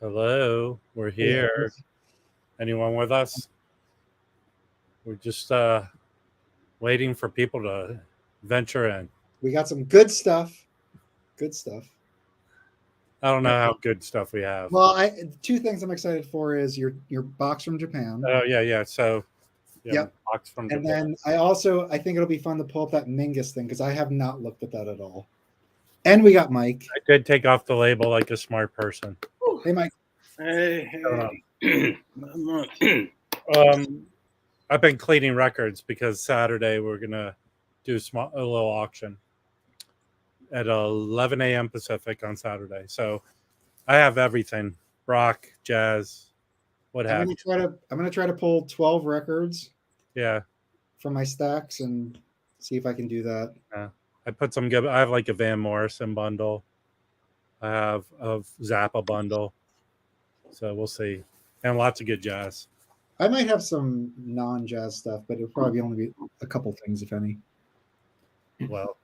Hello, we're here. Anyone with us? We're just waiting for people to venture in. We got some good stuff. Good stuff. I don't know how good stuff we have. Well, two things I'm excited for is your box from Japan. Oh yeah. So yep. Box from Japan. And then I think it'll be fun to pull up that Mingus thing because I have not looked at that at all. And we got Mike. I did take off the label like a smart person. Hey Mike. Hey. I've been cleaning records because Saturday we're gonna do a little auction at 11 a.m. Pacific on Saturday. So I have everything: rock, jazz, what have you. I'm gonna try to pull 12 records. Yeah. From my stacks and see if I can do that. I put some good. I have like a Van Morrison bundle. I have a Zappa bundle. So we'll see, and lots of good jazz. I might have some non-jazz stuff, but it'll probably only be a couple things, if any. Well,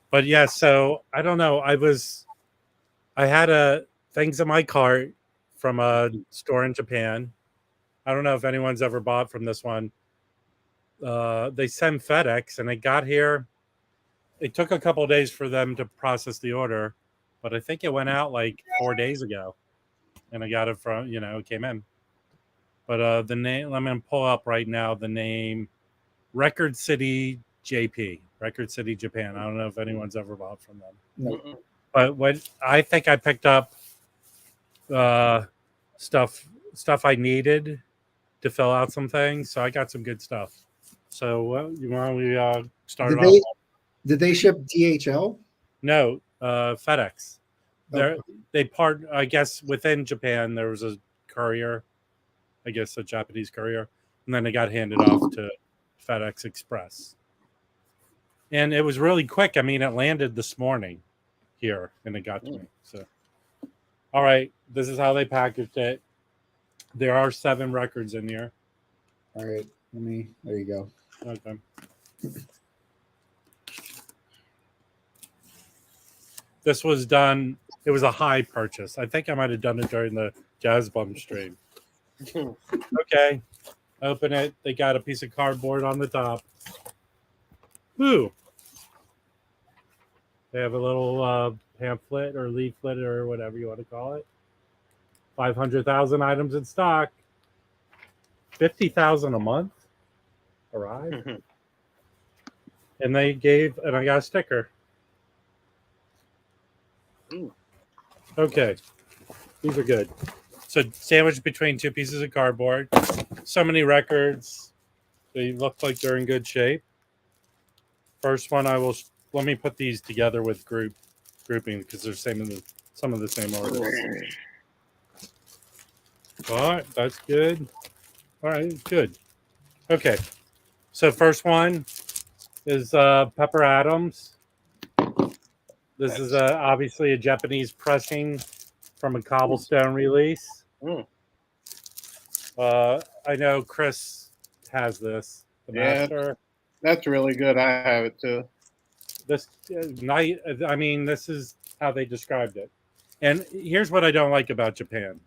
but yeah. So I don't know. I had things in my cart from a store in Japan. I don't know if anyone's ever bought from this one. They send FedEx, and it got here. It took a couple of days for them to process the order, but I think it went out like 4 days ago, and I got it from, it came in. But the name, I'm going to pull up right now the name, Record City JP, Record City Japan. I don't know if anyone's ever bought from them. No. But I think I picked up stuff I needed to fill out some things, so I got some good stuff. So you want we start off? Did they ship DHL? No, FedEx. They part. I guess within Japan there was a courier, I guess a Japanese courier, and then it got handed off to FedEx Express. And it was really quick. I mean, it landed this morning here, and it got to me. So, all right, this is how they packaged it. There are 7 records in here. All right, there you go. Okay. This was done. It was a high purchase. I think I might have done it during the Jazz Bum stream. Okay. Open it. They got a piece of cardboard on the top. Ooh. They have a little pamphlet or leaflet or whatever you want to call it. 500,000 items in stock. 50,000 a month. Arrived. And I got a sticker. Ooh. Okay. These are good. So sandwiched between 2 pieces of cardboard. So many records. They look like they're in good shape. First one, let me put these together with grouping because they're some of the same orders. All right, that's good. All right, good. Okay. So first one is Pepper Adams. This is obviously a Japanese pressing from a Cobblestone release. I know Chris has this. The master. That's really good. I have it too. This is how they described it. And here's what I don't like about Japan.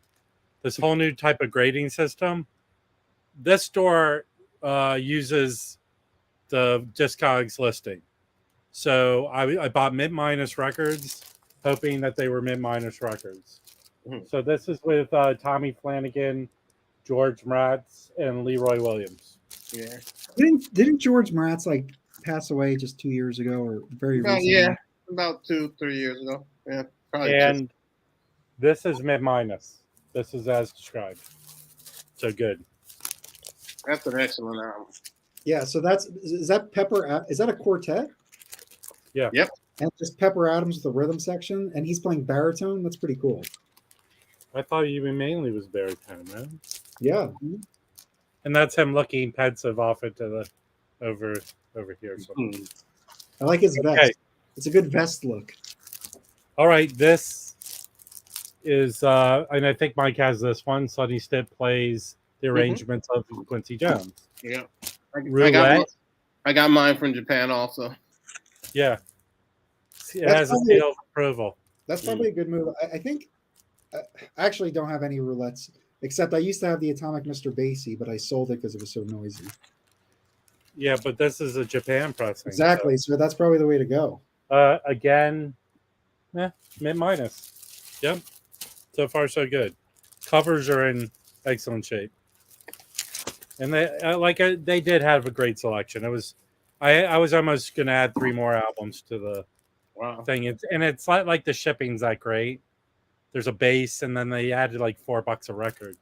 This whole new type of grading system. This store uses the Discogs listing. So I bought mid-minus records, hoping that they were mid-minus records. Mm-hmm. So this is with Tommy Flanagan, George Mraz, and Leroy Williams. Yeah. Didn't George Mraz pass away just 2 years ago or very recently? Yeah, about 2-3 years ago. Yeah, probably. And this is mid-minus. This is as described. So good. That's an excellent album. Yeah, so is that Pepper? Is that a quartet? Yeah. Yep. And just Pepper Adams with the rhythm section, and he's playing baritone. That's pretty cool. I thought you mainly was baritone, man. Yeah. And that's him looking pensive off into the over here. Mm-hmm. I like his vest. Okay. It's a good vest look. All right, this is and I think Mike has this one. Sonny Stitt plays the arrangements of Quincy Jones. Yeah. I got mine from Japan also. Yeah, it That's has a probably- seal of approval. That's probably a good move. I think I actually don't have any roulettes, except I used to have the Atomic Mr. Basie, but I sold it because it was so noisy. Yeah, but this is a Japan pressing. Exactly. So that's probably the way to go. Again, mid minus. Yep. So far, so good. Covers are in excellent shape, and they did have a great selection. It was, I was almost gonna add 3 more albums to the Wow. thing. It's like the shipping's that great. There's a base, and then they added like $4 a record.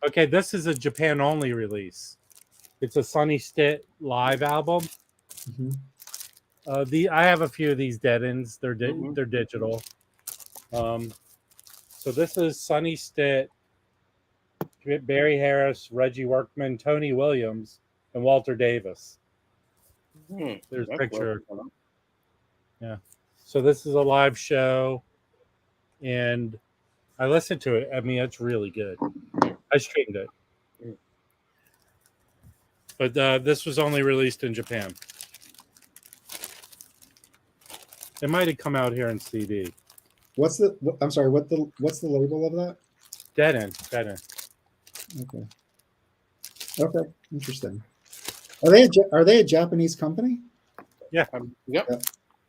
Okay, this is a Japan only release. It's a Sunny Stit live album. Mm-hmm. I have a few of these dead ends. They're Mhm. they're digital. So this is Sunny Stitt, Barry Harris, Reggie Workman, Tony Williams, and Walter Davis. There's a That's picture. well. Yeah. So this is a live show, and I listened to it. I mean, it's really good. I streamed it, but this was only released in Japan. It might have come out here in CD. What's the? I'm sorry. What's the label of that? Dead End. Okay. Okay. Interesting. Are they a Japanese company? Yep.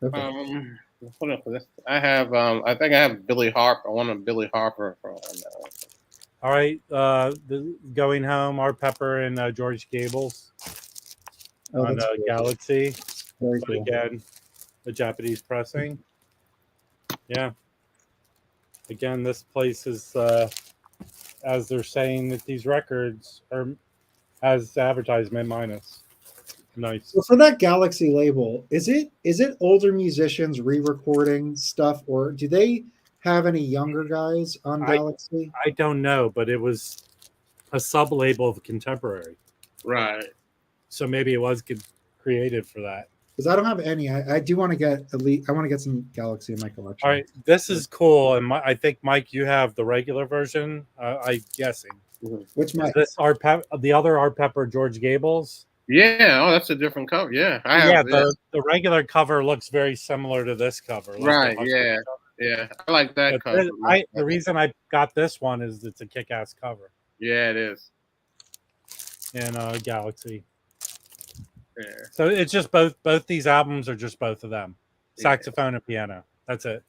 Okay. What else? I have. I think I have Billy Harper. I want a Billy Harper from. All right. Going Home, Art Pepper, and George Gables on that's cool. Galaxy. Very But cool. again, the Japanese pressing. Yeah. Again, this place is, as they're saying that these records are as advertisement minus. Nice. So for that Galaxy label, is it older musicians re-recording stuff, or do they have any younger guys on Galaxy? I don't know, but it was a sub label of Contemporary. Right. So maybe it was created for that. Because I don't have any. I do want to get I want to get some Galaxy in my collection. All right, this is cool, and I think Mike, you have the regular version. I'm guessing. Which Is this the other Art Pepper George Gables? Yeah. Oh, that's a different cover. Yeah. I have. The regular cover looks very similar to this cover. Like Right. the Yeah. Yeah. I like that cover. The reason I got this one is it's a kick-ass cover. Yeah, it is. And Galaxy. Yeah. So it's just both these albums are just both of them. Saxophone and piano. That's it.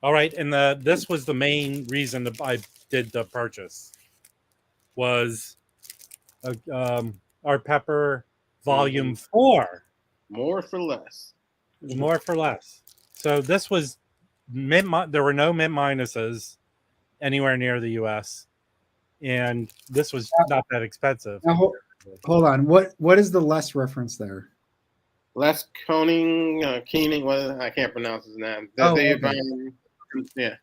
All right, and this was the main reason that I did the purchase. Was Art Pepper Volume 4. More for less. More for less. So this was there were no mid minuses anywhere near the US. And this was not that expensive. Now, hold on. What is the less reference there? Les Keening. I can't pronounce his name. Yeah.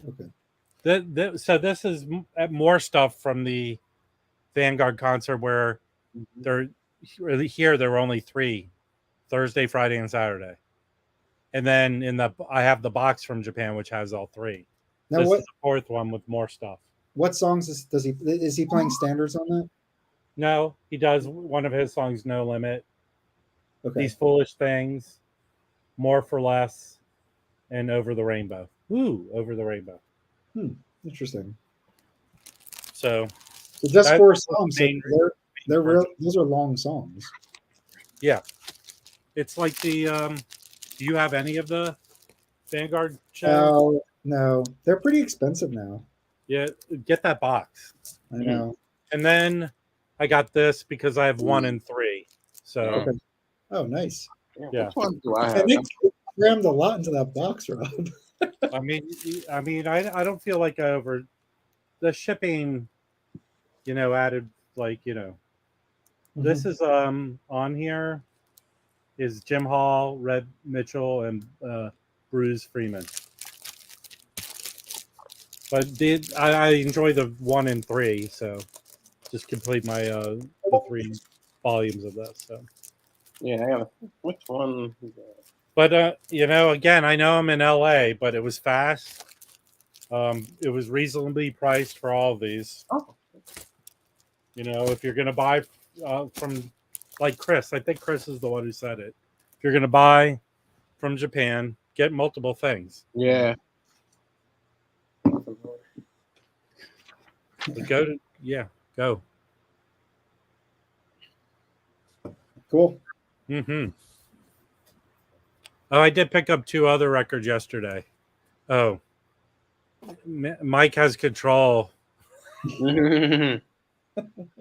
Okay. So this is more stuff from the Vanguard concert where there were only 3, Thursday, Friday, and Saturday. And then I have the box from Japan which has all 3. Now this is the 4th one with more stuff. What songs is he playing standards on that? No, he does one of his songs, No Limit. Okay. These Foolish Things, More for Less, and Over the Rainbow. Ooh, Over the Rainbow. Interesting. So just 4 songs. They're real. Those are long songs. Yeah, it's like the. Do you have any of the Vanguard shows? No, they're pretty expensive now. Yeah, get that box. I know. And then I got this because I have 1 and 3. So. Okay. Oh, nice. Yeah. Which one do I have? They crammed a lot into that box, Rob. I mean, I don't feel like the shipping, added This is on here is Jim Hall, Red Mitchell, and Bruce Freeman. But I enjoy the 1 and 3, so just complete my the 3 volumes of this. So Yeah, I got which one? But again, I know I'm in LA, but it was fast. It was reasonably priced for all of these. Oh. If you're gonna buy from like Chris. I think Chris is the one who said it. If you're gonna buy from Japan, get multiple things. Yeah. Go. Go. Cool. Mm-hmm. Oh, I did pick up 2 other records yesterday. Oh, Mike has control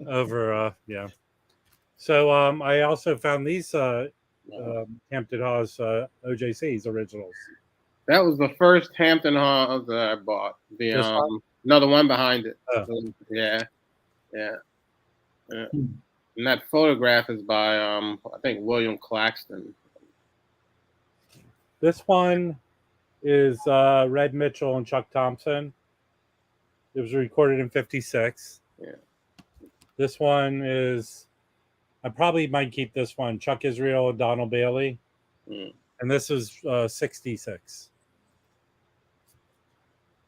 over. Yeah. So I also found these Hampton Halls OJCs originals. That was the first Hampton Halls that I bought. The This one? no, the one behind it. Oh. Yeah. And that photograph is by I think William Claxton. This one is Red Mitchell and Chuck Thompson. It was recorded in '56. Yeah. This one is, I probably might keep this one, Chuck Israel and Donald Bailey. Mm. And this is '66.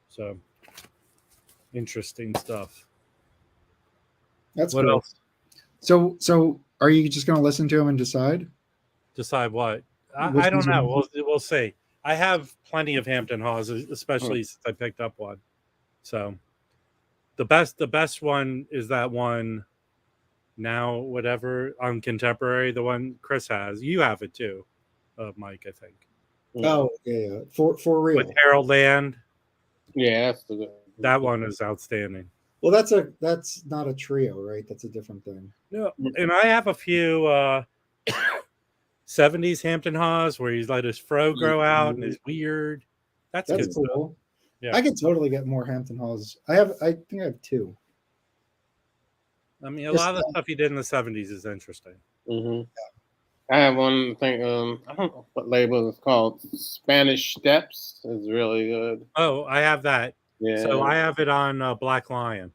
So, interesting stuff. That's What cool. else? So are you just going to listen to him and decide? Decide what? Which I don't one's know. gonna- We'll see. I have plenty of Hampton Halls, especially since I picked up one. So the best one is that one now, whatever, on Contemporary, the one Chris has. You have it too, Mike, I think. Oh, yeah. For real. With Harold Land. Yeah, that's the That one is outstanding. Well, that's not a trio, right? That's a different thing. No, and I have a few 70s Hampton Halls where he's let his fro grow out and it's weird. That's That's good cool. stuff. Yeah. I could totally get more Hampton Halls. I think I have 2. I mean, a lot of the stuff he did in the 70s is interesting. Mm-hmm. I have one thing. I don't know what label it's called. Spanish Steps is really good. Oh, I have that. Yeah. So I have it on Black Lion.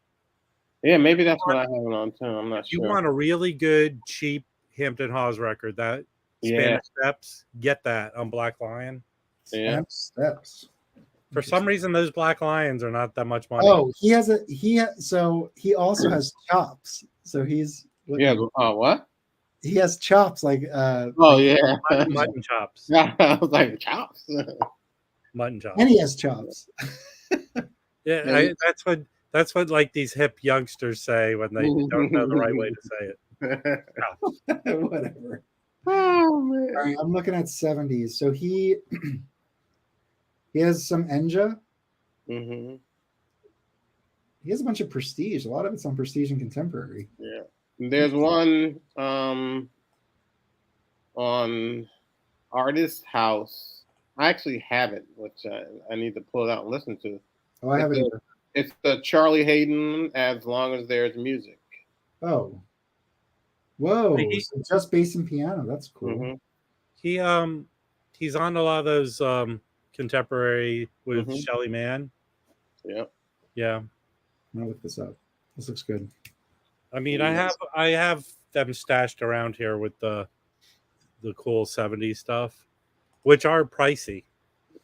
Yeah, maybe that's what I have it on too. I'm not If you sure. want a really good, cheap Hampton Halls record, that Spanish Steps, get that on Black Lion. Yeah. Steps. For some reason, those Black Lions are not that much money. Oh, he also has chops. So he's Yeah. Oh, what? he has chops like Oh, yeah. Mutton chops. I was like chops. Mutton chops. and he has chops. Yeah, that's what like these hip youngsters say when they don't know the right way to say it. Whatever. Oh man. All right, I'm looking at 70s. So he has some Enja. Mm-hmm. He has a bunch of Prestige. A lot of it's on Prestige and Contemporary. Yeah. There's one on Artist House. I actually have it, which I need to pull it out and listen to. Oh, I have it. Here. It's the Charlie Hayden, As Long as There's Music. Oh. Whoa. He- So just bass and piano. That's cool. Mm-hmm. He's on a lot of those contemporary with Mhm. Shelly Manne. Yeah. Yeah. I'm gonna look this up. This looks good. I mean, Yes. I have them stashed around here with the cool 70s stuff, which are pricey.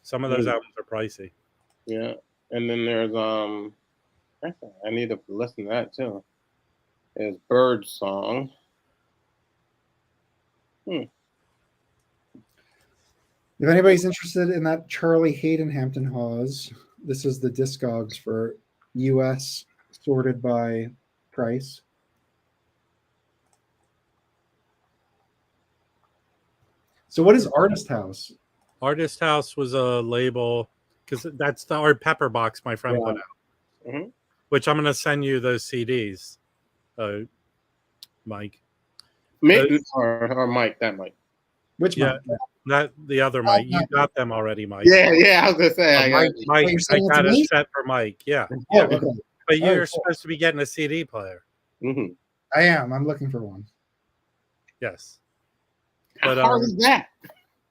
Some of those Mm. albums are pricey. Yeah. And then there's I need to listen to that too. There's Bird Song. If anybody's interested in that Charlie Hayden Hampton Halls, this is the Discogs for US sorted by price. So what is Artist House? Artist House was a label because that's the Art Pepper box my friend put out, Mhm. which I'm going to send you those CDs, Mike. Or Mike, that Mike. Which Yeah. month? Not the other Mike. You got them already, Mike. Yeah, I was gonna say. I got Mike, you're I sending it to got a me? set for Mike. Yeah, Oh, okay. but you're cool. supposed to be getting a CD player. Mhm. I am. I'm looking for one. Yes. How But, hard is that?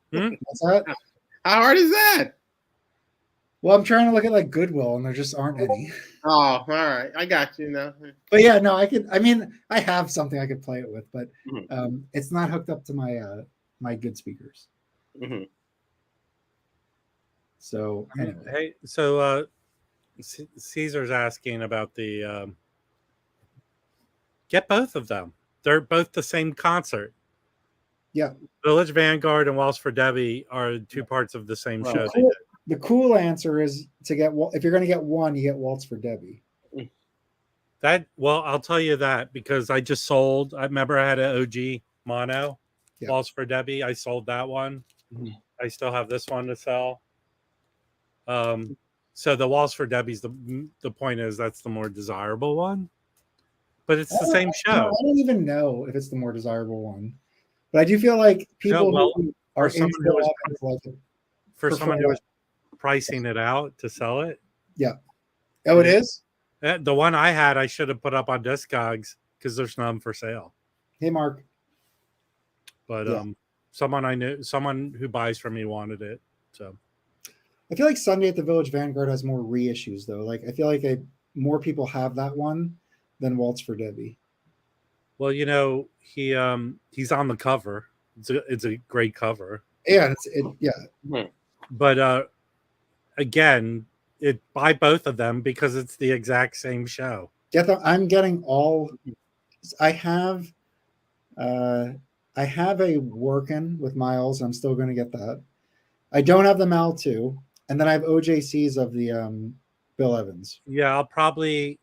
What's that? How hard is that? Well, I'm trying to look at like Goodwill, and there just aren't any. Oh, all right. I got you now. But yeah, no, I mean, I have something I could play it with, but Mhm. it's not hooked up to my my good speakers. Hmm. So anyway, Hey, so Caesar's asking about the get both of them. they're both the same concert. Yeah. Village Vanguard and Waltz for Debbie are two parts of the same Well, show. The cool answer is to get, if you're going to get one, you get Waltz for Debbie. Well, I'll tell you that because I just sold. I remember I had an OG mono, Waltz for Debbie. I sold that one. I still have this one to sell. So the Waltz for Debbie's the point is that's the more desirable one, but it's the same show. I don't even know if it's the more desirable one, but I do feel like people who are someone who was pricing it out to sell it. Yeah. Oh, it is? The one I had, I should have put up on Discogs because there's none for sale. Hey, Mark. But someone I knew, someone who buys from me wanted it. So I feel like Sunday at the Village Vanguard has more reissues though. Like I feel like more people have that one than Waltz for Debbie. Well, you know, he's on the cover. It's a great cover. Yeah, But again, buy both of them because it's the exact same show. I'm getting all. I have a Workin' with Miles. I'm still going to get that. I don't have the Mal 2, and then I have OJCs of the Bill Evans. Yeah, I'll probably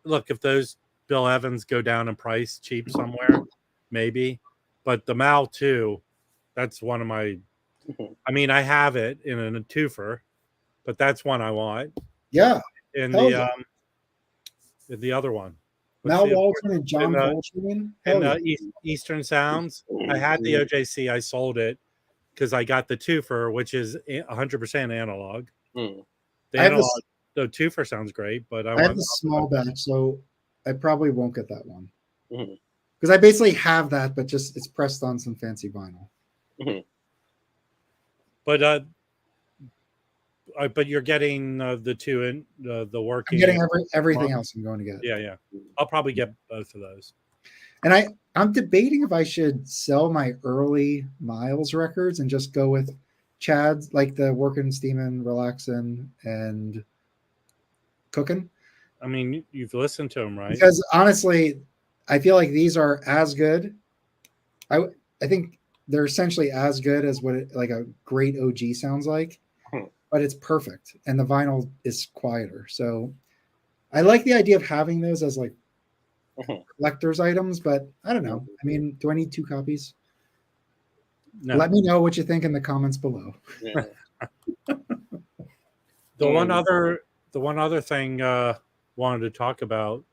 look if those Bill Evans go down in price cheap somewhere, maybe. But the Mal 2, that's one of my. I mean, I have it in a twofer, but that's one I want. Yeah. In the other one. Mal Waldron and John Coltrane. Eastern Sounds. I had the OJC. I sold it because I got the twofer, which is 100% analog. The analog, the twofer sounds great, but I have the small batch, so I probably won't get that one because I basically have that, but just it's pressed on some fancy vinyl. But you're getting the two in the working. I'm getting everything else I'm going to get. Yeah. I'll probably get both of those. And I'm debating if I should sell my early Miles records and just go with Chad's, like the Working, Steamin', Relaxin', and Cookin'. I mean, you've listened to them, right? Because honestly, I feel like these are as good. I think they're essentially as good as what like a great OG sounds like. But it's perfect, and the vinyl is quieter. So I like the idea of having those as like collector's items, but I don't know. I mean, do I need 2 copies? No. Let me know what you think in the comments below. Yeah. The one other thing wanted to talk about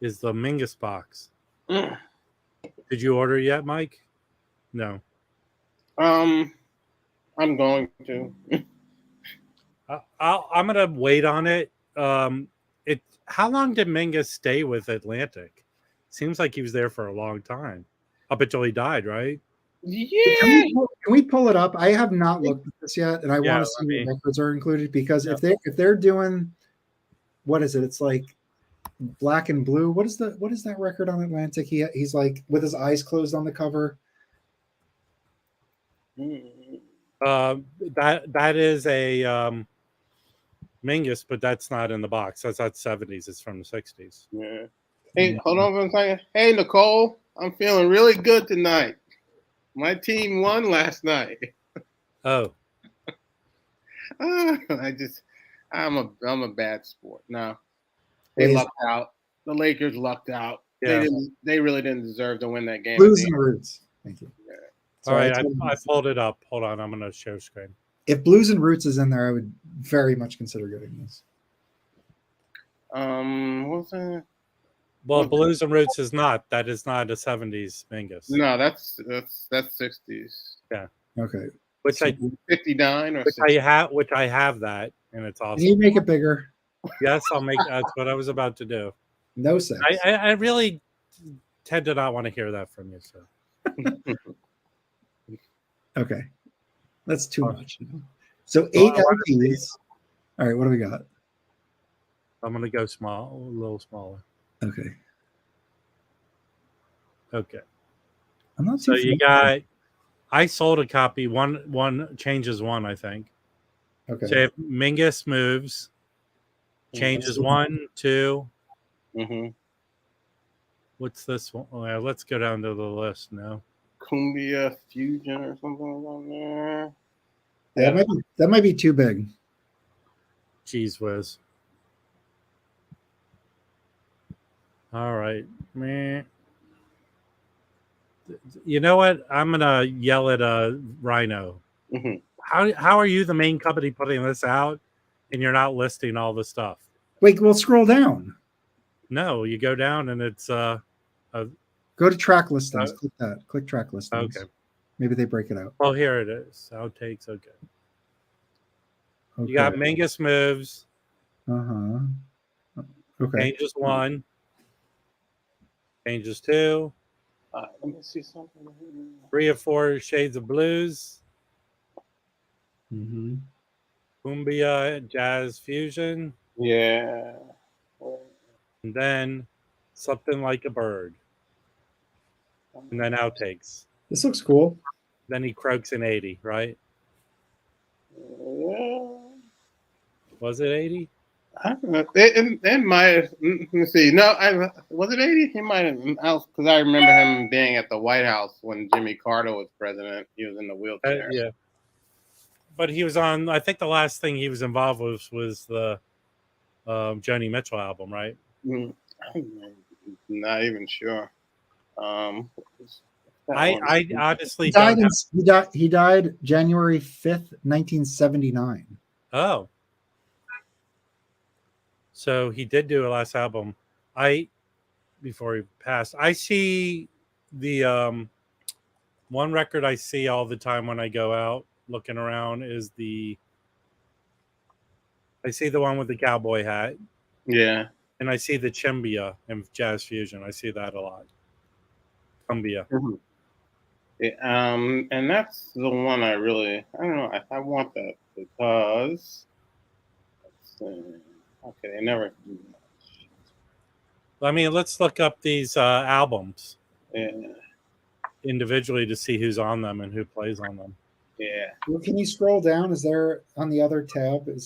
is the Mingus box. Did you order yet, Mike? No. I'm going to. I'm gonna wait on it. How long did Mingus stay with Atlantic? Seems like he was there for a long time, up until he died, right? Yeah. Can we pull it up? I have not looked at this yet, and I want to see what records are included because if they're doing, what is it? It's like Black and Blue. What is that record on Atlantic? He's like with his eyes closed on the cover. That is a Mingus, but that's not in the box. That's 70s. It's from the 60s. Yeah. Hey, hold on for a second. Hey, Nicole, I'm feeling really good tonight. My team won last night. Oh. I'm a bad sport. No, they lucked out. The Lakers lucked out. Yeah. They really didn't deserve to win that game. Blues and Roots. Thank you. Yeah. All right, I pulled it up. Hold on, I'm going to share screen. If Blues and Roots is in there, I would very much consider getting this. What's that? Well, Blues and Roots is not. That is not a 70s Mingus. No, that's 60s. Yeah. Okay. Which 59 or which I have that, and it's awesome. Can you make it bigger? Yes, I'll make. That's what I was about to do. No sense. I really tend to not want to hear that from you, so. Okay, that's too much. So 8 LPs. All right, what do we got? I'm gonna go small, a little smaller. Okay. I'm not. So you got. I sold a copy. One changes one, I think. Okay. So if Mingus Moves, changes 1, 2. What's this one? Oh, yeah, let's go down to the list now. Cumbia Fusion or something on there. Yeah, that might be too big. Jeez whiz. All right, man. You know what? I'm gonna yell at Rhino. Mm-hmm. How are you the main company putting this out, and you're not listing all the stuff? Wait, we'll scroll down. No, you go down and it's Go to track listings. Click that. Click track listings. Okay. Maybe they break it out. Oh, here it is. Outtakes. Okay. You got Mingus Moves. Uh-huh. Okay. Changes 1. Changes 2. Let me see something. 3 or 4 shades of blues. Mm-hmm. Cumbia Jazz Fusion. Yeah. And then Something Like a Bird. And then outtakes. This looks cool. Then he croaks in 80, right? Yeah. Was it 80? I don't know. It might. Let me see. No, was it 80? He might have, because I remember him being at the White House when Jimmy Carter was president. He was in the wheelchair. Yeah. But he was on, I think the last thing he was involved with was the Joni Mitchell album, right? I'm not even sure. I honestly he died January 5th, 1979. Oh. So he did do a last album. Before he passed, I see the one record I see all the time when I go out looking around is I see the one with the cowboy hat. Yeah. And I see the Chimbia and Jazz Fusion. I see that a lot. Cumbia. Mm-hmm. Yeah, and that's the one I don't know. I want that because okay, they never do much. I mean, let's look up these albums individually to see who's on them and who plays on them. Yeah. Well, can you scroll down? Is there on the other tab? Do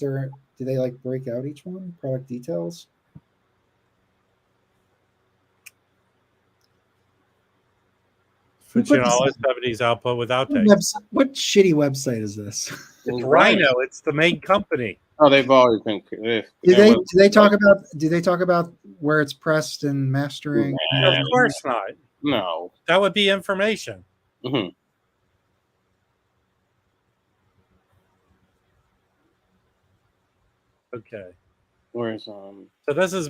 they like break out each one? Product details. All his 70s output with outtakes. What shitty website is this? It's Rhino. It's the main company. Oh, they've always been. Do they talk about where it's pressed and mastering? Of course not. No, that would be information. Mm-hmm. Okay. Where's So this is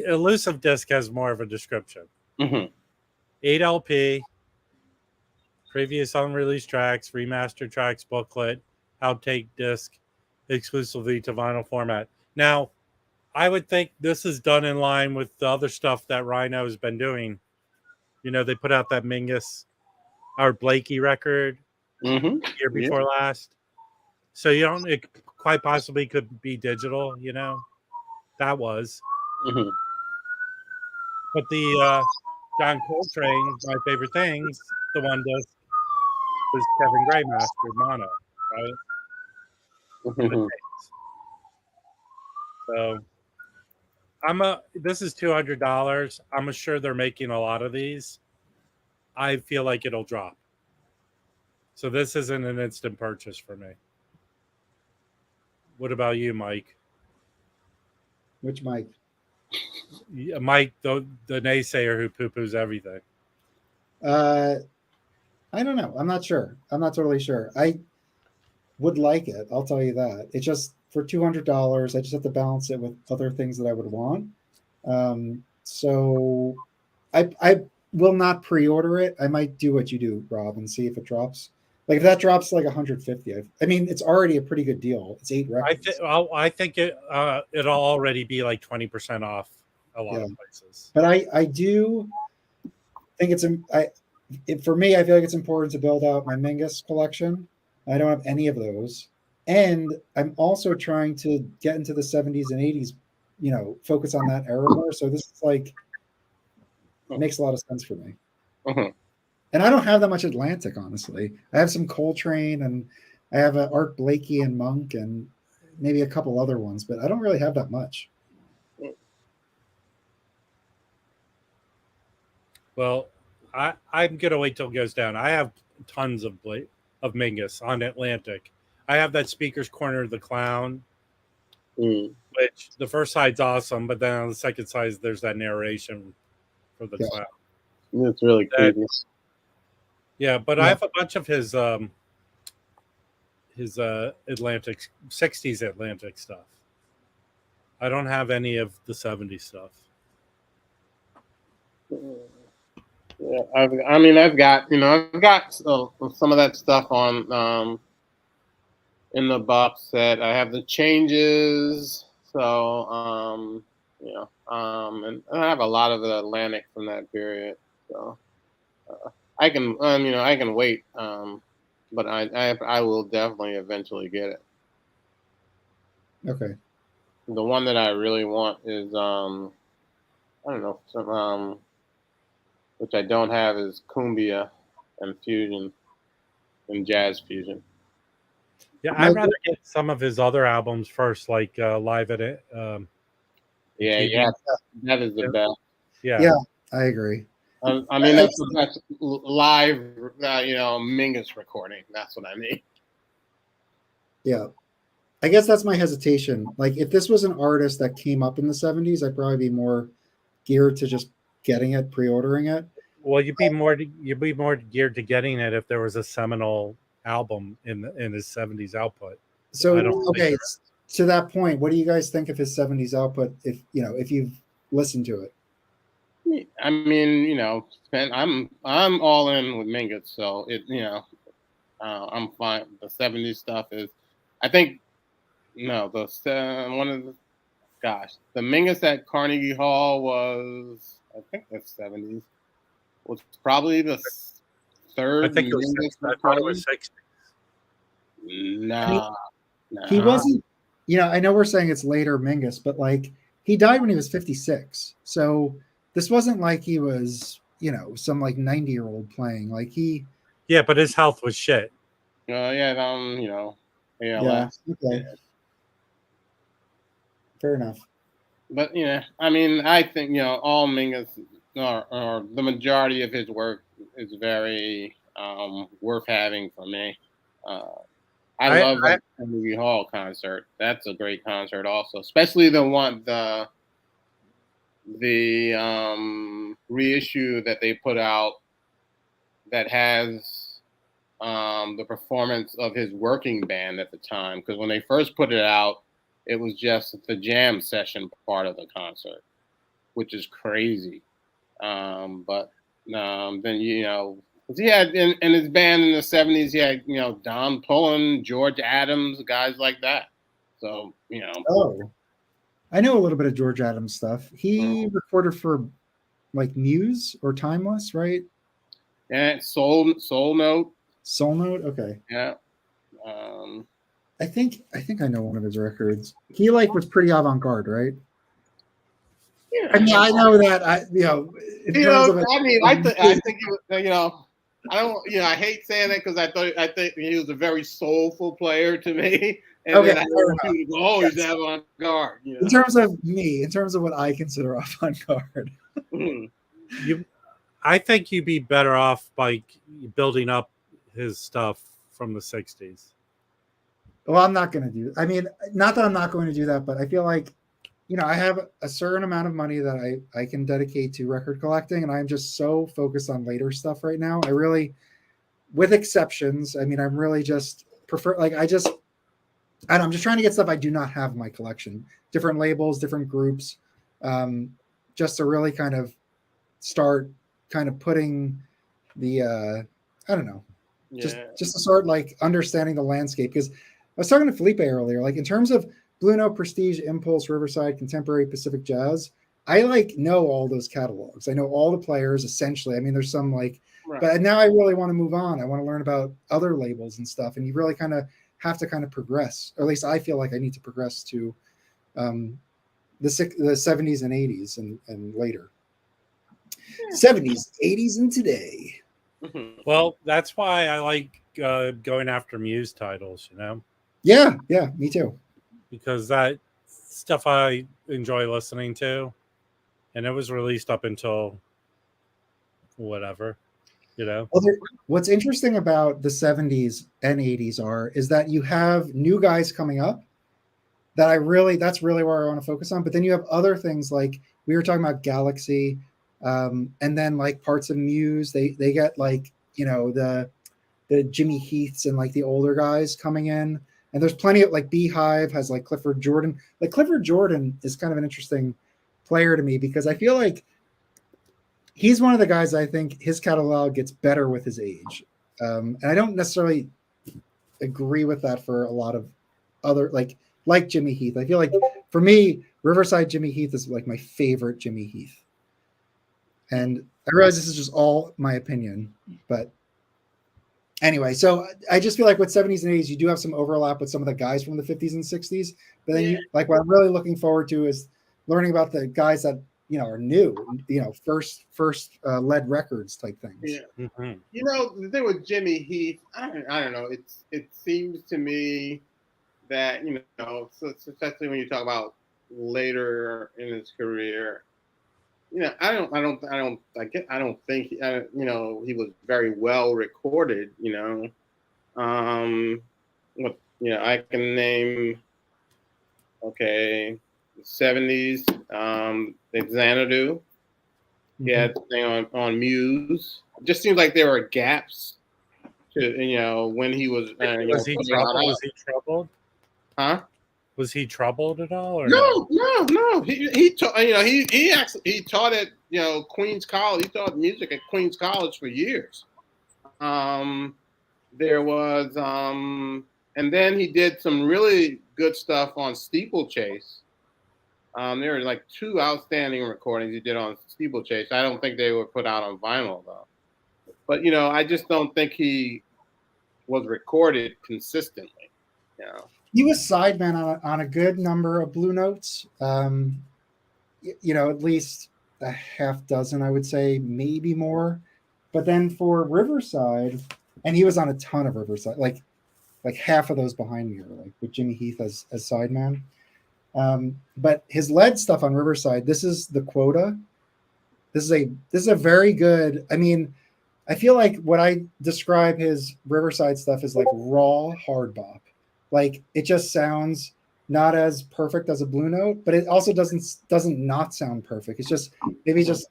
Elusive Disc has more of a description. Mm-hmm. 8 LP, previous unreleased tracks, remastered tracks, booklet, outtake disc, exclusively to vinyl format. Now, I would think this is done in line with the other stuff that Rhino has been doing. You know, they put out that Mingus or Blakey record year before last. So it quite possibly could be digital, you know. That was. Mm-hmm. But the John Coltrane, My Favorite Things, the one disc was Kevin Gray mastered mono, right? Mm-hmm. So this is $200. I'm sure they're making a lot of these. I feel like it'll drop. So this isn't an instant purchase for me. What about you, Mike? Which Mike? Mike, the naysayer who poo-poos everything. I don't know. I'm not sure. I'm not totally sure. I would like it. I'll tell you that. It's just for $200. I just have to balance it with other things that I would want. So I will not pre-order it. I might do what you do, Rob, and see if it drops. Like if that drops like 150, I mean, it's already a pretty good deal. It's 8 records. I think it'll already be like 20% off a lot of places. But I do think for me, I feel like it's important to build out my Mingus collection. I don't have any of those. And I'm also trying to get into the 70s and 80s, you know, focus on that era more. So this is like, it makes a lot of sense for me. Mm-hmm. And I don't have that much Atlantic, honestly. I have some Coltrane and I have Art Blakey and Monk and maybe a couple other ones, but I don't really have that much. Well, I'm gonna wait till it goes down. I have tons of Mingus on Atlantic. I have that Speaker's Corner of the Clown, which the first side's awesome, but then on the second side there's that narration for the clown. It's really creepy. Yeah, but I have a bunch of his Atlantic 60s Atlantic stuff. I don't have any of the 70s stuff. Yeah, I've got some of that stuff on in the box set. I have the changes, so and I have a lot of the Atlantic from that period. So I can wait, but I will definitely eventually get it. Okay. The one that I really want is I don't know, some which I don't have is cumbia and fusion and jazz fusion. Yeah, I'd rather get some of his other albums first, like Live at it. That is the best. Yeah, I agree. That's the best live, Mingus recording. That's what I mean. Yeah. I guess that's my hesitation. Like, if this was an artist that came up in the 70s, I'd probably be more geared to just getting it, pre-ordering it. Well, you'd be more geared to getting it if there was a seminal album in his 70s output. So, okay, to that point, what do you guys think of his 70s output if you've listened to it? I'm all in with Mingus, so I'm fine. The 70s stuff is, I think, the Mingus at Carnegie Hall was, I think that's 70s, was probably the third. I think it was 60s. I thought it was 60s. Nah. He wasn't, I know we're saying it's later Mingus, but like, he died when he was 56. So this wasn't like he was, some like 90-year-old playing. Like yeah, but his health was shit. Yeah. Okay. Fair enough. But I think all Mingus or the majority of his work is very worth having for me. I love that Carnegie Hall concert. That's a great concert, also, especially the reissue that they put out that has the performance of his working band at the time. Because when they first put it out, it was just the jam session part of the concert, which is crazy. But then he had in his band in the 70s, he had Don Pullen, George Adams, guys like that. So Oh, I know a little bit of George Adams stuff. He recorded for like Muse or Timeless, right? Yeah, Soul Note. Soul Note, okay. Yeah. I think I know one of his records. He was pretty avant-garde, right? Yeah. I mean, I know that I think it was, I hate saying that because I think he was a very soulful player to me. And then I heard people go, he's avant-garde. In terms of what I consider avant-garde. I think you'd be better off by building up his stuff from the 60s. Well, I'm not going to do. I mean, not that I'm not going to do that, but I feel like, I have a certain amount of money that I can dedicate to record collecting, and I'm just so focused on later stuff right now. I really, with exceptions, I mean, I'm really just prefer, I'm just trying to get stuff I do not have in my collection, different labels, different groups, just to really kind of start kind of putting the, I don't know, just to start understanding the landscape. Because I was talking to Felipe earlier, in terms of Blue Note, Prestige, Impulse, Riverside, Contemporary, Pacific Jazz, I know all those catalogs. I know all the players essentially. I mean, there's some right. But now I really want to move on. I want to learn about other labels and stuff. And you really kind of have to kind of progress, or at least I feel like I need to progress to the 70s and 80s and later. 70s, 80s, and today. Well, that's why I like going after Muse titles, Yeah, me too. Because that stuff I enjoy listening to, and it was released up until whatever, you know. Well, what's interesting about the 70s and 80s is that you have new guys coming up that's really where I want to focus on. But then you have other things like we were talking about Galaxy, and then like parts of Muse, they get like, you know, the Jimmy Heaths and like the older guys coming in. And there's plenty of like Beehive has like Clifford Jordan. Like Clifford Jordan is kind of an interesting player to me because I feel like he's one of the guys I think his catalog gets better with his age. And I don't necessarily agree with that for a lot of other like Jimmy Heath. I feel like for me, Riverside Jimmy Heath is like my favorite Jimmy Heath. And I realize this is just all my opinion, but anyway, so I just feel like with 70s and 80s, you do have some overlap with some of the guys from the 50s and 60s. But then what I'm really looking forward to is learning about the guys that, you know, are new, you know, first led records type things. Yeah. Mm-hmm. You know, the thing with Jimmy Heath, I don't know. It seems to me that, you know, so especially when you talk about later in his career, you know, I don't think you know, he was very well recorded. You know, what, you know, I can name, okay, the 70s, the Xanadu. He had the thing on Muse. It just seems like there were gaps to, you know, when he was. Was he troubled? Was he troubled? Huh? Was he troubled at all? Or No. He taught. You know, he actually taught at, you know, Queens College. He taught music at Queens College for years. There was, and then he did some really good stuff on Steeplechase. There were like 2 outstanding recordings he did on Steeplechase. I don't think they were put out on vinyl though. But, you know, I just don't think he was recorded consistently. You know, he was sideman on a good number of Blue Notes. You know, at least a half dozen, I would say, maybe more. But then for Riverside, and he was on a ton of Riverside, like half of those behind me are like with Jimmy Heath as sideman. But his lead stuff on Riverside, this is the quota. This is a very good. I mean, I feel like what I describe his Riverside stuff is like raw hard bop. Like it just sounds not as perfect as a Blue Note, but it also doesn't not sound perfect. It's just maybe just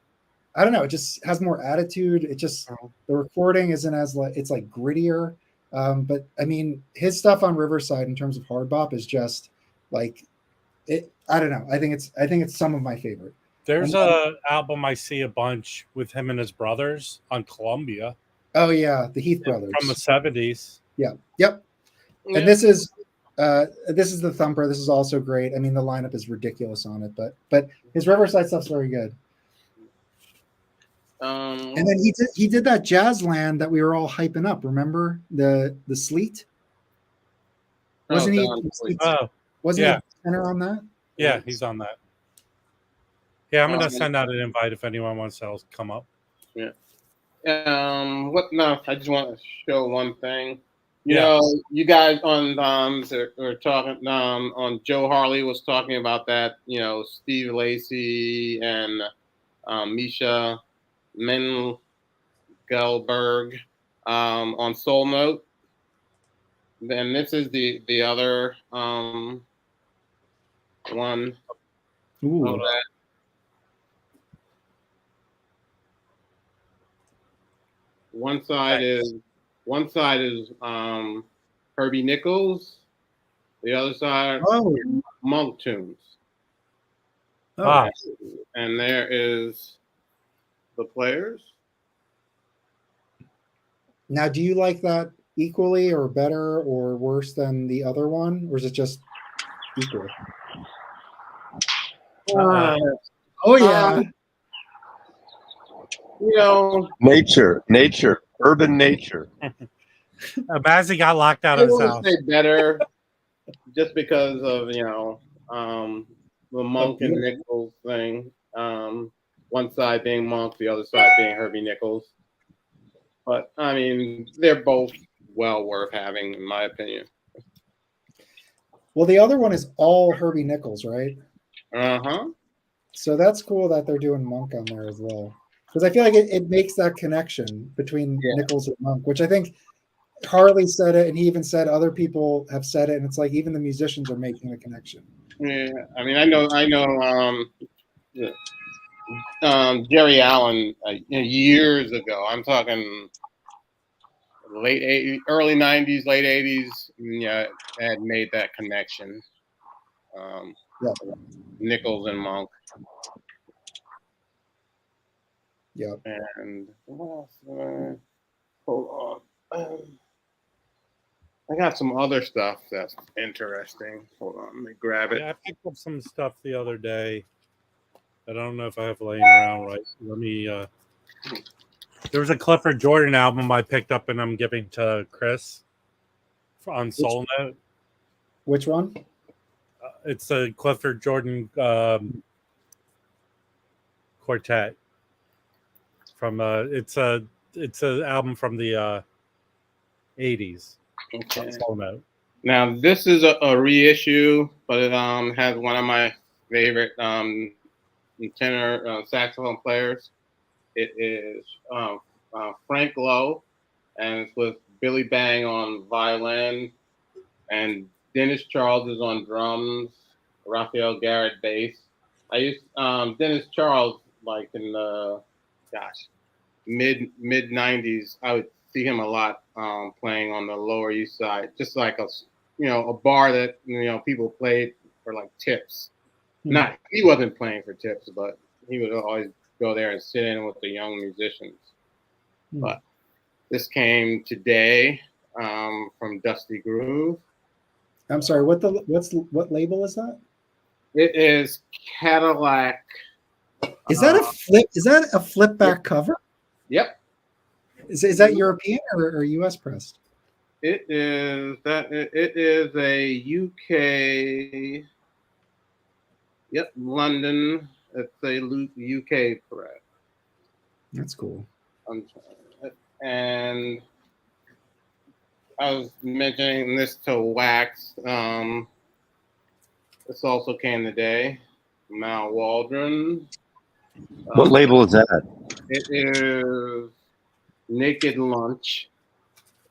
I don't know. It just has more attitude. It just the recording isn't as like it's like grittier. But I mean, his stuff on Riverside in terms of hard bop is just like it. I don't know. I think it's some of my favorite. There's a album I see a bunch with him and his brothers on Columbia. Oh yeah, the Heath brothers from the 70s. Yeah. Yep. And this is the Thumper. This is also great. I mean, the lineup is ridiculous on it, but his Riverside stuff's very good. And then he did that Jazzland that we were all hyping up. Remember the Sleet? Wasn't he? Wasn't he center on that? Yeah, he's on that. Yeah, I'm gonna send out an invite if anyone wants to come up. Yeah. No, I just want to show one thing. You know, you guys on were talking on Joe Harley was talking about that. You know, Steve Lacy and Misha Mengelberg on Soul Note. Then this is the other one. Ooh. Of that. One side is Herbie Nichols. The other side Monk Tunes. Oh. And there is the Players. Now, do you like that equally or better or worse than the other one? Or is it just equal? Oh yeah. You know, nature, urban nature. Bazzi got locked out of his house. Say better, just because of the Monk and Nichols thing. One side being Monk, the other side being Herbie Nichols. But I mean, they're both well worth having, in my opinion. Well, the other one is all Herbie Nichols, right? Uh-huh. So that's cool that they're doing Monk on there as well. because I feel like it makes that connection between Yeah. Nichols and Monk, which I think Harley said it, and he even said other people have said it, and it's like even the musicians are making the connection. Yeah, I mean, I know. Yeah, Jerry Allen years ago. I'm talking late '80s, early '90s, late '80s. Yeah, had made that connection. Yeah. Nichols and Monk. Yeah. And what else? Hold on. I got some other stuff that's interesting. Hold on, let me grab it. Yeah, I picked up some stuff the other day that I don't know if I have laying around right. Let me. There was a Clifford Jordan album I picked up and I'm giving to Chris on Soul Note. Which one? It's a Clifford Jordan quartet from it's an album from the 80s. Okay. Soul Note. Now this is a reissue, but it has one of my favorite tenor saxophone players. It is Frank Lowe, and it's with Billy Bang on violin, and Dennis Charles is on drums, Raphael Garrett bass. I used Dennis Charles like in the mid '90s. I would see him a lot playing on the Lower East Side, just like a bar that people played for like tips. Not he wasn't playing for tips, but he would always go there and sit in with the young musicians. But this came today from Dusty Groove. I'm sorry. What label is that? It is Cadillac. Is that a flip? Is that a flip back cover? Yep. Is that European or U.S. pressed? It is a UK. Yep, London. It's a UK press. That's cool. And I was mentioning this to Wax. This also came today. Mal Waldron. What label is that? It is Naked Lunch,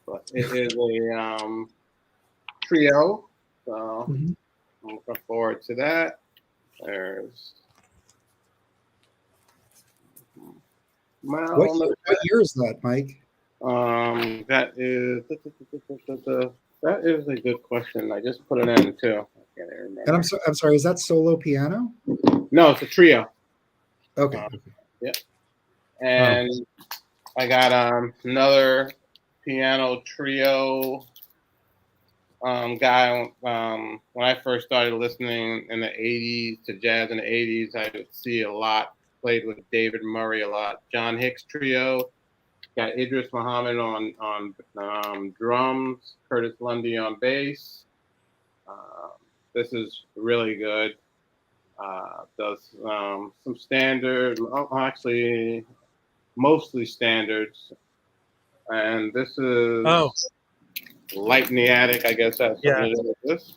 but it is a trio. So I'm looking forward to that. There's Mal. What year is that, Mike? That is a good question. I just put it in too. I can't remember. And I'm sorry. Is that solo piano? No, it's a trio. Okay. Yeah. And I got another piano trio guy. When I first started listening in the '80s to jazz in the '80s, I would see a lot. Played with David Murray a lot. John Hicks trio. Got Idris Muhammad on drums. Curtis Lundy on bass. This is really good. Does some standard, actually mostly standards, and this is Light in the Attic. I guess that's what it is. This.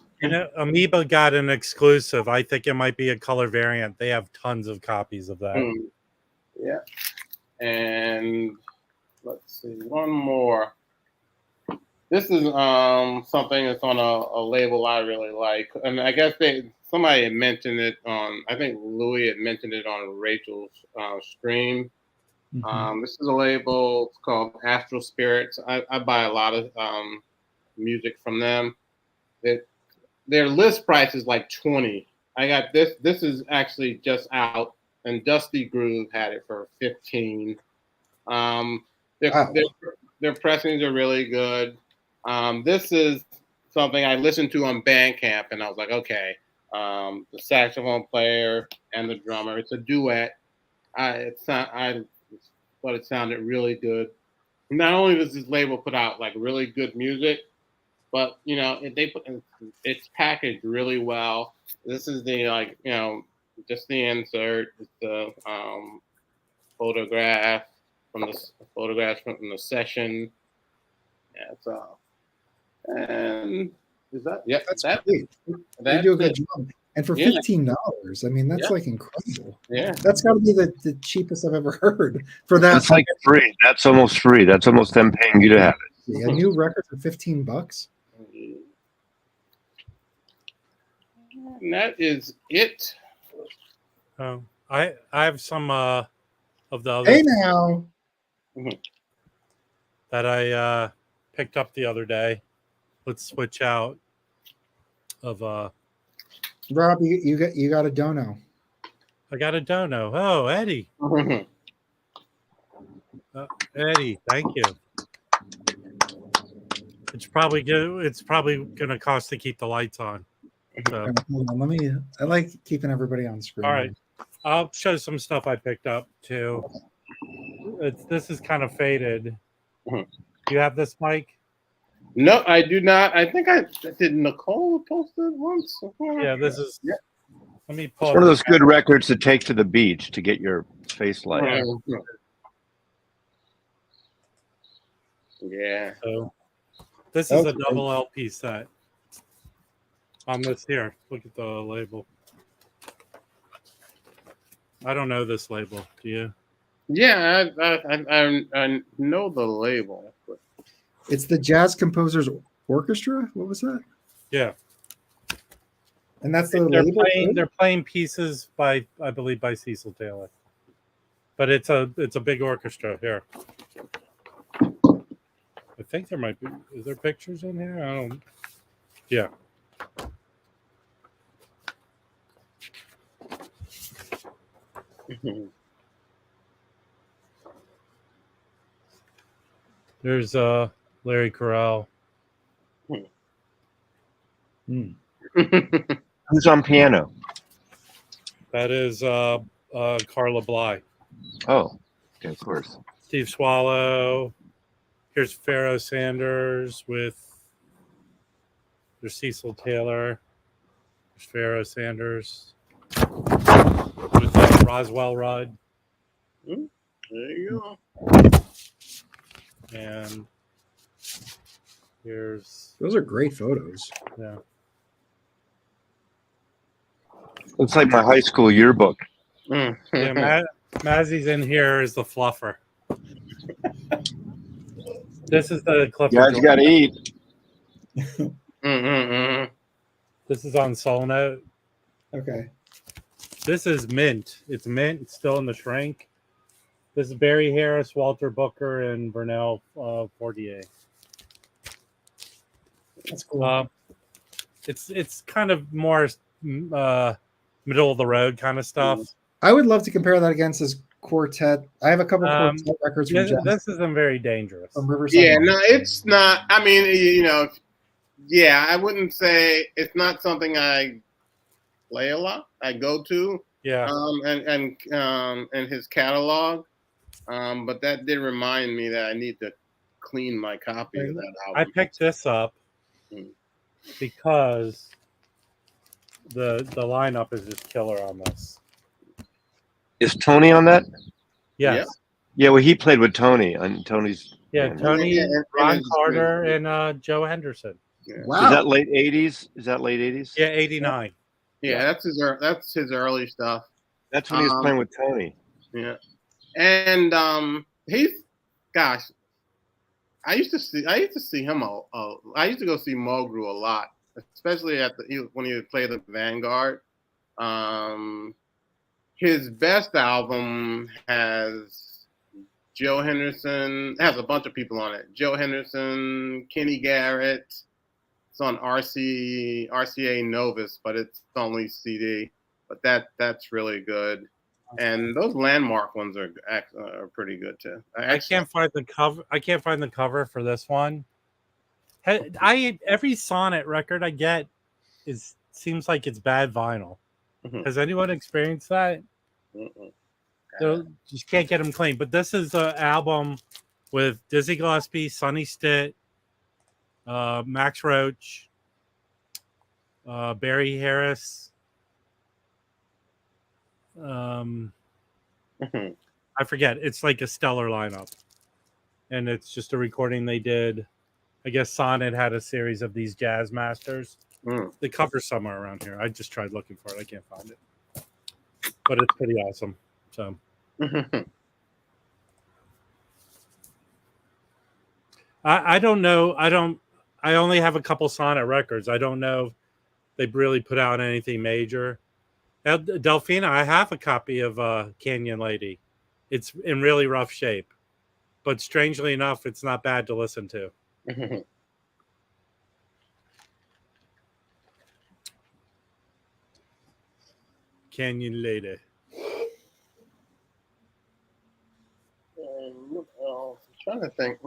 Amoeba got an exclusive. I think it might be a color variant. They have tons of copies of that. Yeah, and let's see, one more. This is something that's on a label I really like, and I guess somebody had mentioned it on. I think Louis had mentioned it on Rachel's stream. This is a label. It's called Astral Spirits. I buy a lot of music from them. Their list price is like $20. I got this. This is actually just out, and Dusty Groove had it for $15. Their pressings are really good. This is something I listened to on Bandcamp, and I was like, okay, the saxophone player and the drummer. It's a duet. I thought it sounded really good. Not only does this label put out like really good music, but it's packaged really well. This is the just the insert. It's the photographs from the session. Yeah, so and is that? Yep, that's great. They do a good job. And for Yeah. $15, I mean, that's Yeah. like incredible. Yeah. That's got to be the cheapest I've ever heard for that. That's like free. That's almost free. That's almost them paying you to have it. A new record for $15. And that is it. Oh, I have some of the other Hey now, that I picked up the other day. Let's switch out of Rob, you got a dono. I got a dono. Oh, Eddie. Eddie, thank you. It's probably good. It's probably gonna cost to keep the lights on. So, Hold on, I like keeping everybody on screen. all right, I'll show some stuff I picked up too. This is kind of faded. Do you have this, Mike? No, I do not. I think I did. Nicole post it once. Yeah, this is. Yeah. Let me pull. It's one of those good records to take to the beach to get your face light. Yeah. So, this is a double LP set. On this here, look at the label. I don't know this label. Do you? Yeah, I know the label. But... It's the Jazz Composers Orchestra. What was that? Yeah. And that's the They're label. playing. They're playing pieces by, I believe, by Cecil Taylor. But it's a big orchestra here. I think there might be. Is there pictures in here? I don't. Yeah. There's Larry Corral. Who's on piano? That is Carla Bly. Oh, okay, of course. Steve Swallow. Here's Pharoah Sanders with. There's Cecil Taylor. There's Pharoah Sanders with Roswell Rudd. There you go. And here's Those are great photos. yeah. Looks like my high school yearbook. Yeah, Mazzy's in here is the fluffer. This is the Clifford. You guys got to eat. This is on Soul Note. Okay. This is mint. It's mint. It's still in the shrink. This is Barry Harris, Walter Booker, and Vernell Fortier. That's cool. It's kind of more middle of the road kind of stuff. I would love to compare that against his quartet. I have a couple quartet records from Jazz. This isn't very dangerous. From Riverside. Yeah, no, it's not. I mean, you know, yeah, I wouldn't say it's not something I play a lot. I go to, Yeah. And his catalog, but that did remind me that I need to clean my copy of that album. I picked this up because the lineup is just killer on this. Is Tony on that? Yes. Yeah, well, he played with Tony on Tony's. Yeah, band. Tony, and Ron Carter, and Joe Henderson. Yeah. Wow. Is that late 80s? Is that late 80s? Yeah, 89. Yeah, that's his early stuff. That's when he was playing with Tony. Yeah, and Heath, gosh, I used to see him. I used to go see Mulgrew a lot, especially when he would play the Vanguard. His best album has Joe Henderson. It has a bunch of people on it. Joe Henderson, Kenny Garrett. It's on RCA Novus, but it's only CD. But that's really good. And those Landmark ones are pretty good too. I can't find the cover. I can't find the cover for this one. Every Sonnet record I get seems like it's bad vinyl. Has anyone experienced that? Just can't get them clean. But this is an album with Dizzy Gillespie, Sonny Stitt, Max Roach, Barry Harris. I forget. It's like a stellar lineup, and it's just a recording they did. I guess Sonnet had a series of these jazz masters, The cover's somewhere around here. I just tried looking for it. I can't find it, but it's pretty awesome. So. I don't know. I only have a couple Sonnet records. I don't know if they've really put out anything major. Delfina, I have a copy of Canyon Lady. It's in really rough shape, but strangely enough, it's not bad to listen to. Canyon Lady. I'm trying to think.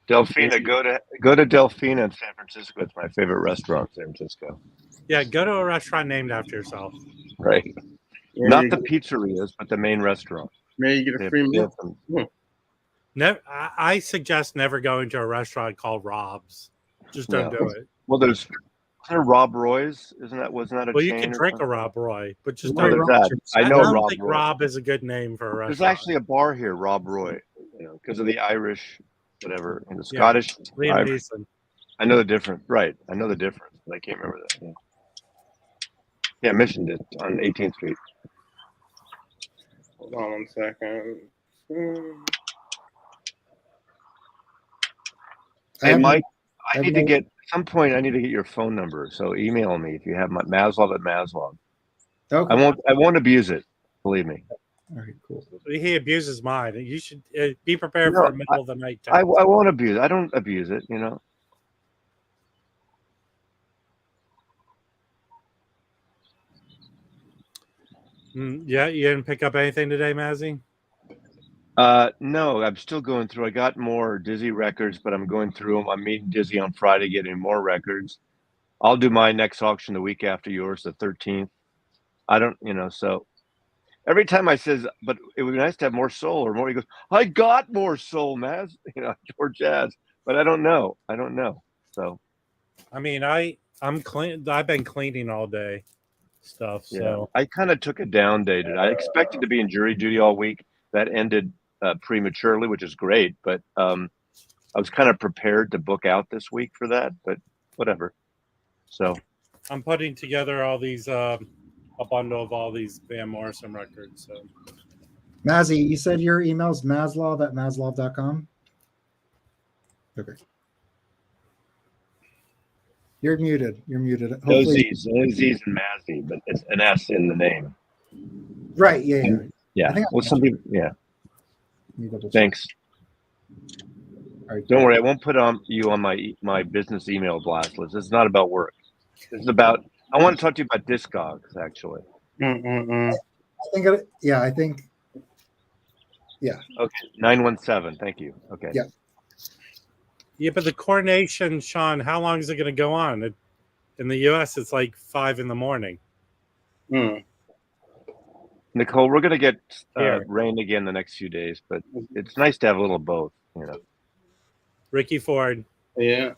Delfina, go to Delfina in San Francisco. It's my favorite restaurant in San Francisco. Yeah, go to a restaurant named after yourself. Right. Yeah, Not the pizzerias, but the main restaurant. Maybe you get a free meal. I suggest never going to a restaurant called Rob's. Just don't do it. Well, there's Rob Roy's. Wasn't that a well, chain? You can drink a Rob Roy, but just Well, don't. that. I know don't Rob think Roy. Rob is a good name for a restaurant. There's actually a bar here, Rob Roy, because of the Irish, whatever, and the Scottish. Liam Irish. Neeson. I know the difference. Right. I know the difference, but I can't remember that. Yeah, mentioned it on 18th Street. Hold on 1 second. Hey, Mike, I need to get, at some point, I need to get your phone number. So email me if you have my Maslov at Maslov. Okay. I won't abuse it. Believe me. All right, cool. He abuses mine. You should be prepared for a middle of the night text. I won't abuse it. I don't abuse it, Yeah, you didn't pick up anything today, Mazzy? No, I'm still going through. I got more Dizzy records, but I'm going through them. I'm meeting Dizzy on Friday, getting more records. I'll do my next auction the week after yours, the 13th. I don't, so every time I says, but it would be nice to have more soul or more, he goes, I got more soul, Maz, or jazz, but I don't know. So, I mean, I'm clean. I've been cleaning all day, stuff. So I kind of took a down day today. I expected to be in jury duty all week. That ended prematurely, which is great, but I was kind of prepared to book out this week for that, but whatever. So I'm putting together all these a bundle of all these Van Morrison records. So Mazzy, you said your email's maslov at maslov.com? Okay. You're muted. no Z's and Mazzy, but it's an S in the name. Right, yeah. Yeah. Well, some people, yeah. Thanks. All right, don't worry, I won't put you on my business email blast list. It's not about work. It's about, I want to talk to you about Discogs, actually. I think. Okay, 917. Thank you. Okay. Yeah. Yeah, but the coronation, Sean, how long is it going to go on? In the U.S., it's like 5 a.m. Nicole, we're going to get rain again the next few days, but it's nice to have a little of both, Ricky Ford. Yeah.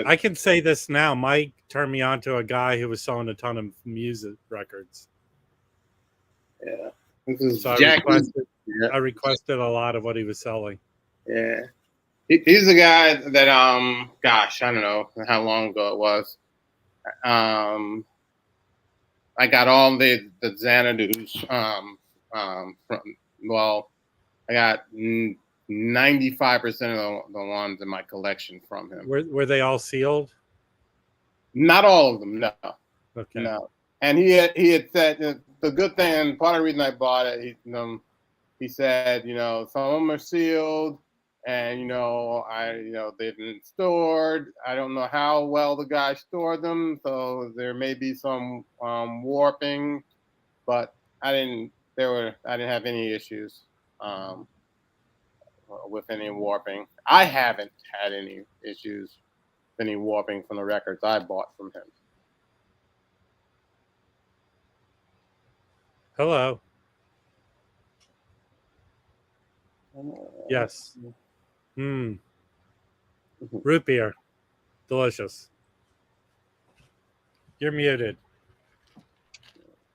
I can say this now. Mike turned me on to a guy who was selling a ton of music records. Yeah. This is so Jack. I requested a lot of what he was selling. Yeah. He's the guy that, gosh, I don't know how long ago it was. I got all the Xanadu's I got 95% of the ones in my collection from him. Were they all sealed? Not all of them, no. Okay. No. And he had said the good thing, and part of the reason I bought it, he said, some of them are sealed, and they've been stored. I don't know how well the guy stored them, so there may be some warping, but I didn't have any issues with any warping. I haven't had any issues with any warping from the records I bought from him. Hello. Yes. Root beer. Delicious. You're muted.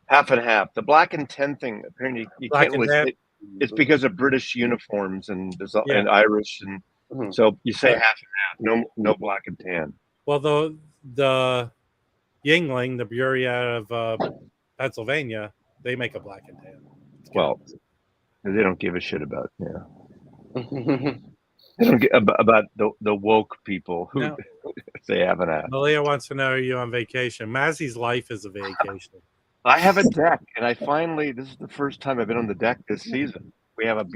Half and half. The black and 10 thing, apparently you can't really. It's because of British uniforms and Irish, and so you say half and half. No black and tan. Well, the Yingling, the brewery out of Pennsylvania, they make a black and tan. Well, they don't give a shit about they don't get about the woke people who No. they haven't had. Malia wants to know, are you on vacation? Mazzy's life is a vacation. I have a deck, and this is the first time I've been on the deck this season. We have a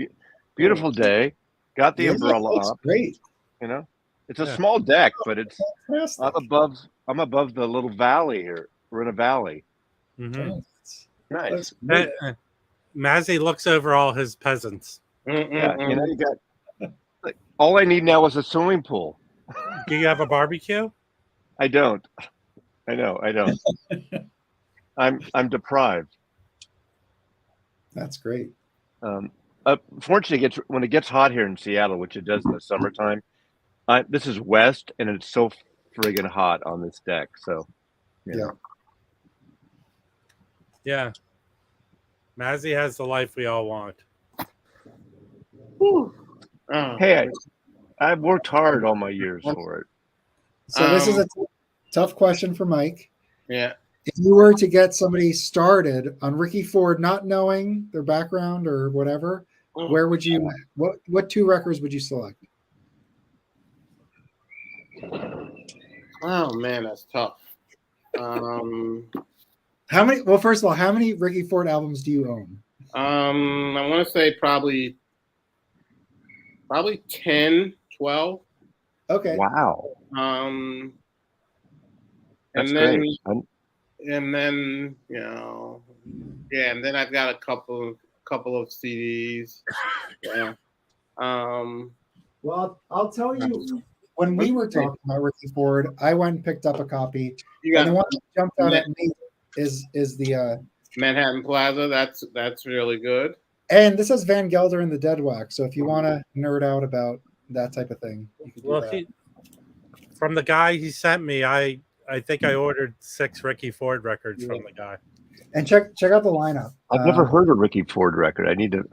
beautiful day. Got the umbrella that's up. great. You know, it's a small deck, but it's Fantastic. I'm above the little valley here. We're in a valley. Mm-hmm. Nice. Mazzy looks over all his peasants. Yeah, you know, you got all I need now is a swimming pool. Do you have a barbecue? I don't. I know. I don't. I'm deprived. That's great. Fortunately, when it gets hot here in Seattle, which it does in the summertime, this is west, and it's so friggin' hot on this deck. So, Yeah. Yeah. Mazzy has the life we all want. Hey, I've worked hard all my years for it. So this is a tough question for Mike. Yeah. If you were to get somebody started on Ricky Ford, not knowing their background or whatever, where would you? What two records would you select? Oh man, that's tough. How many? Well, first of all, how many Ricky Ford albums do you own? I want to say probably 10, 12. Okay. Wow. That's and then great. and then you know, yeah, and then I've got a couple of CDs. Yeah. Well, I'll tell you. When we were talking about Ricky Ford, I went and picked up a copy. And the one that jumped out at me is the Manhattan Plaza. That's really good. And this has Van Gelder and the Dead Wax. So if you want to nerd out about that type of thing, you can do that. From the guy he sent me, I think I ordered 6 Ricky Ford records from the guy. And check out the lineup. I've never heard a Ricky Ford record. I need to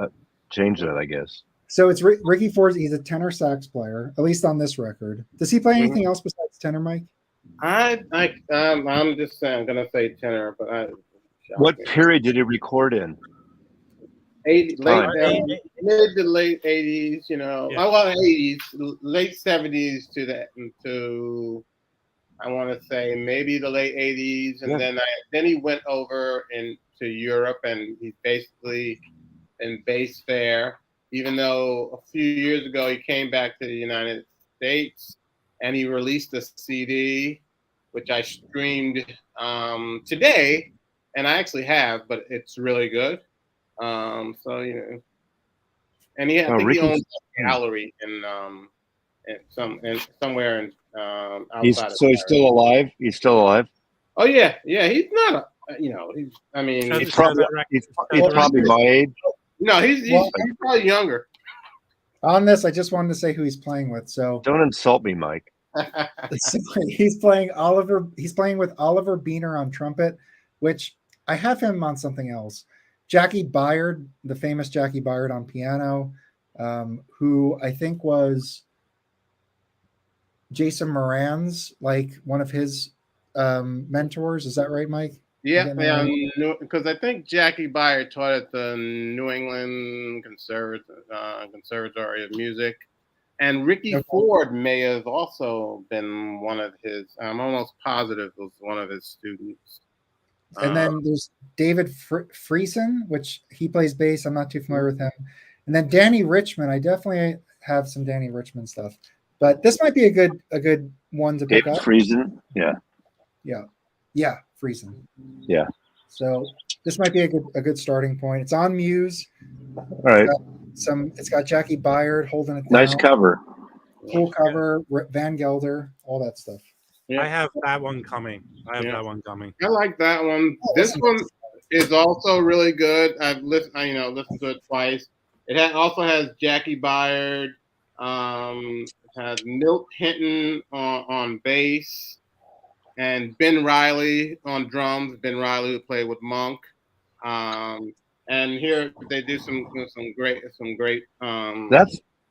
change that, I guess. So it's Ricky Ford. He's a tenor sax player, at least on this record. Does he play anything else besides tenor, Mike? I'm just saying, I'm gonna say tenor, but what period did he record in? Mid to late 80s, you know. Yeah. Well, 80s, late 70s to I want to say maybe the late 80s, and then he went over into Europe, and he's basically in bass there. Even though a few years ago he came back to the United States and he released a CD, which I streamed today, and I actually have, but it's really good. So you know, and I think he owns a gallery somewhere in outside. So he's still alive. He's still alive. Oh yeah. He's not He's probably my age. No, he's probably younger. On this, I just wanted to say who he's playing with. So don't insult me, Mike. He's playing Oliver. He's playing with Oliver Biener on trumpet, which I have him on something else. Jackie Byard, the famous Jackie Byard on piano, who I think was Jason Moran's, like one of his mentors. Is that right, Mike? Yeah, because I think Jackie Byard taught at the New England Conservatory of Music, and Ricky Ford may have also been one of his. I'm almost positive was one of his students. And then there's David Friesen, which he plays bass. I'm not too familiar with him. And then Danny Richmond. I definitely have some Danny Richmond stuff, but this might be a good one to pick up. Friesen, yeah, Friesen. Yeah. So this might be a good starting point. It's on Muse. All right. It's got Jackie Byard holding it down. Nice cover. Cool cover. Van Gelder, all that stuff. Yeah. I have that one coming. I like that one. This one is also really good. I've listened to it twice. It also has Jackie Byard. It has Milt Hinton on bass. And Ben Riley on drums. Ben Riley, who played with Monk. And here they do some great.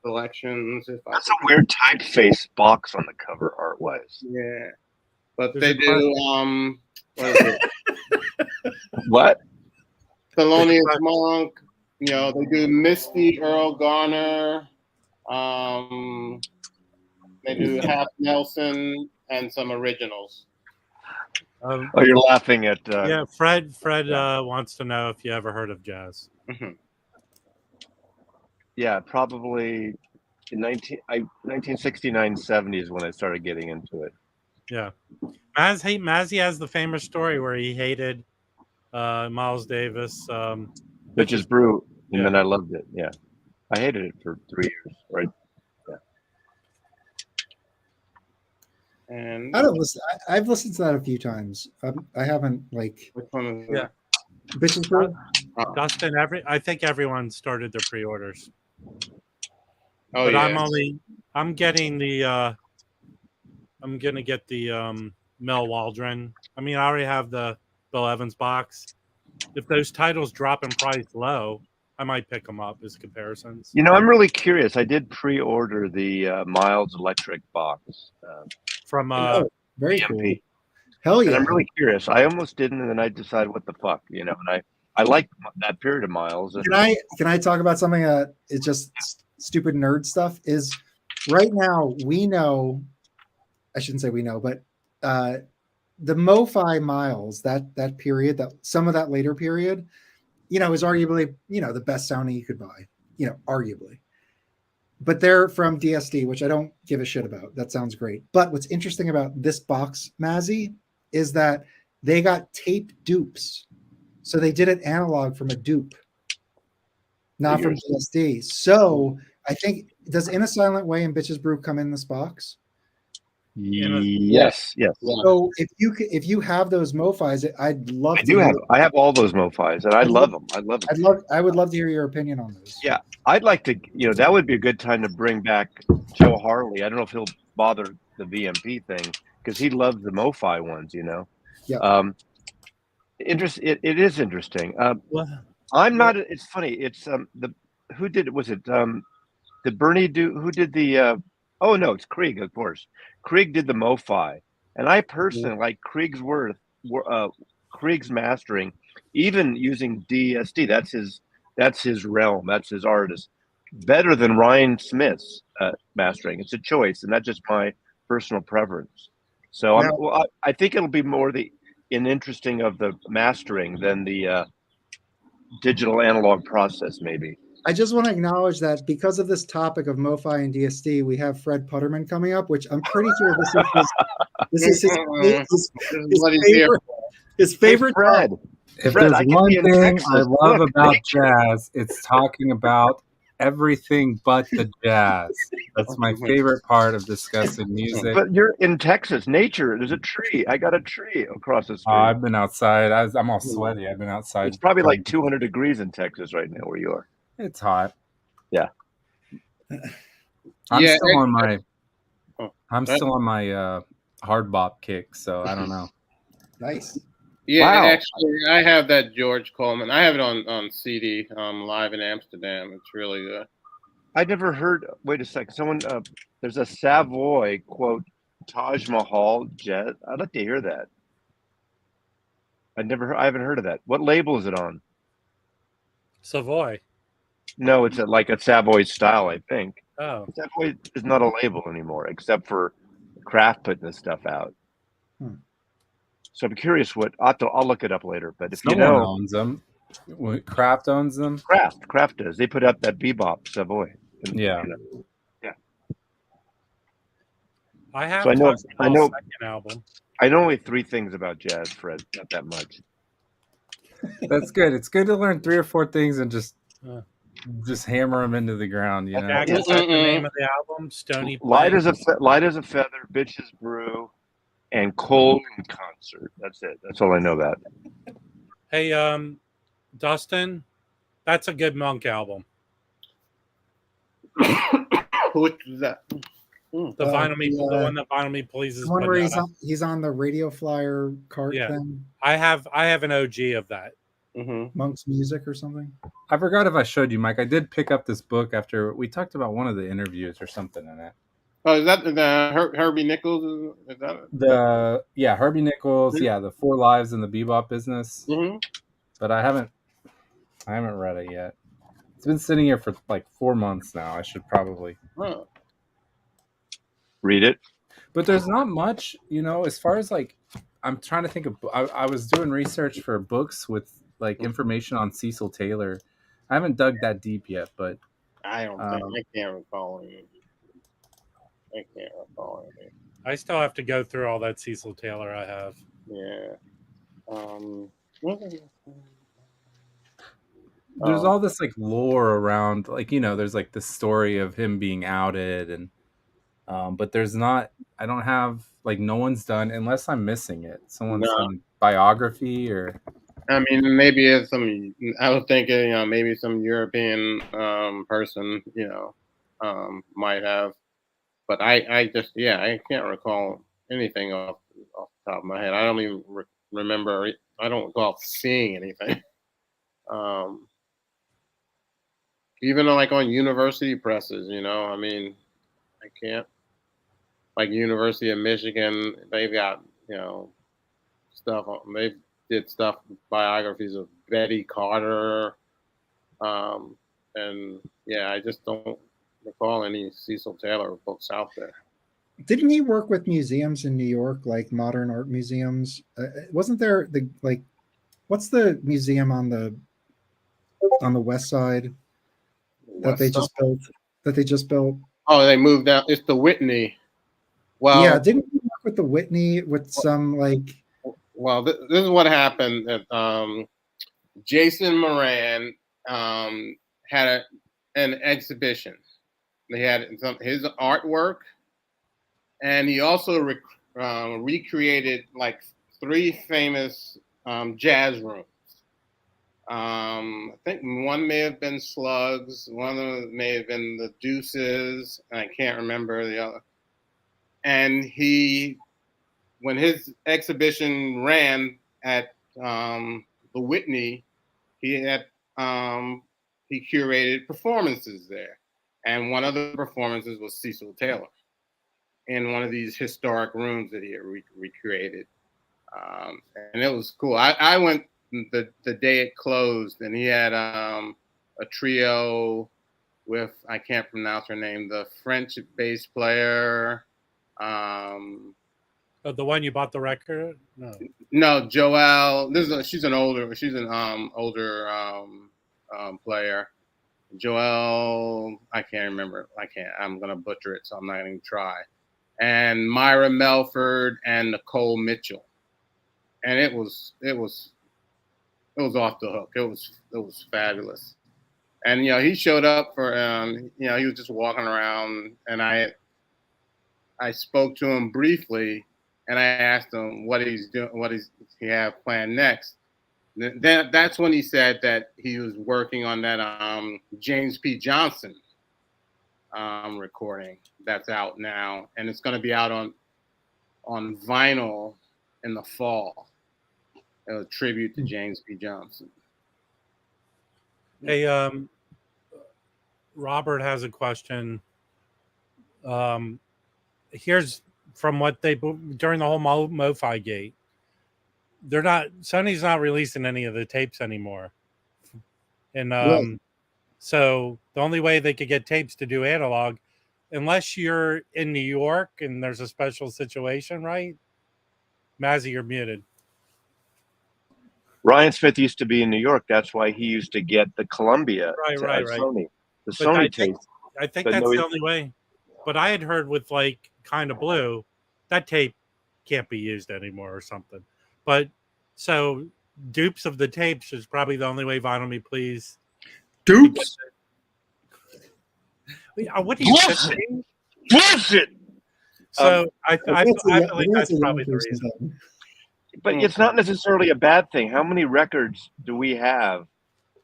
selections. That's a weird typeface box on the cover art-wise. Yeah, but There's they a do. What is it? What? Thelonious Monk. You know, they do Misty Earl Garner. They do Half Nelson and some originals. Oh, you're laughing at. Yeah, Fred wants to know if you ever heard of Jazz. Mm-hmm. Yeah, probably in 1969, 70 is when I started getting into it. Yeah, Mazzy has the famous story where he hated Miles Davis. Bitches Brew, and Yeah. then I loved it. Yeah, I hated it for 3 years. Right. And I don't listen. I've listened to that a few times. I haven't like. which one is Yeah. Bitches Brew? Dustin, I think everyone started their pre-orders. Oh, But yeah. I'm getting the I'm gonna get the Mel Waldron. I mean, I already have the Bill Evans box. If those titles drop in price low, I might pick them up as comparisons. You know, I'm really curious. I did pre-order the Miles Electric box From Very EMP. cool. Hell yeah! And I'm really curious. I almost didn't, and then I decided, what the fuck, you know. And I like that period of Miles. And Can I talk about something that is just stupid nerd stuff? Is right now we know, I shouldn't say we know, but the MoFi Miles, that period, that some of that later period, you know, is arguably, you know, the best sounding you could buy, you know, arguably. But they're from DSD, which I don't give a shit about. That sounds great. But what's interesting about this box, Mazzy, is that they got tape dupes. So they did it analog from a dupe, not from DSD. So I think, does In a Silent Way and Bitches Brew come in this box? Yes. So if you have those MoFis, I'd love I have all those MoFis, and I love them. I would love to hear your opinion on those. Yeah, I'd like to. You know, that would be a good time to bring back Joe Harley. I don't know if he'll bother the VMP thing because he loves the MoFi ones. You know. Yeah. It is interesting. I'm not. It's funny. It's who did it? Was it did Bernie do? Who did the? Oh no, it's Krieg, of course. Krieg did the MoFi, and I personally like Krieg's mastering, even using DSD. That's his realm. That's his artist. Better than Ryan Smith's mastering. It's a choice, and that's just my personal preference. So I think it'll be more interesting of the mastering than the digital analog process, maybe. I just want to acknowledge that because of this topic of MoFi and DSD, we have Fred Putterman coming up, which I'm pretty sure this is his favorite. Fred. If there's one thing I love about jazz, it's talking about everything but the jazz. That's my favorite part of discussing music. But you're in Texas. Nature. There's a tree. I got a tree across the street. I've been outside. I'm all sweaty. I've been outside. It's probably like 200 degrees in Texas right now where you are. It's hot. Yeah. I'm still on my hard bop kick, so I don't know. Nice. Yeah, Wow. actually, I have that George Coleman. I have it on CD, live in Amsterdam. It's really good. I never heard. Wait a second. Someone. There's a Savoy quote. Taj Mahal jazz. I'd like to hear that. I haven't heard of that. What label is it on? Savoy. No, it's like a Savoy style, I think. Oh. Savoy is not a label anymore, except for Kraft putting this stuff out. So I'm curious what I'll look it up later. But if Someone owns them. Kraft owns them. Kraft does. They put out that Bebop Savoy. Yeah. Yeah. I have. So I know. Second album. I know only 3 things about jazz, Fred. Not that much. That's good. It's good to learn 3 or 4 things and just hammer them into the ground. You know. Okay, is that the name of the album? Stony Light Plains? as a feather, Bitches Brew, and Cold in Concert. That's it. That's all I know about. Hey, Dustin, that's a good Monk album. Which is that? The Vinyl Me, the one that Vinyl Me pleases. The one where he's on the Radio Flyer cart thing. I have an OG of that. Mm-hmm. Monk's Music or something. I forgot if I showed you, Mike. I did pick up this book after we talked about one of the interviews or something in it. Oh, is that the Herbie Nichols? Is that it? Herbie Nichols, the 4 Lives in the Bebop Business. Mm-hmm. But I haven't read it yet. It's been sitting here for like 4 months now. I should probably read it. But there's not much, as far as like, I'm trying to think of. I was doing research for books with like information on Cecil Taylor. I haven't dug that deep yet, but I don't think I can't recall anything. I can't recall anything. I still have to go through all that Cecil Taylor I have. Yeah. There's all this like lore around, like, there's like the story of him being outed, and but there's not. I don't have, like, no one's done, unless I'm missing it, someone's done biography or. I mean, maybe it's some. I was thinking, maybe some European person, might have, but I just, I can't recall anything off the top of my head. I don't even remember. I don't recall seeing anything. Even like on university presses, I mean, I can't. Like University of Michigan, they've got, stuff. They did stuff, biographies of Betty Carter, and I just don't recall any Cecil Taylor books out there. Didn't he work with museums in New York, like modern art museums? Wasn't there what's the museum on the west side that they just built? Oh, they moved out. It's the Whitney. Well, yeah, didn't he work with the Whitney with some like? Well, this is what happened. Jason Moran had an exhibition. They had his artwork, and he also recreated like 3 famous jazz rooms. I think one may have been Slugs, one of them may have been the Deuces, and I can't remember the other. And when his exhibition ran at the Whitney, he curated performances there, and one of the performances was Cecil Taylor in one of these historic rooms that he had recreated, and it was cool. I went the day it closed, and he had a trio with, I can't pronounce her name, the French bass player. The one you bought the record? No, Joelle. She's an older player. Joelle, I can't remember. I'm gonna butcher it, so I'm not gonna even try. And Myra Melford and Nicole Mitchell. And it was off the hook. It was fabulous. And he showed up for he was just walking around, and I spoke to him briefly, and I asked him what he's doing, what he have planned next. That's when he said that he was working on that James P. Johnson recording that's out now, and it's going to be out on vinyl in the fall. A tribute to James P. Johnson. Hey, Robert has a question. Here's from what they during the whole MoFi gate. Sony's not releasing any of the tapes anymore, and so the only way they could get tapes to do analog, unless you're in New York and there's a special situation, right? Mazzy, you're muted. Ryan Smith used to be in New York. That's why he used to get the Columbia. Right. Sony. The Sony tape. I think that's the only way. But I had heard with like Kind of Blue, that tape can't be used anymore or something. But so dupes of the tapes is probably the only way Vinyl Me Please. Dupes? What are you saying? Bullshit! So I believe that's probably the reason. But it's not necessarily a bad thing. How many records do we have,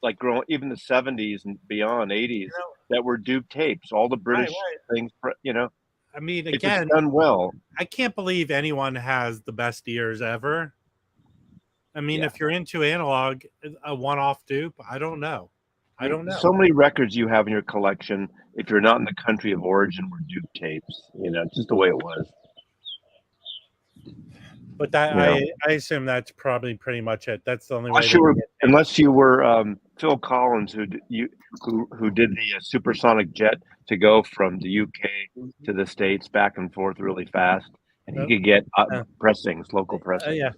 like even the 70s and beyond, 80s, that were dupe tapes? All the British things, I mean, it's again, done well. I can't believe anyone has the best ears ever. I mean, if you're into analog, a one-off dupe, I don't know. I don't know. So many records you have in your collection, if you're not in the country of origin, were dupe tapes. It's just the way it was. But that I assume that's probably pretty much it. That's the only way. Unless you were Phil Collins, who did the supersonic jet to go from the UK to the States back and forth really fast, and he could get pressings, local pressings. Yeah.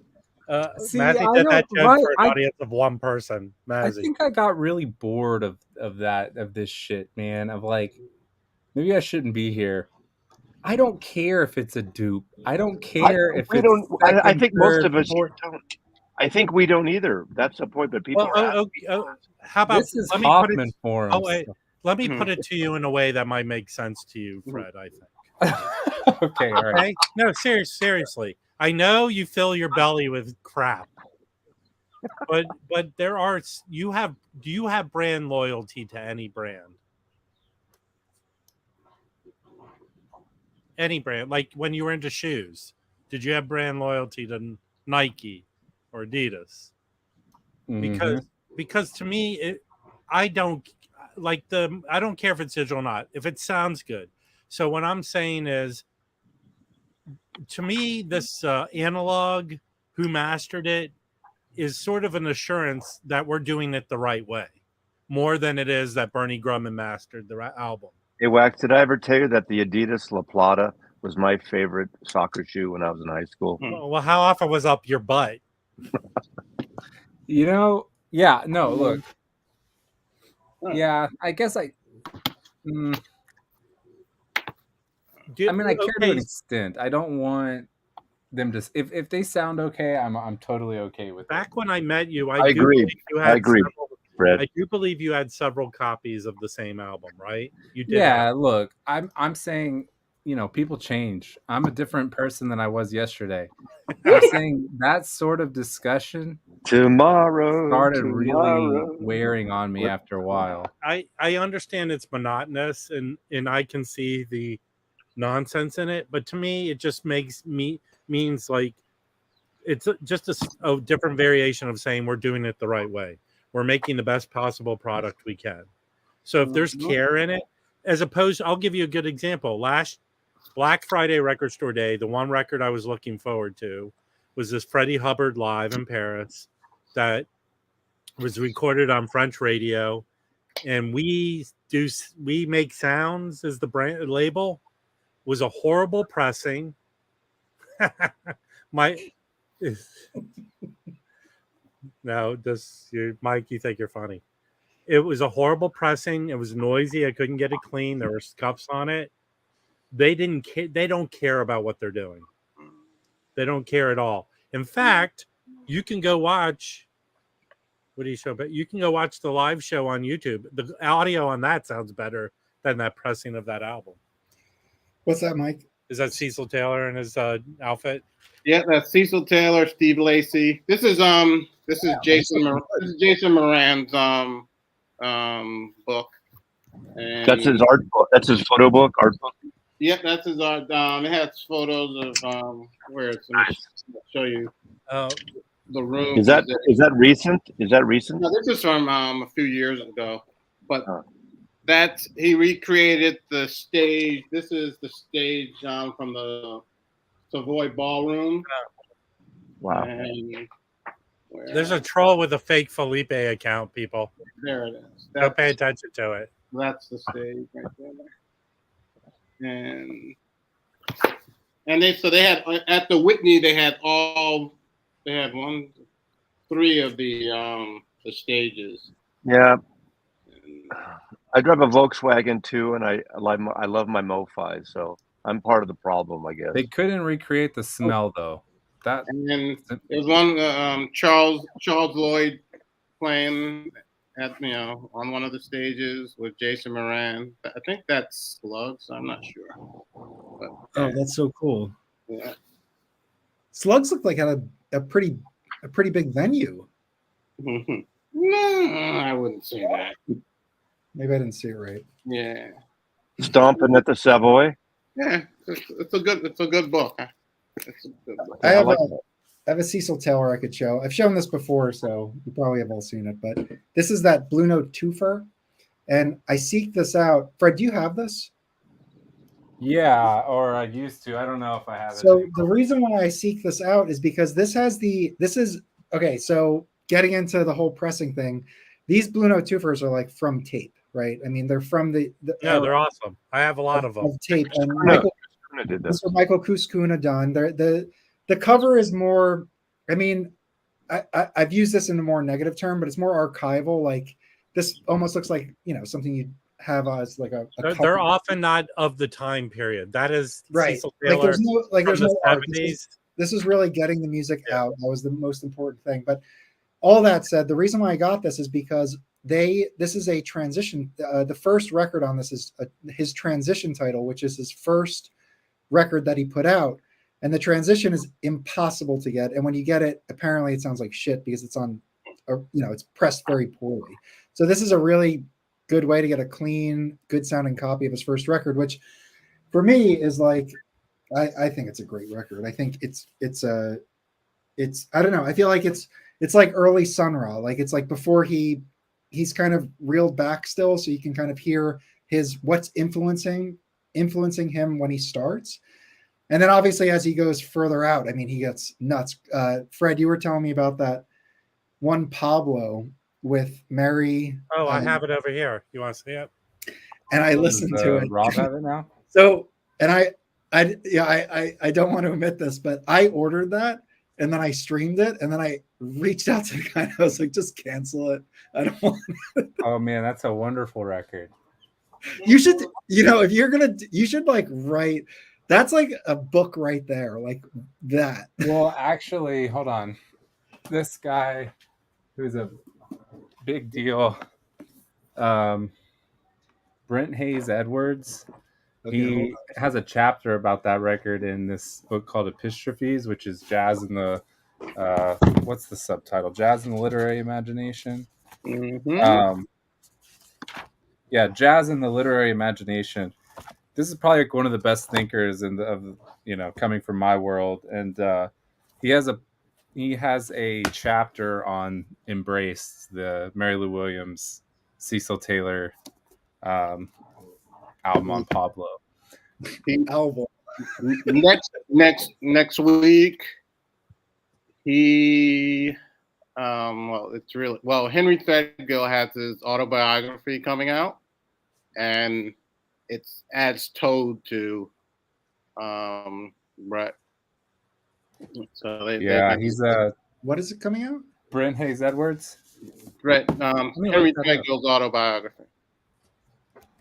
See, Mazzy did that joke for an audience of one person. Mazzy. I think I got really bored of this shit, man. Of like, maybe I shouldn't be here. I don't care if it's a dupe. I don't care if it's second, I think most of us fourth. don't. I think we don't either. That's the point. But people how about this is Hoffman forums. Let me put it to you in a way that might make sense to you, Fred. I think. Okay, all right. No, seriously. I know you fill your belly with crap, but do you have brand loyalty to any brand? Any brand, like when you were into shoes, did you have brand loyalty to Nike or Adidas? Because to me, I don't care if it's digital or not. If it sounds good. So what I'm saying is, to me, this analog who mastered it is sort of an assurance that we're doing it the right way, more than it is that Bernie Grumman mastered the album. Hey, Wax, did I ever tell you that the Adidas La Plata was my favorite soccer shoe when I was in high school? Well, how often was up your butt? Look. Yeah, I guess I care to an extent. I don't want them to. If they sound okay, I'm totally okay with it. Back when I met you, I agree. I agree. I do believe you had several copies of the same album, right? You did. Yeah, look, I'm saying, people change. I'm a different person than I was yesterday. I'm saying that sort of discussion started really wearing on me after a while. I understand it's monotonous and I can see the nonsense in it, but to me it just means like it's just a different variation of saying we're doing it the right way. We're making the best possible product we can. So if there's care in it, as opposed, I'll give you a good example. Last Black Friday Record Store Day, the one record I was looking forward to was this Freddie Hubbard live in Paris that was recorded on French radio. And We Make Sounds as the brand label was a horrible pressing. Mike, you think you're funny. It was a horrible pressing. It was noisy. I couldn't get it clean. There were scuffs on it. They don't care about what they're doing. They don't care at all. In fact, you can go watch. What do you show? But you can go watch the live show on YouTube. The audio on that sounds better than that pressing of that album. What's that, Mike? Is that Cecil Taylor in his outfit? Yeah, that's Cecil Taylor, Steve Lacy. This is Jason Moran's book. And that's his art book. That's his photo book, art book. Yep, that's his art. It has photos of where it's. Let me show you. The room. Is that recent? Is that recent? No, this is from a few years ago. But he recreated the stage. This is the stage from the Savoy Ballroom. Wow. And there's a troll with a fake Felipe account, people. There it is. Don't pay attention to it. That's the stage right there. And they had at the Whitney, they had 3 of the stages. Yeah. I drive a Volkswagen too, and I love my Mo-Fi, so I'm part of the problem, I guess. They couldn't recreate the smell though. And then there's one Charles Lloyd playing at on one of the stages with Jason Moran. I think that's Slugs. I'm not sure. But, that's so cool. Yeah. Slugs looked like had a pretty big venue. No, I wouldn't say that. Maybe I didn't see it right. Yeah. Stomping at the Savoy. Yeah, it's a good book. It's a good book. I have I have a Cecil Taylor I could show. I've shown this before, so you probably have all seen it. But this is that Blue Note twofer, and I seeked this out. Fred, do you have this? Yeah, or I used to. I don't know if I have it So anymore. the reason why I seek this out is because this is okay. So getting into the whole pressing thing, these Blue Note twofers are like from tape, right? I mean, they're from the No, era they're awesome. I have a lot of them. of tape, and Kuna did this this. is Michael Kuskuna done. The cover is more. I mean, I've used this in a more negative term, but it's more archival. Like this almost looks like something you'd have as like a They're often not of the time period. That is right. Cecil Like Taylor there's from no the art. 70s. This is really getting the music Yeah. out. That was the most important thing. But all that said, the reason why I got this is because this is a transition. The first record on this is his transition title, which is his first record that he put out. And the transition is impossible to get. And when you get it, apparently it sounds like shit because it's on, it's pressed very poorly. So this is a really good way to get a clean, good sounding copy of his first record, which for me is like, I think it's a great record. I think it's I don't know. I feel like it's like early Sun Ra. Like it's like before he's kind of reeled back still, so you can kind of hear what's influencing him when he starts. And then obviously as he goes further out, I mean, he gets nuts. Fred, you were telling me about that one Pablo with Mary. Oh, I have it over here. You want to see it? And I listened to it. Rob have it now? So, and I don't want to admit this, but I ordered that and then I streamed it and then I reached out to the guy and I was like, just cancel it. I don't want it. Oh man, that's a wonderful record. You should, if you're you should like write. That's like a book right there, like that. Well, actually, hold on. This guy, who's a big deal, Brent Hayes Edwards, he has a chapter about that record in this book called Epistrophes, which is Jazz in the what's the subtitle? Jazz in the Literary Imagination. Mm-hmm. Yeah, Jazz in the Literary Imagination. This is probably like one of the best thinkers coming from my world, and he has a chapter on Embrace, the Mary Lou Williams, Cecil Taylor album on Pablo. Album. Next week, he Henry Threadgill has his autobiography coming out, and it adds Toad to Brett. So he's what is it coming out? Brent Hayes Edwards. Henry Threadgill's autobiography.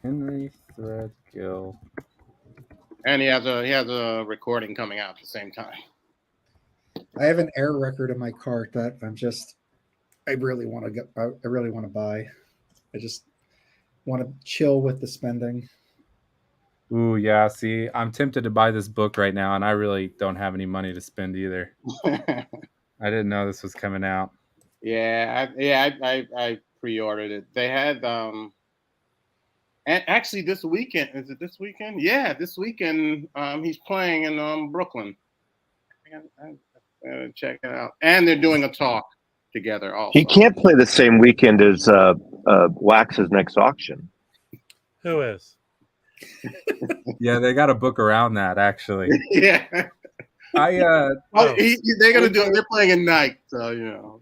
Henry Threadgill. And he has a recording coming out at the same time. I have an Air record in my cart that I really want to buy. I just want to chill with the spending. Ooh, yeah. See, I'm tempted to buy this book right now, and I really don't have any money to spend either. I didn't know this was coming out. I pre-ordered it. They had and actually this weekend. Is it this weekend? Yeah, this weekend. He's playing in Brooklyn. Check it out. And they're doing a talk together. Also, He can't play the same weekend as Wax's next auction. Who is? Yeah, they got a book around that actually. Yeah. They're gonna do it. They're playing at night, so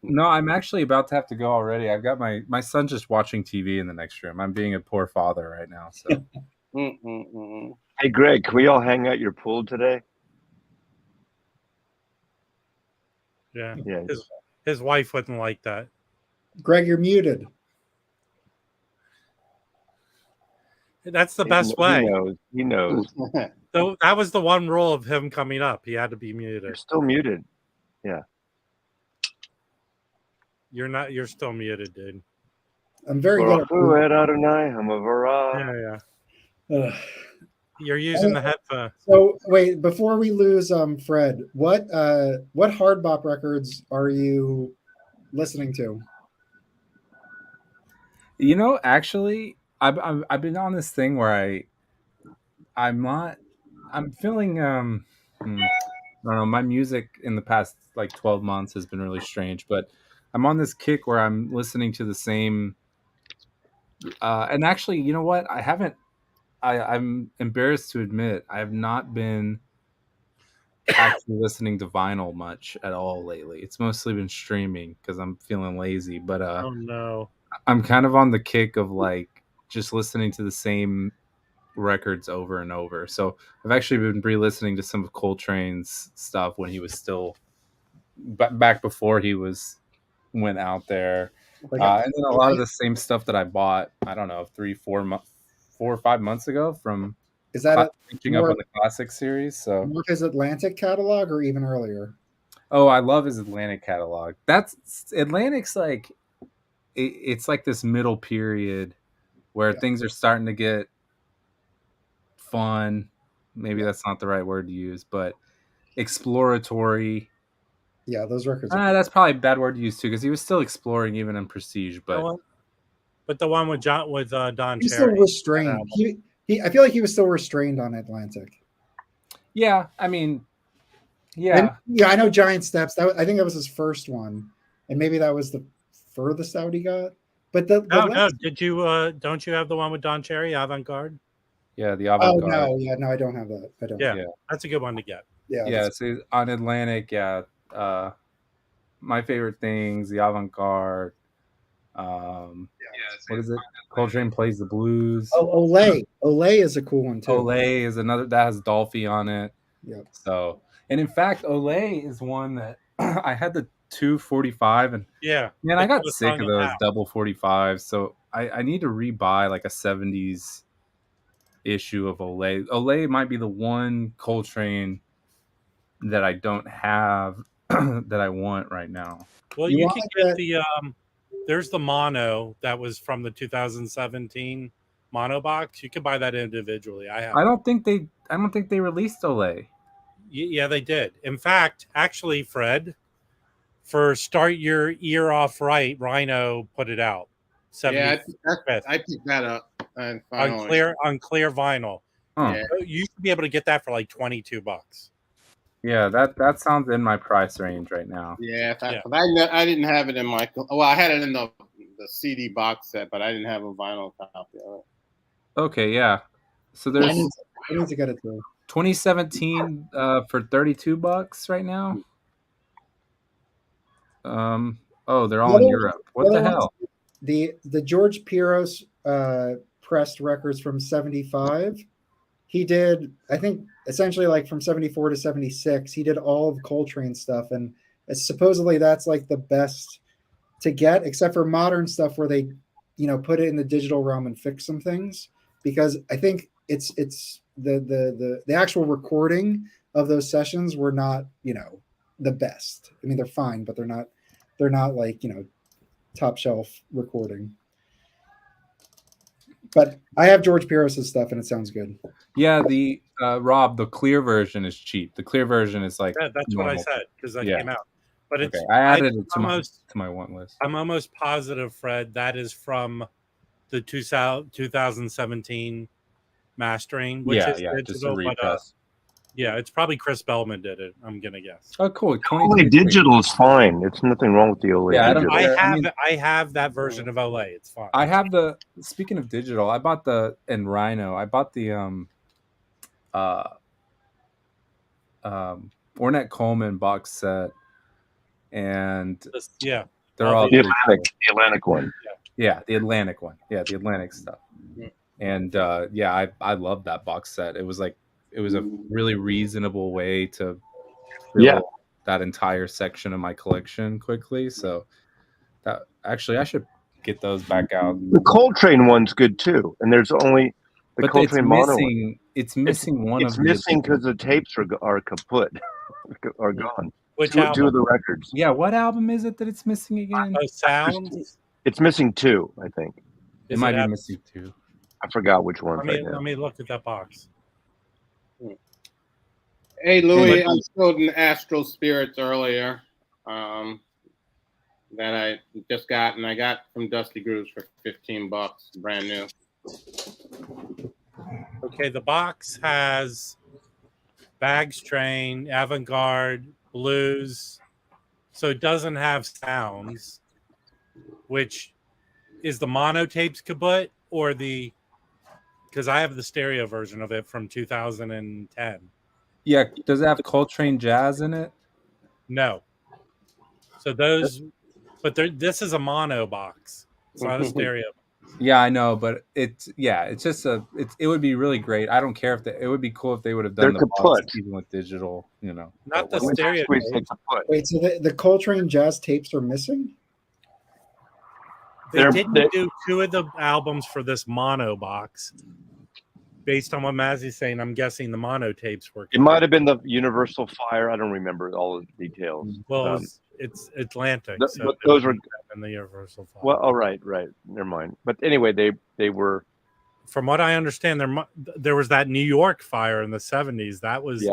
No, I'm actually about to have to go already. I've got my son's just watching TV in the next room. I'm being a poor father right now. So. Hey, Greg, can we all hang out your pool today? Yeah. Yeah. His wife wouldn't like that. Greg, you're muted. That's the best way. He knows. So that was the one rule of him coming up. He had to be muted. You're still muted. Yeah. You're not. You're still muted, dude. I'm very good Yeah. You're using the headphone. So wait, before we lose Fred, what hard bop records are you listening to? Actually, I've been on this thing where I'm feeling don't know. My music in the past like 12 months has been really strange, but I'm on this kick where I'm listening to the same. And actually, you know what? I'm embarrassed to admit I have not been actually listening to vinyl much at all lately. It's mostly been streaming because I'm feeling lazy. But Oh no. I'm kind of on the kick of like just listening to the same records over and over. So I've actually been re-listening to some of Coltrane's stuff when he was still back before he went out there, Like, and then a lot of the same stuff that I bought. I don't know 4 or 5 months ago from is that catching up on the classic series. So more his Atlantic catalog or even earlier? oh, I love his Atlantic catalog. That's Atlantic's like it's like this middle period where things are starting to get fun. Maybe that's not the right word to use, but exploratory. Yeah, those records. Are That's probably a bad word to use too, because he was still exploring even in Prestige. But the one with Don he's Cherry. still restrained. I feel like he was still restrained on Atlantic. Yeah, I mean, yeah, I know Giant Steps. I think that was his first one, and maybe that was the furthest out he got. But the no. Did you don't you have the one with Don Cherry, Avant-Garde? Yeah, the Avant-Garde. Oh no, I don't have that. I don't. Yeah, that's a good one to get. Yeah. So on Atlantic, my favorite things, the Avant-Garde. What is it? Coltrane Plays the Blues. Oh, Olay is a cool one too. Olay is another that has Dolphy on it. Yep. So, and in fact, Olay is one that I had the 245, and man, I got sick of those double 45s. So I need to rebuy like a 70s issue of Olay. Olay might be the one Coltrane that I don't have that I want right now. Well, you can get the there's the mono that was from the 2017 mono box. You can buy that individually. I don't think they released Olay. Yeah, they did. In fact, actually, Fred, for Start Your Ear Off Right, Rhino put it out. Yeah, I picked that up on clear vinyl. Huh. You should be able to get that for like $22. Yeah, that sounds in my price range right now. Yeah, I didn't have it in my. Well, I had it in the CD box set, but I didn't have a vinyl copy of it. Okay, yeah. So there's. I need to get it through. 2017 for $32 right now. They're all in Europe. What the hell? The George Piros pressed records from 75. He did, I think, essentially like from 74 to 76. He did all of Coltrane stuff, and supposedly that's like the best to get, except for modern stuff where they, put it in the digital realm and fix some things. Because I think it's the actual recording of those sessions were not, the best. I mean, they're fine, but they're not like, top shelf recording. But I have George Piros' stuff and it sounds good. Yeah, the Rob, the clear version is cheap. The clear version is like that's normal. what I said because that came out. But okay. I added it to my want list. I'm almost positive, Fred, that is from the 2017 mastering, which is digital, just a repress. But it's probably Chris Bellman did it. I'm gonna guess. Oh, cool. Olay digital is fine. It's nothing wrong with the Olay. Yeah, I have that version of Olay. It's fine. I have the. Speaking of digital, I bought the Rhino. I bought the Ornette Coleman box set, and they're all the Atlantic one. Yeah, the Atlantic one. Yeah, the Atlantic stuff. And I love that box set. It was a really reasonable way to fill that entire section of my collection quickly. So that actually I should get those back out. The Coltrane one's good too, and there's only the Coltrane mono. It's missing one. It's missing because the tapes are kaput, are gone. Which album? Two of the records. Yeah, what album is it that it's missing again? Sounds. It's missing two, I think. It might be missing two. I forgot which one. Let me look at that box. Hey, Louis, I showed an Astral Spirits earlier that I just got, and I got from Dusty Grooves for $15, brand new. Okay, the box has Bags Train, Avant-Garde, Blues. So it doesn't have sounds, which is the mono tapes kaput or the, because I have the stereo version of it from 2010. Yeah, does it have Coltrane Jazz in it? No. So those, but this is a mono box. It's not a stereo. Yeah, I know, but it's just it would be really great. I don't care if it would be cool if they would have done They're the box kaput. even with digital, Not but the whatever. stereo. We say kaput. Wait, so the Coltrane Jazz tapes are missing? They didn't do two of the albums for this mono box. Based on what Mazzy's saying, I'm guessing the mono tapes were. It might have been the Universal Fire. I don't remember all the details. Well, it's Atlantic. So but those were in the Universal Fire. well. Oh, right. Never mind. But anyway, they were. From what I understand, there was that New York fire in the 70s. That was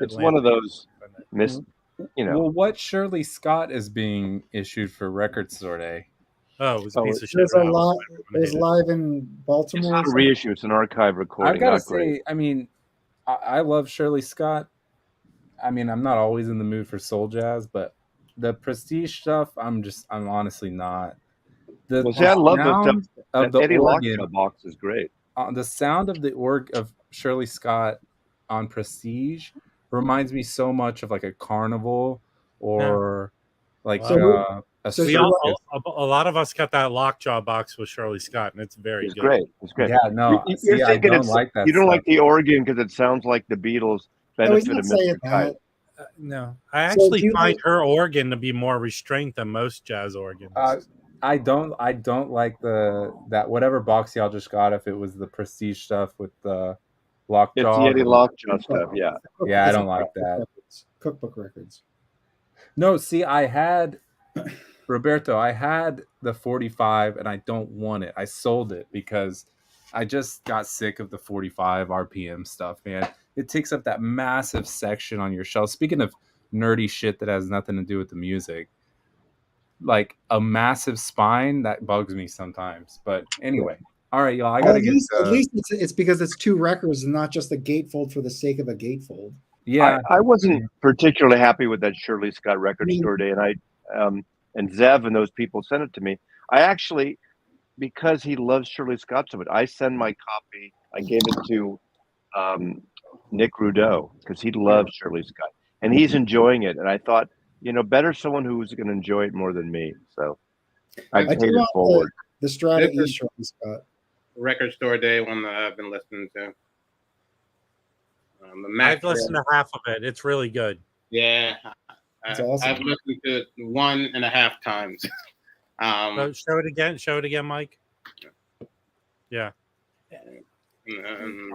it's one of those Well, what Shirley Scott is being issued for Record Store Day? Oh, it was a piece of It shit. was live in Baltimore. It's not a reissue. It's an archive recording. I've got to not great. say, I mean, I love Shirley Scott. I mean, I'm not always in the mood for soul jazz, but the Prestige stuff, I'm honestly not. I love the stuff. Of the Eddie organ Lockjaw box is great. The sound of the of Shirley Scott on Prestige reminds me so much of like a carnival or like a lot of us got that Lockjaw box with Shirley Scott, and it's very good. Great. It's great. Yeah, no, I don't like that. You don't stuff. like the organ because it sounds like the Beatles. Benefit of Mr. Kite. No, I actually find her organ to be more restrained than most jazz organs. I don't like that whatever box y'all just got. If it was the Prestige stuff with the Lockjaw, it's the Eddie Lockjaw stuff. Yeah, I don't like that. Cookbook records. No, see, I had Roberto. I had the 45, and I don't want it. I sold it because I just got sick of the 45 RPM stuff, man. It takes up that massive section on your shelf. Speaking of nerdy shit that has nothing to do with the music, like a massive spine, that bugs me sometimes. But anyway, all right, y'all. I gotta get. At least it's because it's two records and not just a gatefold for the sake of a gatefold. Yeah, I wasn't particularly happy with that Shirley Scott Record Store Day, and I and Zev and those people sent it to me. I actually, because he loves Shirley Scott so much, I send my copy. I gave it to Nick Rudeau because he loves Shirley Scott and he's enjoying it. And I thought, better someone who's going to enjoy it more than me. So I paid it forward. The Strata East Shirley Scott Record Store Day one that I've been listening to. I've listened to half of it. It's really good. Yeah, awesome. I've listened to it 1.5 times. Show it again. Show it again, Mike. Yeah.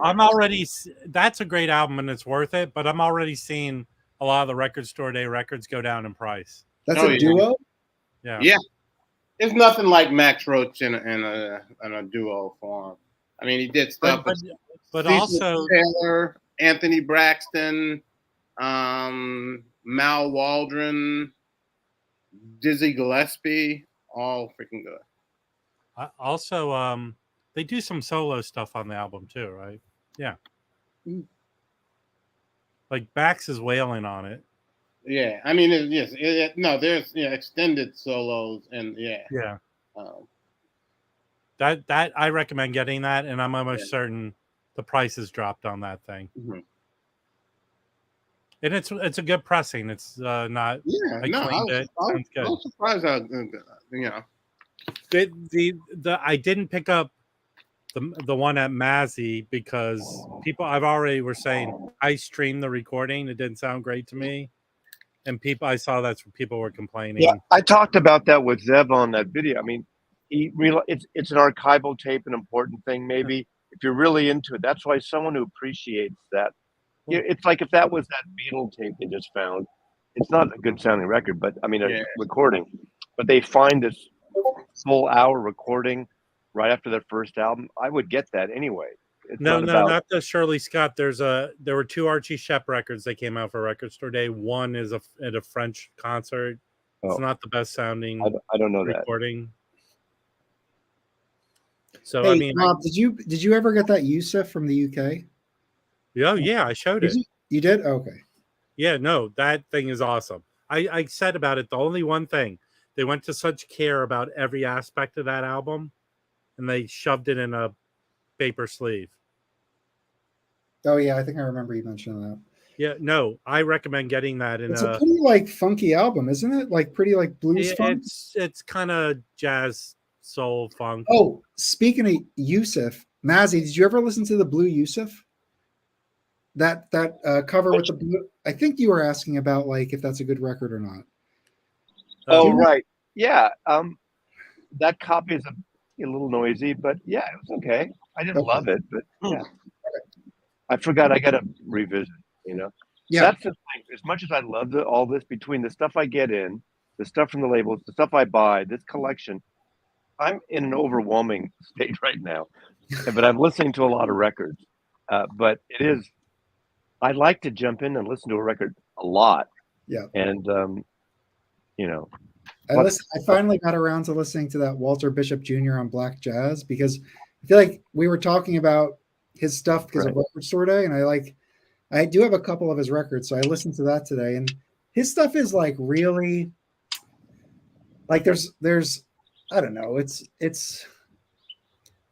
I'm already. That's a great album and it's worth it. But I'm already seeing a lot of the Record Store Day records go down in price. That's a duo. Yeah. Yeah. It's nothing like Max Roach in a duo form. I mean, he did stuff. But also Taylor, Anthony Braxton, Mal Waldron, Dizzy Gillespie, all freaking good. Also, they do some solo stuff on the album too, right? Yeah. Like Bax is wailing on it. Yeah, I mean, there's extended solos and yeah. That I recommend getting that, and I'm almost certain the price has dropped on that thing. Mm-hmm. And it's a good pressing. It's not. Yeah, I was surprised how I didn't pick up the one at Mazzy because I've already were saying I streamed the recording. It didn't sound great to me. And I saw that's what people were complaining. Yeah, I talked about that with Zev on that video. I mean, it's an archival tape, an important thing. Maybe if you're really into it, that's why someone who appreciates that. It's like if that was that Beatle tape they just found. It's not a good sounding record, but I mean a recording. But they find this full hour recording right after their first album. I would get that anyway. Not the Shirley Scott. There were two Archie Shepp records that came out for Record Store Day. One is at a French concert. It's not the best sounding. I don't know recording. That. So hey, I mean, Rob, did you ever get that Yusuf from the UK? Yeah, I showed it. You did? Okay. Yeah, no, that thing is awesome. I said about it the only one thing. They went to such care about every aspect of that album, and they shoved it in a paper sleeve. Oh yeah, I think I remember you mentioning that. Yeah, no, I recommend getting that in It's a pretty like funky album, isn't it? Like pretty like blues funk. It's kind of jazz soul funk. Oh, speaking of Yusuf, Mazzy, did you ever listen to the Blue Yusuf? That cover with the blue. I think you were asking about like if that's a good record or not. Oh right, yeah. That copy is a little noisy, but yeah, it was okay. I didn't love it, but yeah. I forgot. I got to revisit. You know, that's the thing. As much as I love all this, between the stuff I get in, the stuff from the labels, the stuff I buy, this collection, I'm in an overwhelming state right now. But I'm listening to a lot of records. But it is. I like to jump in and listen to a record a lot. Yeah. And you know, I finally got around to listening to that Walter Bishop Jr. on Black Jazz because I feel like we were talking about his stuff because of Record Store Day, and I do have a couple of his records, so I listened to that today, and his stuff is like really like there's I don't know, it's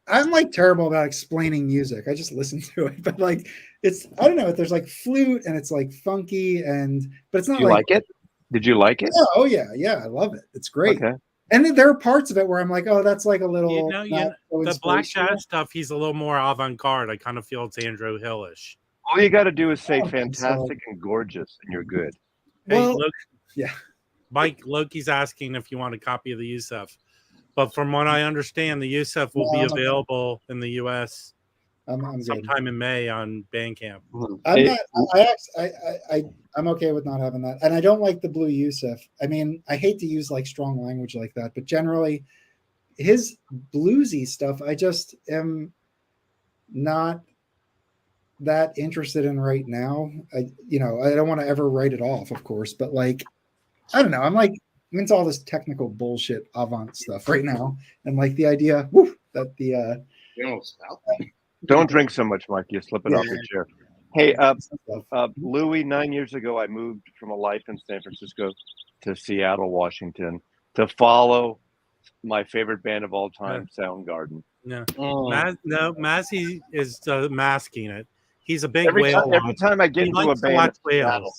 I'm like terrible about explaining music. I just listen to it, but like it's I don't know, there's like flute and it's like funky but it's not like it. Did you like it? Yeah, oh yeah, I love it. It's great. Okay. And then there are parts of it where I'm like, oh, that's like a little. The Black Jazz stuff, he's a little more avant-garde. I kind of feel it's Andrew Hillish. All you got to do is say fantastic and gorgeous, and you're good. Well, hey, Mike Loki's asking if you want a copy of the Yusuf. But from what I understand, the Yusuf will be available in the U.S. sometime in May on Bandcamp. I'm okay with not having that, and I don't like the Blue Yusuf. I mean, I hate to use like strong language like that, but generally, his bluesy stuff, I just am not that interested in right now. I don't want to ever write it off, of course, but like, I don't know. I'm into all this technical bullshit avant stuff right now, and like the idea that the don't drink so much, Mike. You slip it off the chair. Hey, Louis, 9 years ago, I moved from a life in San Francisco to Seattle, Washington, to follow my favorite band of all time, Soundgarden. No, Mazzy is masking it. He's a big whale. Every time I get into a band in Seattle,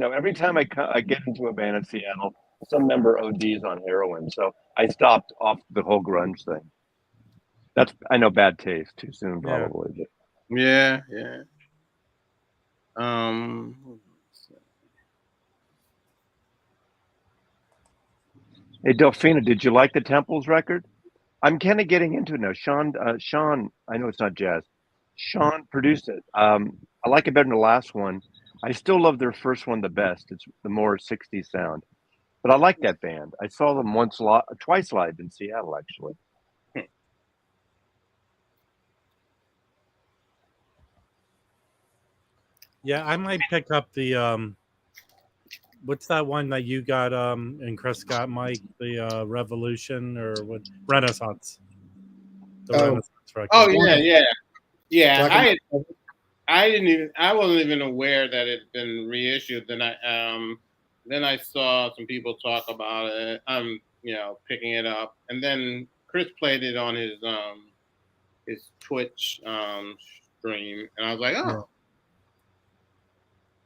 every time I get into a band in Seattle, some member ODs on heroin. So I stopped off the whole grunge thing. That's, I know, bad taste. Too soon, probably. But. Yeah. Hey, Delfina, did you like the Temples record? I'm kind of getting into it now. Sean, I know it's not jazz. Sean produced it. I like it better than the last one. I still love their first one the best. It's the more 60s sound. But I like that band. I saw them twice live in Seattle, actually. Yeah, I might pick up the what's that one that you got and Chris got, Mike? The Revolution or what? Renaissance. Renaissance record. Oh yeah. I wasn't even aware that it had been reissued. Then I saw some people talk about it. I'm picking it up, and then Chris played it on his Twitch stream, and I was like, oh.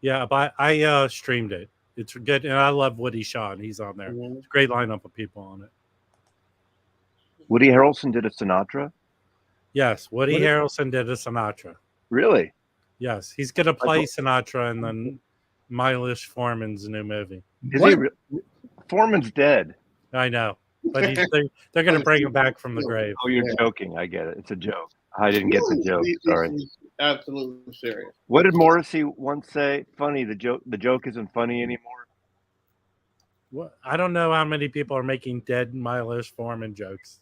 Yeah, but I streamed it. It's good, and I love Woody Shaw. He's on there. It's a great lineup of people on it. Woody Harrelson did a Sinatra? Yes, Woody Harrelson did a Sinatra. Really? Yes, he's going to play Sinatra in the Milos Forman's new movie. Foreman's dead. I know, but they're going to bring him back from the grave. Oh, you're joking. I get it. It's a joke. I didn't get the joke. Sorry. Absolutely serious. What did Morrissey once say? Funny, the joke isn't funny anymore. Well, I don't know how many people are making dead Milos Forman jokes.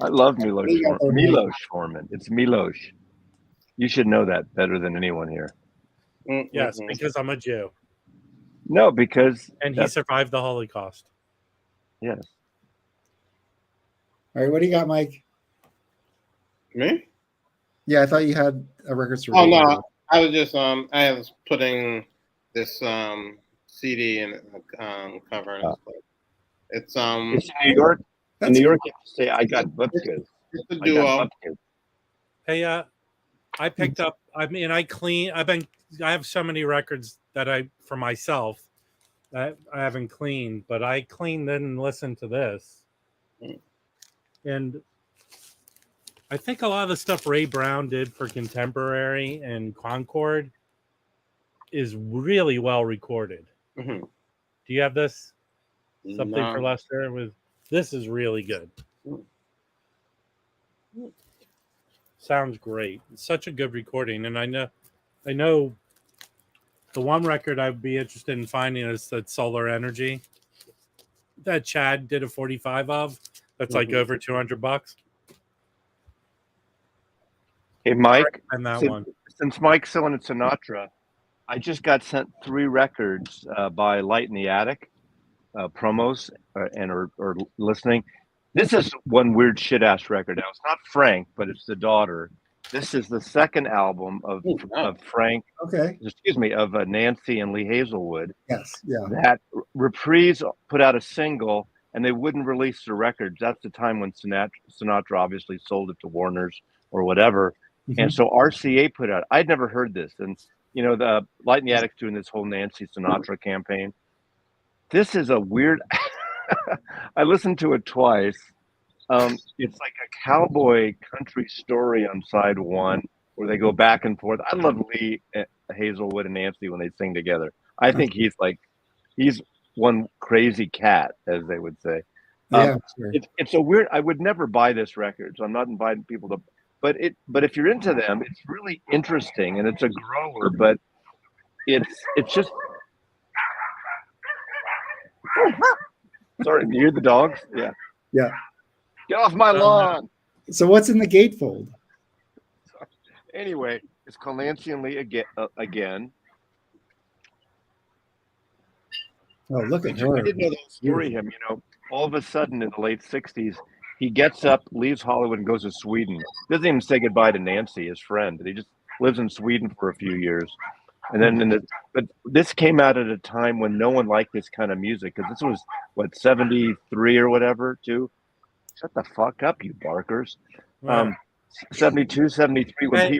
I love Milos Forman. It's Milos. You should know that better than anyone here. Yes, because I'm a Jew. No, because... And he survived the Holocaust. Yes. All right, what do you got, Mike? Me? Yeah, I thought you had a record store. Oh no, I was just I was putting this CD in cover. It's It's in New York. In New York, you have to say I got bupkis. It's a I duo. got bupkis. Hey, I picked up. I mean, I have so many records that for myself that I haven't cleaned, but I cleaned and listened to this, and I think a lot of the stuff Ray Brown did for Contemporary and Concord is really well recorded. Mm-hmm. Do you have this? Something No. for Lester? This is really good. Sounds great. It's such a good recording, and I know the one record I'd be interested in finding is that Solar Energy that Chad did a 45 of. That's like over $200. Hey, Mike. And that one. Since Mike's selling at Sinatra, I just got sent 3 records by Light in the Attic, promos or listening. This is one weird shit ass record. Now it's not Frank, but it's the daughter. This is the second album of Frank. Okay. Excuse me, of Nancy and Lee Hazelwood. Yes. Yeah. That Reprise put out a single, and they wouldn't release the records. That's the time when Sinatra obviously sold it to Warner's or whatever. Mm-hmm. And so RCA put out. I'd never heard this, and the Light in the Attic's doing this whole Nancy Sinatra campaign. This is a weird. I listened to it twice. It's like a cowboy country story on side one where they go back and forth. I love Lee Hazelwood and Nancy when they sing together. I think he's one crazy cat, as they would say. Yeah, sure. It's a weird. I would never buy this record, so I'm not inviting people to. But if you're into them, it's really interesting, and it's a grower. But it's just. Sorry, you hear the dogs? Yeah. Yeah. Get off my lawn. So what's in the gatefold? Anyway, it's called Nancy and Lee again. Oh, look at her. I didn't know that story. Him, all of a sudden in the late '60s, he gets up, leaves Hollywood, and goes to Sweden. Doesn't even say goodbye to Nancy, his friend. He just lives in Sweden for a few years. And then, but this came out at a time when no one liked this kind of music, because this was, 73 or whatever, too? Shut the fuck up, you barkers. 72, 73. When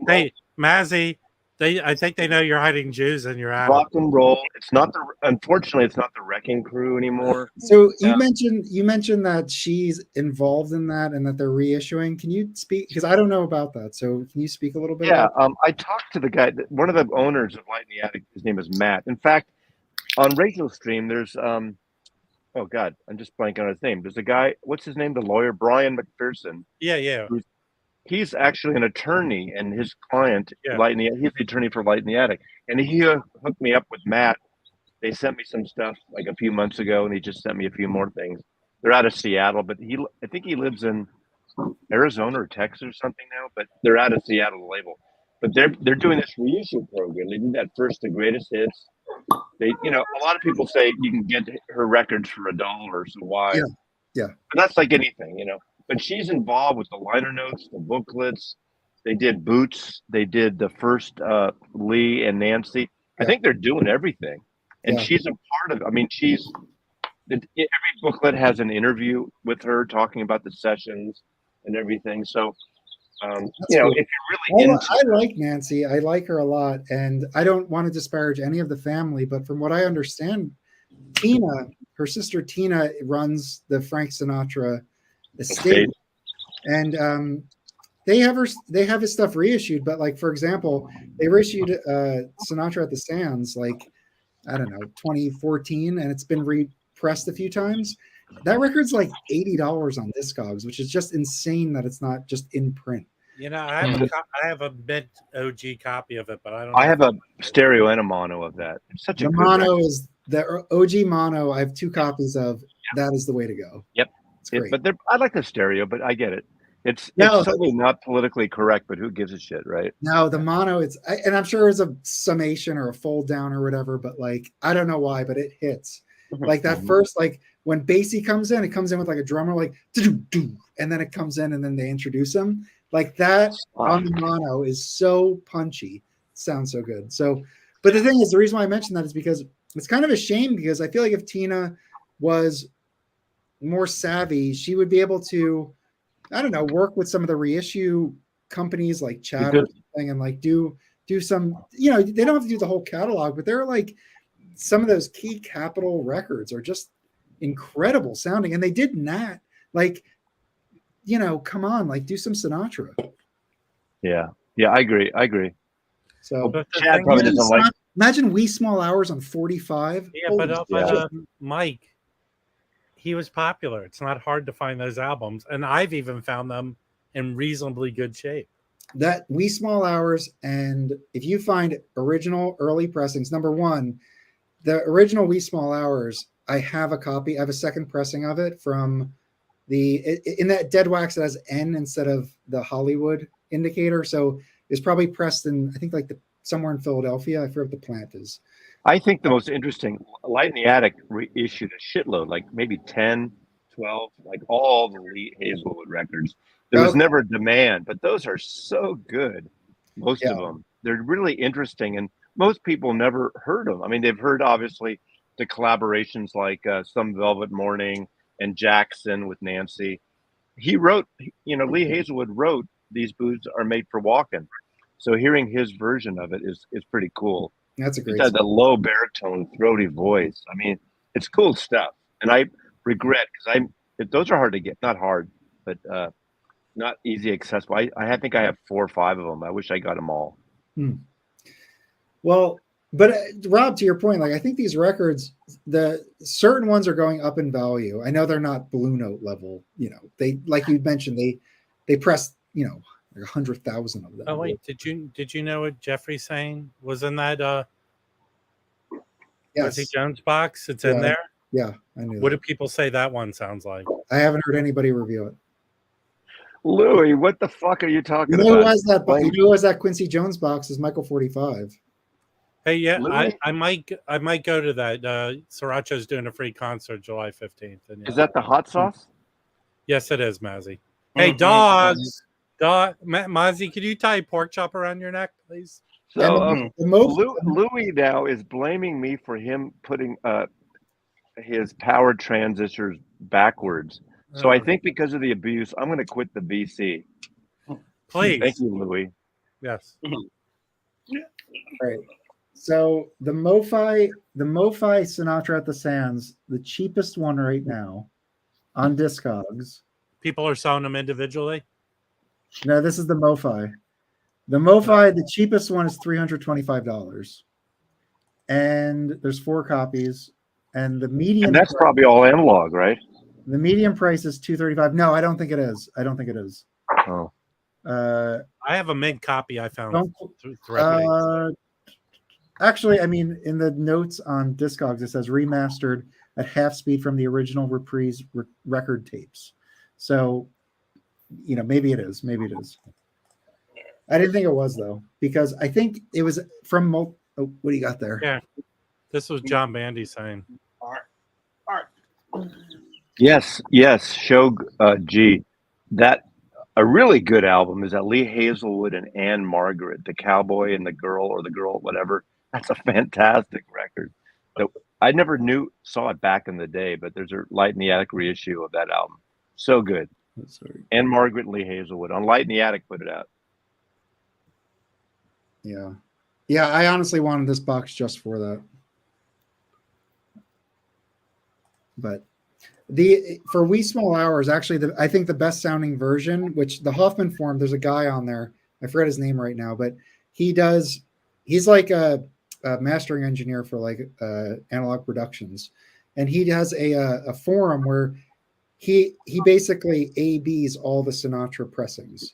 hey, Mazzy, I think they know you're hiding Jews in your attic. Rock and roll. Unfortunately, it's not the Wrecking Crew anymore. So you mentioned that she's involved in that and that they're reissuing. Can you speak? Because I don't know about that. So can you speak a little bit? Yeah, I talked to the guy, one of the owners of Light in the Attic. His name is Matt. In fact, on Radio Stream, there's oh God, I'm just blanking on his name. There's a guy. What's his name? The lawyer, Brian McPherson. Yeah. He's actually an attorney, and his client, he's the attorney for Light in the Attic. And he hooked me up with Matt. They sent me some stuff like a few months ago, and he just sent me a few more things. They're out of Seattle, but I think he lives in Arizona or Texas or something now, but they're out of Seattle, the label. But they're doing this reissue program. They did that first, the greatest hits. They, a lot of people say you can get her records for $1, so why? Yeah. But that's like anything, But she's involved with the liner notes, the booklets. They did Boots. They did the first Lee and Nancy. I think they're doing everything. And she's a part of it. I mean, every booklet has an interview with her talking about the sessions and everything. So, if you're really into I like Nancy. I like her a lot. And I don't want to disparage any of the family, but from what I understand, Tina, her sister Tina, runs the Frank Sinatra estate. And they have his stuff reissued, but like, for example, they reissued Sinatra at the Sands, like, I don't know, 2014, and it's been repressed a few times. That record's like $80 on Discogs, which is just insane that it's not just in print. I have a mid OG copy of it, but I don't. I have a stereo and a mono of that. It's such a good mono record. Is the OG mono. I have 2 copies of. Yep. That is the way to go. Yep. It's great. But I like the stereo, but I get it. It's certainly not politically correct, but who gives a shit, right? No, the mono, and I'm sure it's a summation or a fold down or whatever, but like, I don't know why, but it hits. Like that first, like when Basie comes in, it comes in with like a drummer, like, and then it comes in and then they introduce him. Like that on the mono is so punchy. Sounds so good. So, but the thing is, the reason why I mentioned that is because it's kind of a shame, because I feel like if Tina was more savvy, she would be able to, I don't know, work with some of the reissue companies like Chat or something, and like do some, you know, they don't have to do the whole catalog, but they're like, some of those key Capitol records are just incredible sounding, and they did not, like, you know, come on, like, do some Sinatra. Yeah, I agree. So But the Chad thing probably is- doesn't like. imagine Wee Small Hours on 45. Yeah, Holy but shit. Mike, he was popular. It's not hard to find those albums, and I've even found them in reasonably good shape. That Wee Small Hours, and if you find original early pressings, number one, the original Wee Small Hours, I have a copy. I have a second pressing of it from in that dead wax. It has N instead of the Hollywood indicator, so it's probably pressed in, I think, like somewhere in Philadelphia. I forget what the plant is. I think the most interesting, Light in the Attic reissued a shitload, like maybe 10, 12, like all the Lee Hazelwood records. There was never demand, but those are so good. Most of them. They're really interesting, and most people never heard them. I mean, they've heard, obviously, the collaborations like Some Velvet Morning and Jackson with Nancy. He wrote, you know, Lee Hazelwood wrote These Boots Are Made for Walking. So hearing his version of it is pretty cool. That's a great He's had the low baritone, throaty voice. I mean, it's cool stuff. And I regret, because those are hard to get. Not hard, but not easy accessible. I think I have 4 or 5 of them. I wish I got them all. Well, but Rob, to your point, like, I think these records, the certain ones are going up in value. I know they're not Blue Note level. You know, they, like you mentioned, they pressed, you know, like 100,000 of them. Oh wait, did you know what Jeffrey's saying was in that Yes. Quincy Jones box? It's in there. Yeah, I knew. What do people say that one sounds like? I haven't heard anybody review it. Louis, what the fuck are you talking You know about? who has that Quincy Jones box is Michael 45. Hey, yeah, Louis? I might go to that. Sriracha's doing a free concert July 15th. And, yeah. Is that the hot sauce? Yes, it is, Mazzy. Hey, dogs. Mazzy, could you tie a pork chop around your neck, please? So Louis now is blaming me for him putting his power transistors backwards. So I think because of the abuse, I'm going to quit the VC. Please. Thank you, Louis. Yes. All right. So the MoFi Sinatra at the Sands, the cheapest one right now on Discogs. People are selling them individually? No, this is the MoFi. The MoFi, the cheapest one is $325. And there's 4 copies. And the median And that's probably all analog, right? The median price is $235. No, I don't think it is. Oh. I have a mint copy I found. Actually, I mean, in the notes on Discogs, it says remastered at half speed from the original reprise record tapes. So, you know, maybe it is. I didn't think it was, though, because I think it was from what do you got there? Yeah. This was John Bandy saying. Yes. Show G. That a really good album is that Lee Hazelwood and Anne Margaret, the cowboy and the girl, or the girl, whatever. That's a fantastic record. So I never saw it back in the day, but there's a Light in the Attic reissue of that album. So good. Anne Margaret and Lee Hazelwood on Light in the Attic put it out. Yeah. I honestly wanted this box just for that. But for Wee Small Hours, actually, I think the best sounding version, which the Hoffman form, there's a guy on there. I forget his name right now, but he's like a mastering engineer for like Analog Productions, and he has a forum where he basically ABs all the Sinatra pressings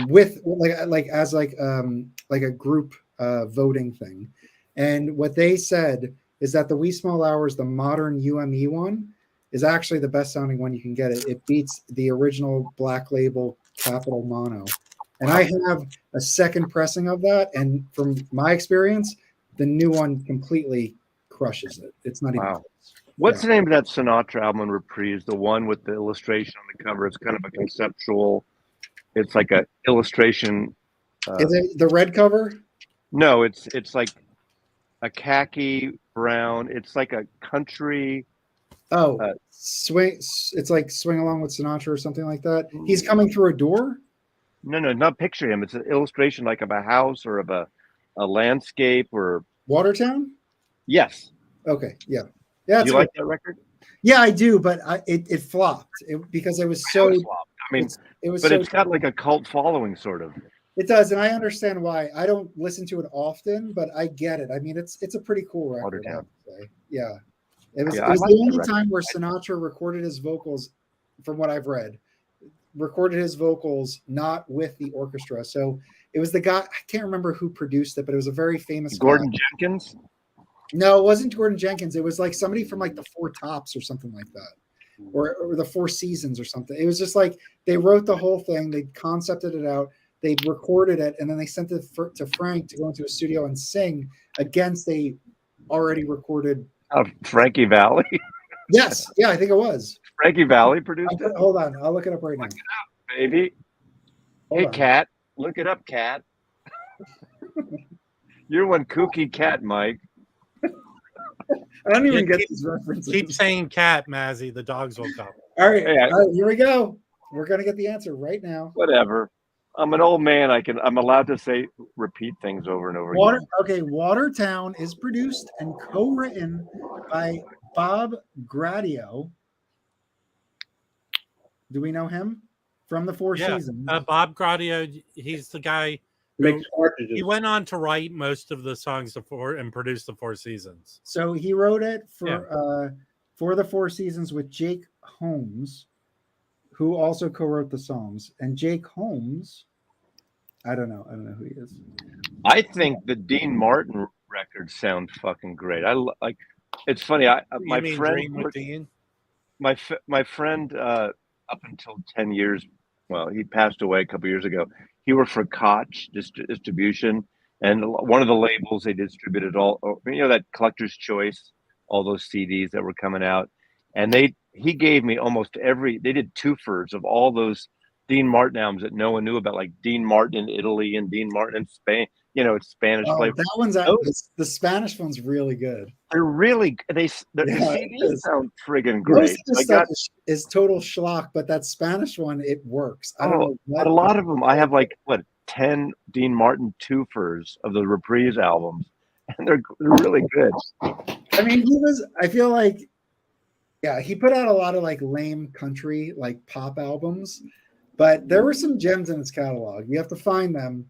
with like a group voting thing. And what they said is that the Wee Small Hours, the modern UME one, is actually the best sounding one you can get. It beats the original Black Label Capitol Mono. And I have a second pressing of that, and from my experience, the new one completely crushes it. It's not even close. What's the name of that Sinatra album in reprise? The one with the illustration on the cover. It's kind of a conceptual It's like a illustration. Is it the red cover? No, it's like a khaki brown. It's like a country. Oh, swing. It's like Swing Along with Sinatra or something like that. He's coming through a door. No, not picture him. It's an illustration like of a house or of a landscape or Watertown. yes. Okay, yeah. Do you like that record? Yeah, I do, but it flopped because it was so. It flopped. I mean, it was, but so, it's got like a cult following, sort of. It does, and I understand why. I don't listen to it often, but I get it. I mean, it's a pretty cool record. I have to say. Yeah, it was like the only time where Sinatra recorded his vocals, from what I've read, recorded his vocals not with the orchestra. So it was the guy, I can't remember who produced it, but it was a very famous Gordon guy. Jenkins. No, it wasn't Gordon Jenkins. It was like somebody from like the Four Tops or something like that, or the Four Seasons or something. It was just like they wrote the whole thing, they concepted it out, they recorded it, and then they sent it to Frank to go into a studio and sing against a already recorded. Frankie Valli. Yes, yeah, I think it was. Frankie Valli produced it. Hold on, I'll look it up right now. Look it up, baby. Hold hey, on. Cat, look it up, Cat. You're one kooky cat, Mike. I don't even get these references. Keep saying cat, Mazzy. The dogs will come. All right, here we go. We're gonna get the answer right now. Whatever. I'm an old man. I'm allowed to repeat things over and over again. Okay, Watertown is produced and co-written by Bob Gradio. Do we know him from the Four Seasons? Bob Gradio. He's the guy. He went on to write most of the songs and produce the Four Seasons. So he wrote it for the Four Seasons with Jake Holmes, who also co-wrote the songs. And Jake Holmes, I don't know who he is. I think the Dean Martin records sound fucking great. I like. It's funny. My friend, up until 10 years, well, he passed away a couple years ago. He worked for Koch Distribution, and one of the labels they distributed all, that Collector's Choice, all those CDs that were coming out, and he gave me almost they did twofers of all those Dean Martin albums that no one knew about, like Dean Martin in Italy and Dean Martin in Spain. It's Spanish flavor. That one's the Spanish one's really good. They're really the CDs sound friggin' great. Most of the stuff is total schlock, but that Spanish one, it works. I don't know. But a lot of them, I have 10 Dean Martin twofers of the Reprise albums, and they're really good. I mean, I feel like, he put out a lot of lame country pop albums, but there were some gems in his catalog. You have to find them.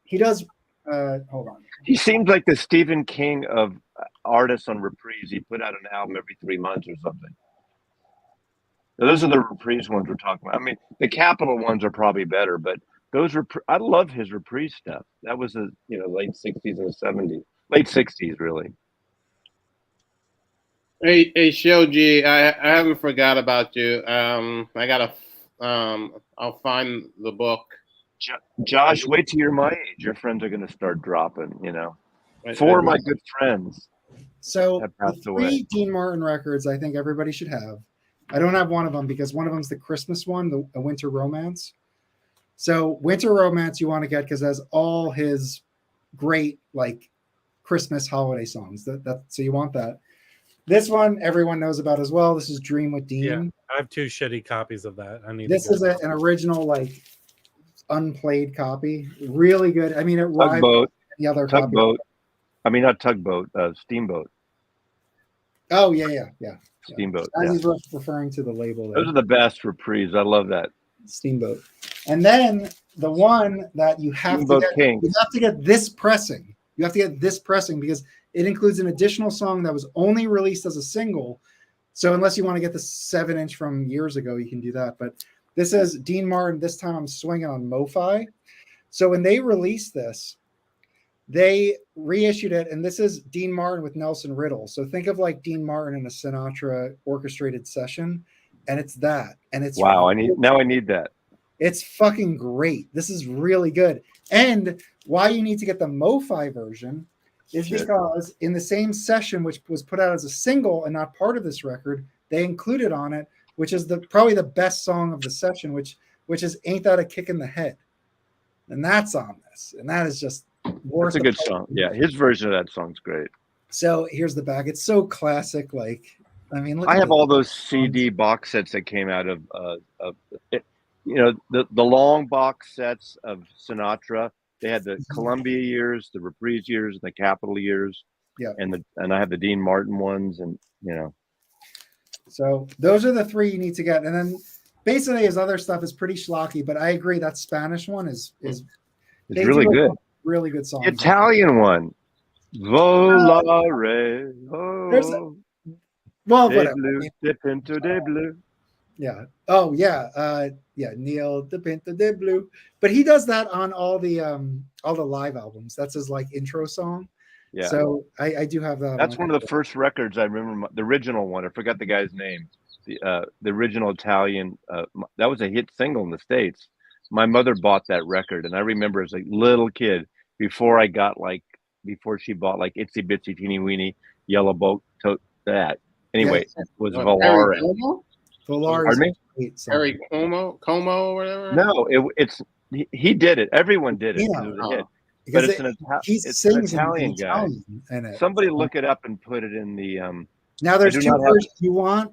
He does. Hold on. He seems like the Stephen King of artists on Reprise. He put out an album every 3 months or something. Now, those are the Reprise ones we're talking about. I mean, the Capitol ones are probably better, but I love his Reprise stuff. That was the late 60s and 70s, late 60s really. Hey, Shoji, I haven't forgot about you. I gotta. I'll find the book. Josh, wait till you're my age. Your friends are going to start dropping, Four of my good friends. So the three Dean Martin records I think everybody should have. I don't have one of them because one of them's the Christmas one, A Winter Romance. So Winter Romance you want to get because it has all his great Christmas holiday songs. So you want that. This one everyone knows about as well. This is Dream with Dean. Yeah, I have 2 shitty copies of that. This is an original unplayed copy. Really good. I mean, it Tugboat. The other Tugboat. I mean, not Tugboat. Steamboat. Oh yeah. Steamboat. As he's referring to the label. Those are the best Reprise. I love that. Steamboat. And then the one that you have Steamboat to get. King. You have to get this pressing. You have to get this pressing because it includes an additional song that was only released as a single. So unless you want to get the 7-inch from years ago, you can do that. But this is Dean Martin. This time I'm swinging on Mo-Fi. So when they released this, they reissued it. And this is Dean Martin with Nelson Riddle. So think of Dean Martin in a Sinatra orchestrated session. And it's that. And it's wow. I need that. It's fucking great. This is really good. And why you need to get the Mo-Fi version is because in the same session, which was put out as a single and not part of this record, they included on it, which is probably the best song of the session, which which is "Ain't That a Kick in the Head," and that's on this, and that is just worth. That's a good song. Yeah, his version of that song's great. So here's the back. It's so classic. Like, I mean, look I at have this. all those CD box sets that came out of it, the long box sets of Sinatra. They had the Columbia years, the Reprise years, and the Capitol years. Yeah. And I have the Dean Martin ones, and So those are the three you need to get, and then basically his other stuff is pretty schlocky. But I agree that Spanish one is it's really good. Really good song. The Italian one, Volare. Well, De whatever. blue, de pinto de blue. Yeah. Oh, yeah. Neil de Pinto de Blue. But he does that on all the live albums. That's his like intro song. Yeah. So I do have that. That's one of the first records I remember. The original one. I forgot the guy's name. The original Italian. That was a hit single in the States. My mother bought that record, and I remember as a little kid before she bought like Itsy Bitsy Teeny Weeny Yellow Boat that. Anyway, it was Volare. Pardon me? Harry Como or whatever? No, he did it. Everyone did it. Yeah. It was a hit. Because But it's he an sings Italian in guy. in it. Somebody look it up and put it in the. Now there's I do two not have- versions.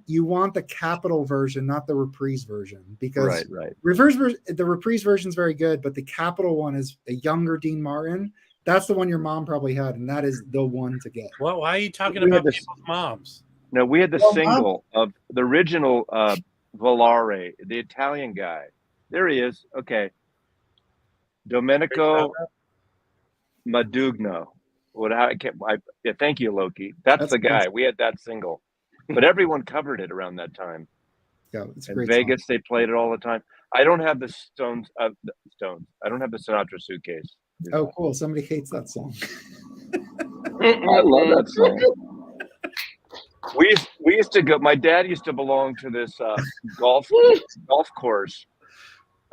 You want the Capitol version, not the Reprise version, because Right. the Reprise version is very good, but the Capitol one is a younger Dean Martin. That's the one your mom probably had, and that is the one to get. Well, why are you talking We had about this- people's moms? No, we had the Well, single of the original Volare, the Italian guy. There he is. Okay. Domenico Madugno. Thank you, Loki. That's the guy. awesome. We had that single, but everyone covered it around that time. Yeah, it's a In great Vegas, they played it all the time. I don't have the Stones. I don't have the Sinatra suitcase. song. Oh, cool. Somebody hates that song. I love that song. We used to go. My dad used to belong to this golf course.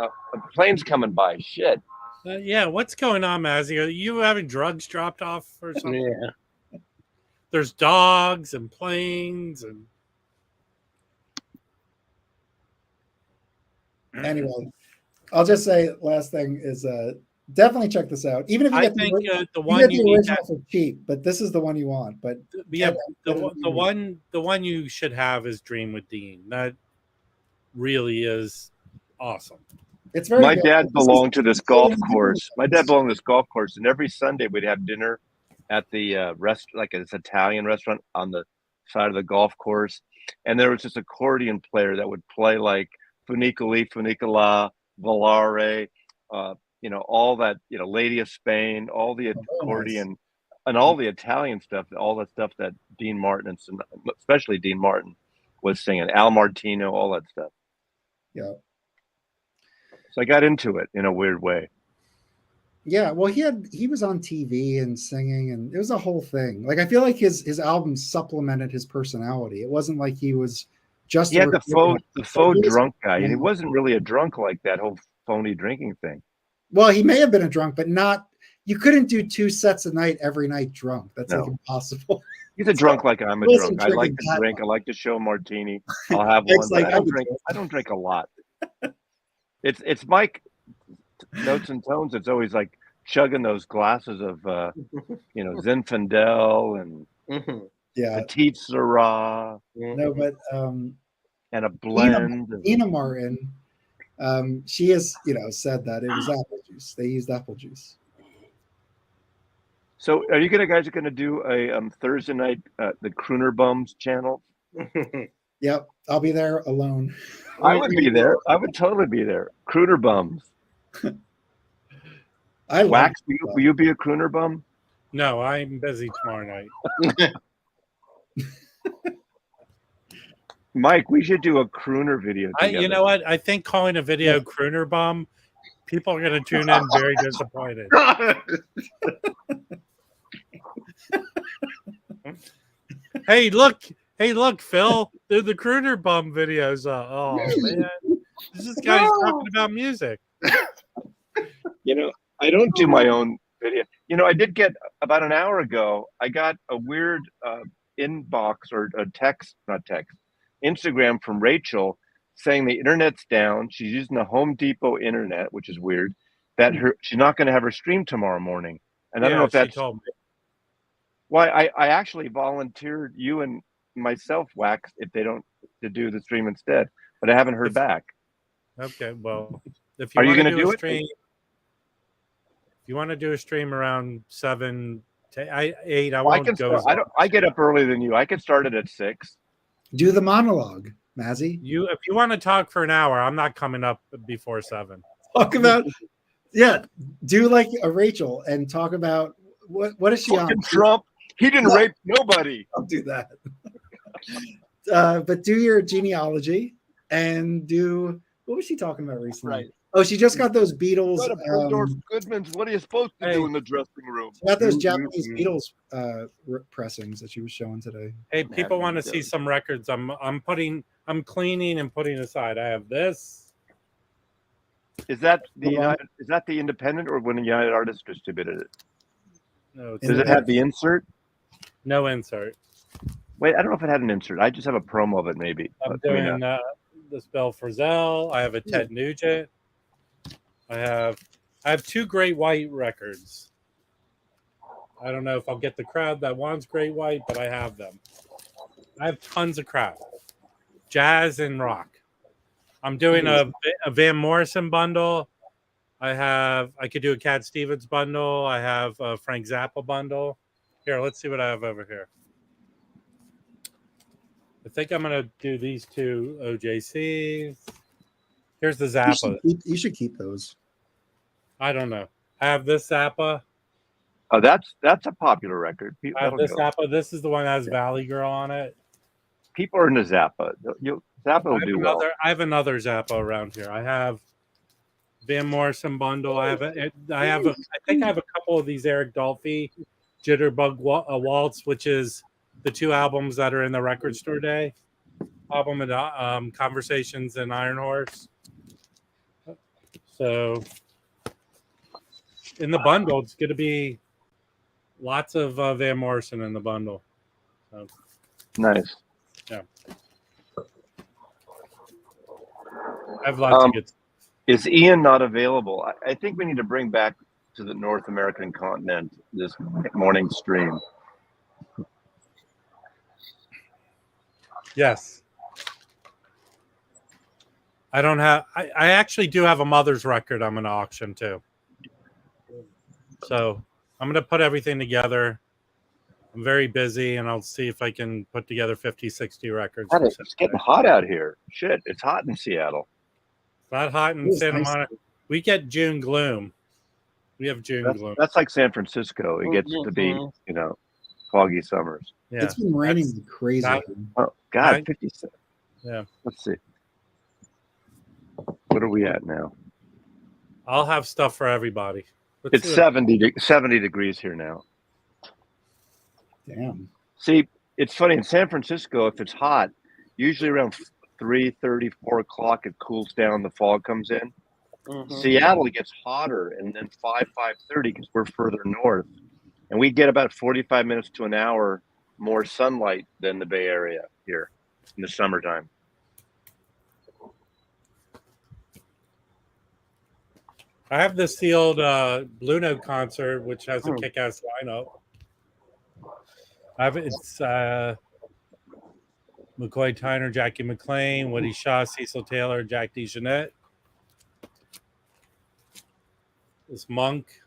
A plane's coming by. Shit. Yeah, what's going on, Mazzy? Are you having drugs dropped off or something? Yeah. There's dogs and planes and. Anyway, I'll just say last thing is definitely check this out. Even if you I get think the the you one get you the need original for cheap, but this is the one you want. But yeah, the one you should have is Dream with Dean. That really is awesome. it's very My good. dad belonged to this golf course. My dad belonged to this golf course, and every Sunday we'd have dinner at the like this Italian restaurant on the side of the golf course. And there was this accordion player that would play like Funiculi, Funicola, Volare, all that, Lady of Spain, all the accordion and all the Italian stuff, all the stuff that Dean Martin, and especially Dean Martin, was singing. Al Martino, all that stuff. Yeah. So I got into it in a weird way. Yeah, well, he was on TV and singing, and it was a whole thing. Like I feel like his albums supplemented his personality. It wasn't like he was just. He had the faux drunk guy, and he Yeah. wasn't really a drunk like that whole phony drinking thing. Well, he may have been a drunk, but not. You couldn't do 2 sets a night every night drunk. That's like impossible. He's a drunk like I'm a Wasn't drunk. I like drinking to that drink. much. I like to show a martini. I'll have one. It's But like, I don't drink a lot. It's Mike Notes and Tones. It's always like chugging those glasses of Zinfandel and Yeah. Petite Syrah No, but and a blend. Nina Martin, she has said that it was apple juice. They used apple juice. So, are you guys going to do a Thursday night the Crooner Bums channel? Yep, I'll be there alone. I would be there. I would totally be there. Crooner Bums. I Wax, will you be a crooner bum? No, I'm busy tomorrow night. Mike, we should do a crooner video together. You know what? I think calling a video crooner bum, people are going to tune in very disappointed. Hey, look, Phil, the crooner bum videos. Oh man, this guy's talking about music. I don't do my own video. I did get about an hour ago. I got a weird inbox or a text, not text, Instagram from Rachel saying the internet's down. She's using the Home Depot internet, which is weird. That she's not going to have her stream tomorrow morning. And I don't know if that's told me. why I actually volunteered you and myself, Wax, if they don't to do the stream instead, but I haven't heard back. Okay, well, if you Are you want going to do a it? stream, if you want to do a stream around 7 to 8, I won't go. I get up earlier than you. I can start it at 6. Do the monologue, Mazzy. If you want to talk for an hour, I'm not coming up before 7. Talk about do like a Rachel and talk about what is she on? Trump. He didn't rape nobody. I'll do that. But do your genealogy and do what was she talking about recently? Right. Oh, she just got those Beatles. Goodman's. What are you supposed to do in the dressing room? She got those Japanese Beatles pressings that she was showing today. Hey, people want to see some records. I'm cleaning and putting aside. I have this. Is that the independent or when United Artists distributed it? No, does it have the insert? No insert. Wait, I don't know if it had an insert. I just have a promo of it, maybe. I'm doing this Bell Frisell. I have a Ted Nugent. I have 2 Great White records. I don't know if I'll get the crowd that wants Great White, but I have them. I have tons of crowd, jazz and rock. I'm doing a Van Morrison bundle. I could do a Cat Stevens bundle. I have a Frank Zappa bundle. Here, let's see what I have over here. I think I'm going to do these 2 OJCs. Here's the Zappa. You should keep those. I don't know. I have this Zappa. Oh, that's a popular record. I have this Zappa. This is the one that has Valley Girl on it. People are into Zappa. Zappa will do well. I have another Zappa around here. I have Van Morrison bundle. I think I have a couple of these Eric Dolphy Jitterbug Waltz, which is the 2 albums that are in the record store day album and Conversations and Iron Horse. So in the bundle, it's going to be lots of Van Morrison in the bundle. So, nice. Yeah. I have lots of good stuff. Is Ian not available? I think we need to bring back to the North American continent this morning stream. Yes. I actually do have a Mother's record I'm going to auction too. So I'm going to put everything together. I'm very busy and I'll see if I can put together 50, 60 records. It's getting hot out here. Shit, it's hot in Seattle. It's not hot in Santa Monica. We get June gloom. We have June gloom. That's like San Francisco. It gets to be, foggy summers. Yeah. It's been raining like crazy. Oh, God, 57. Yeah. Let's see. What are we at now? I'll have stuff for everybody. It's 70 degrees here now. Damn. See, it's funny. In San Francisco, if it's hot, usually around 3:30, 4 o'clock, it cools down. The fog comes in. Mm-hmm. Seattle, it gets hotter, and then 5:30 because we're further north. And we get about 45 minutes to an hour more sunlight than the Bay Area here in the summertime. I have this sealed Blue Note concert, which has a kick-ass lineup. It's McCoy Tyner, Jackie McLean, Woody Shaw, Cecil Taylor, Jack DeJohnette. This Monk.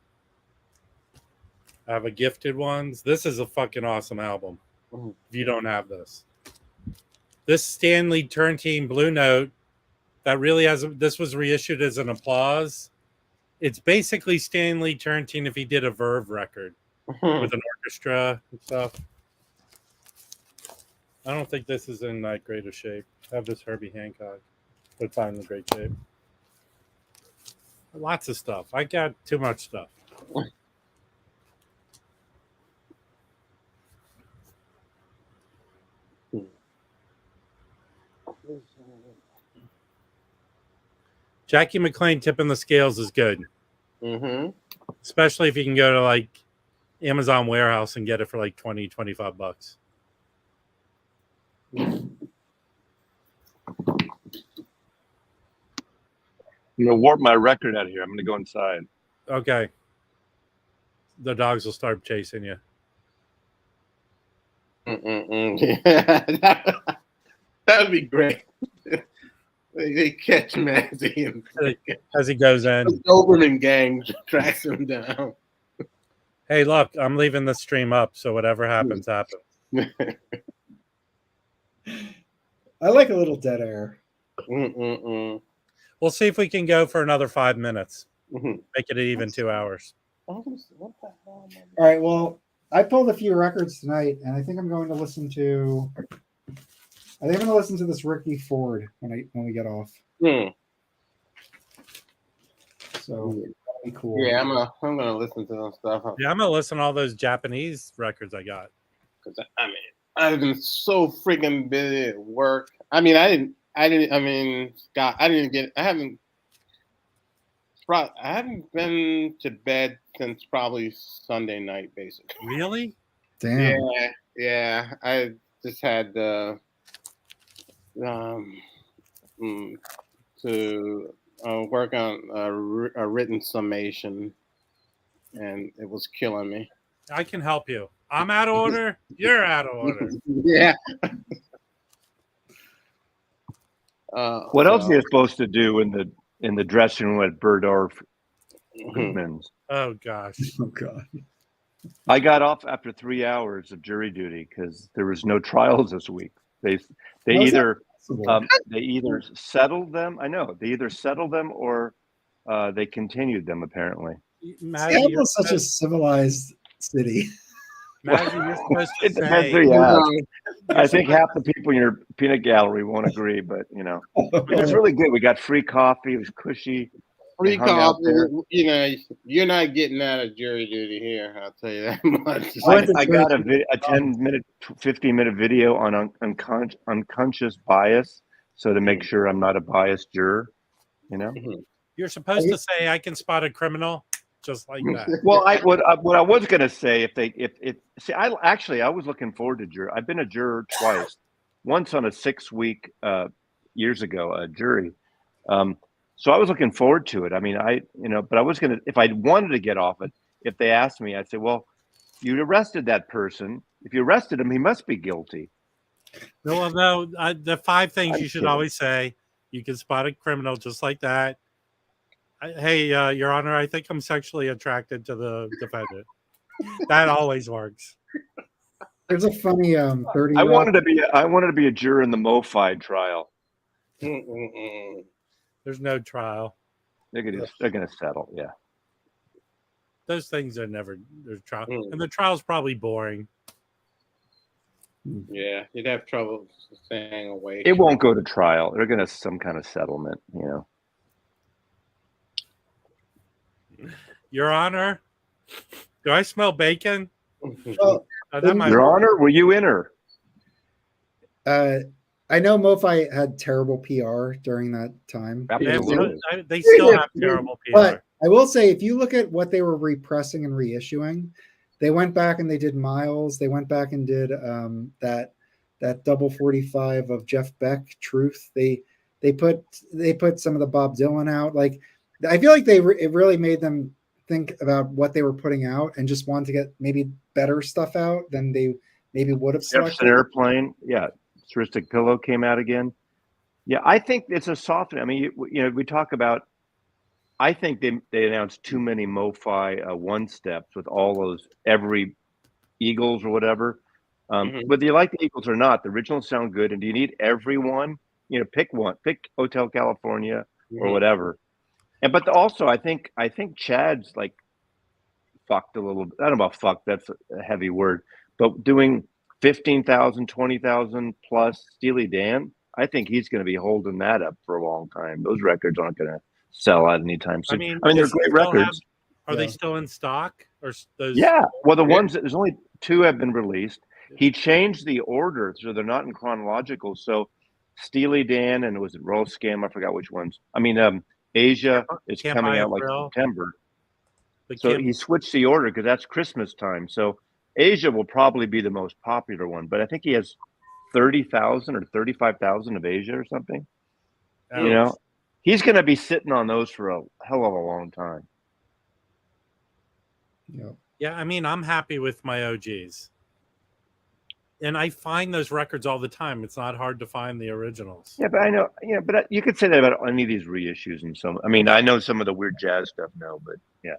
I have a Gifted Ones. This is a fucking awesome album. If you don't have this. This Stanley Turntine Blue Note that really this was reissued as an Applause. It's basically Stanley Turntine if he did a Verve record with an orchestra and stuff. I don't think this is in that great a shape. I have this Herbie Hancock, but it's not in great shape. Lots of stuff. I got too much stuff. Jackie McLean tipping the scales is good. Mm-hmm. Especially if you can go to like Amazon warehouse and get it for like $20, $25. I'm gonna warp my record out of here. I'm gonna go inside. Okay. The dogs will start chasing you. Yeah, that would be great. They catch him As he goes in. the Doberman gang tracks him down. Hey, look, I'm leaving the stream up, so whatever happens, happens. I like a little dead air. Mm-mm-mm. We'll see if we can go for another 5 minutes. Mhm. Make it even 2 hours. What the hell? All right. Well, I pulled a few records tonight, and I think I'm going to listen to. I think I'm going to listen to this Ricky Ford when we get off. So that'll be cool. Yeah, I'm gonna listen to some stuff. Yeah, I'm gonna listen to all those Japanese records I got. Because I've been so freaking busy at work. I haven't been to bed since probably Sunday night, basically. Really? Damn. Yeah. I just had to work on a written summation, and it was killing me. I can help you. I'm out of order. You're out of order. Yeah. What else are you supposed to do in the dressing room at Burdorf Goodman's? Oh gosh. Oh god. I got off after 3 hours of jury duty because there was no trials this week. They either settled them. I know they either settled them or they continued them. Apparently, Seattle's such a civilized city. Maggie, you're supposed to it depends say. who you ask. I think half the people in your peanut gallery won't agree, but it was really good. We got free coffee. It was cushy. Free coffee. You're not getting out of jury duty here. I'll tell you that much. I got a 10-minute, 15-minute video on unconscious bias, so to make sure I'm not a biased juror. You're supposed to say, "I can spot a criminal," just like that. Well, what I was going to say, I was looking forward to jury. I've been a juror twice, once on a 6-week years ago jury. So I was looking forward to it. But I was going to, if I wanted to get off it, if they asked me, I'd say, well, you arrested that person. If you arrested him, he must be guilty. No, the 5 things you should always say. You can spot a criminal just like that. Hey, Your Honor, I think I'm sexually attracted to the defendant. That always works. There's a funny 30. I wanted to be a juror in the MoFi trial. There's no trial. They're gonna settle. Yeah. Those things are never there's trial, and the trial's probably boring. Yeah, you'd have trouble staying awake. It won't go to trial. They're gonna some kind of settlement. Your Honor, do I smell bacon? Well, Your Honor, were you in her? I know MoFi had terrible PR during that time. Absolutely. They still have terrible PR. But I will say, if you look at what they were repressing and reissuing, they went back and they did Miles. They went back and did that double 45 of Jeff Beck, Truth. They put some of the Bob Dylan out. Like, I feel like it really made them think about what they were putting out and just wanted to get maybe better stuff out than they maybe would have selected. Jefferson Airplane, yeah. Touristic Pillow came out again. Yeah, I think it's a soft. I mean, we talk about. I think they announced too many MoFi one steps with all those every Eagles or whatever. Whether you like the Eagles or not, the originals sound good. And do you need everyone? Pick one. Pick Hotel California or whatever. But also, I think Chad's like fucked a little. I don't know about fucked. That's a heavy word. But doing 15,000, 20,000 plus Steely Dan, I think he's going to be holding that up for a long time. Those records aren't going to sell out anytime soon. I mean they're great records. Are they still in stock? Or those? Yeah. Well, there's only 2 have been released. He changed the order, so they're not in chronological. So Steely Dan and was it Roll Scam? I forgot which ones. I mean, Asia is coming out like September. So he switched the order because that's Christmas time. So Asia will probably be the most popular one, but I think he has 30,000 or 35,000 of Asia or something. He's going to be sitting on those for a hell of a long time. Yeah. Yeah, I mean, I'm happy with my OGs. And I find those records all the time. It's not hard to find the originals. Yeah, but I know. Yeah, but you could say that about any of these reissues and some. I mean, I know some of the weird jazz stuff now, but yeah,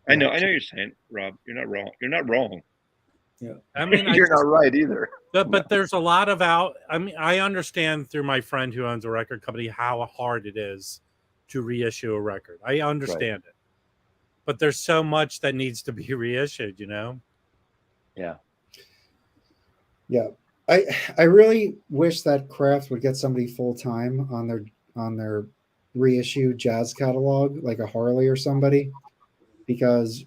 I know. I know you're saying, Rob. You're not wrong. You're not wrong. Yeah. I mean, you're not right either. But there's a lot of I mean, I understand through my friend who owns a record company how hard it is to reissue a record. I understand it. But there's so much that needs to be reissued, you know? Yeah. Yeah. I really wish that Kraft would get somebody full time on their reissue jazz catalog, like a Harley or somebody, because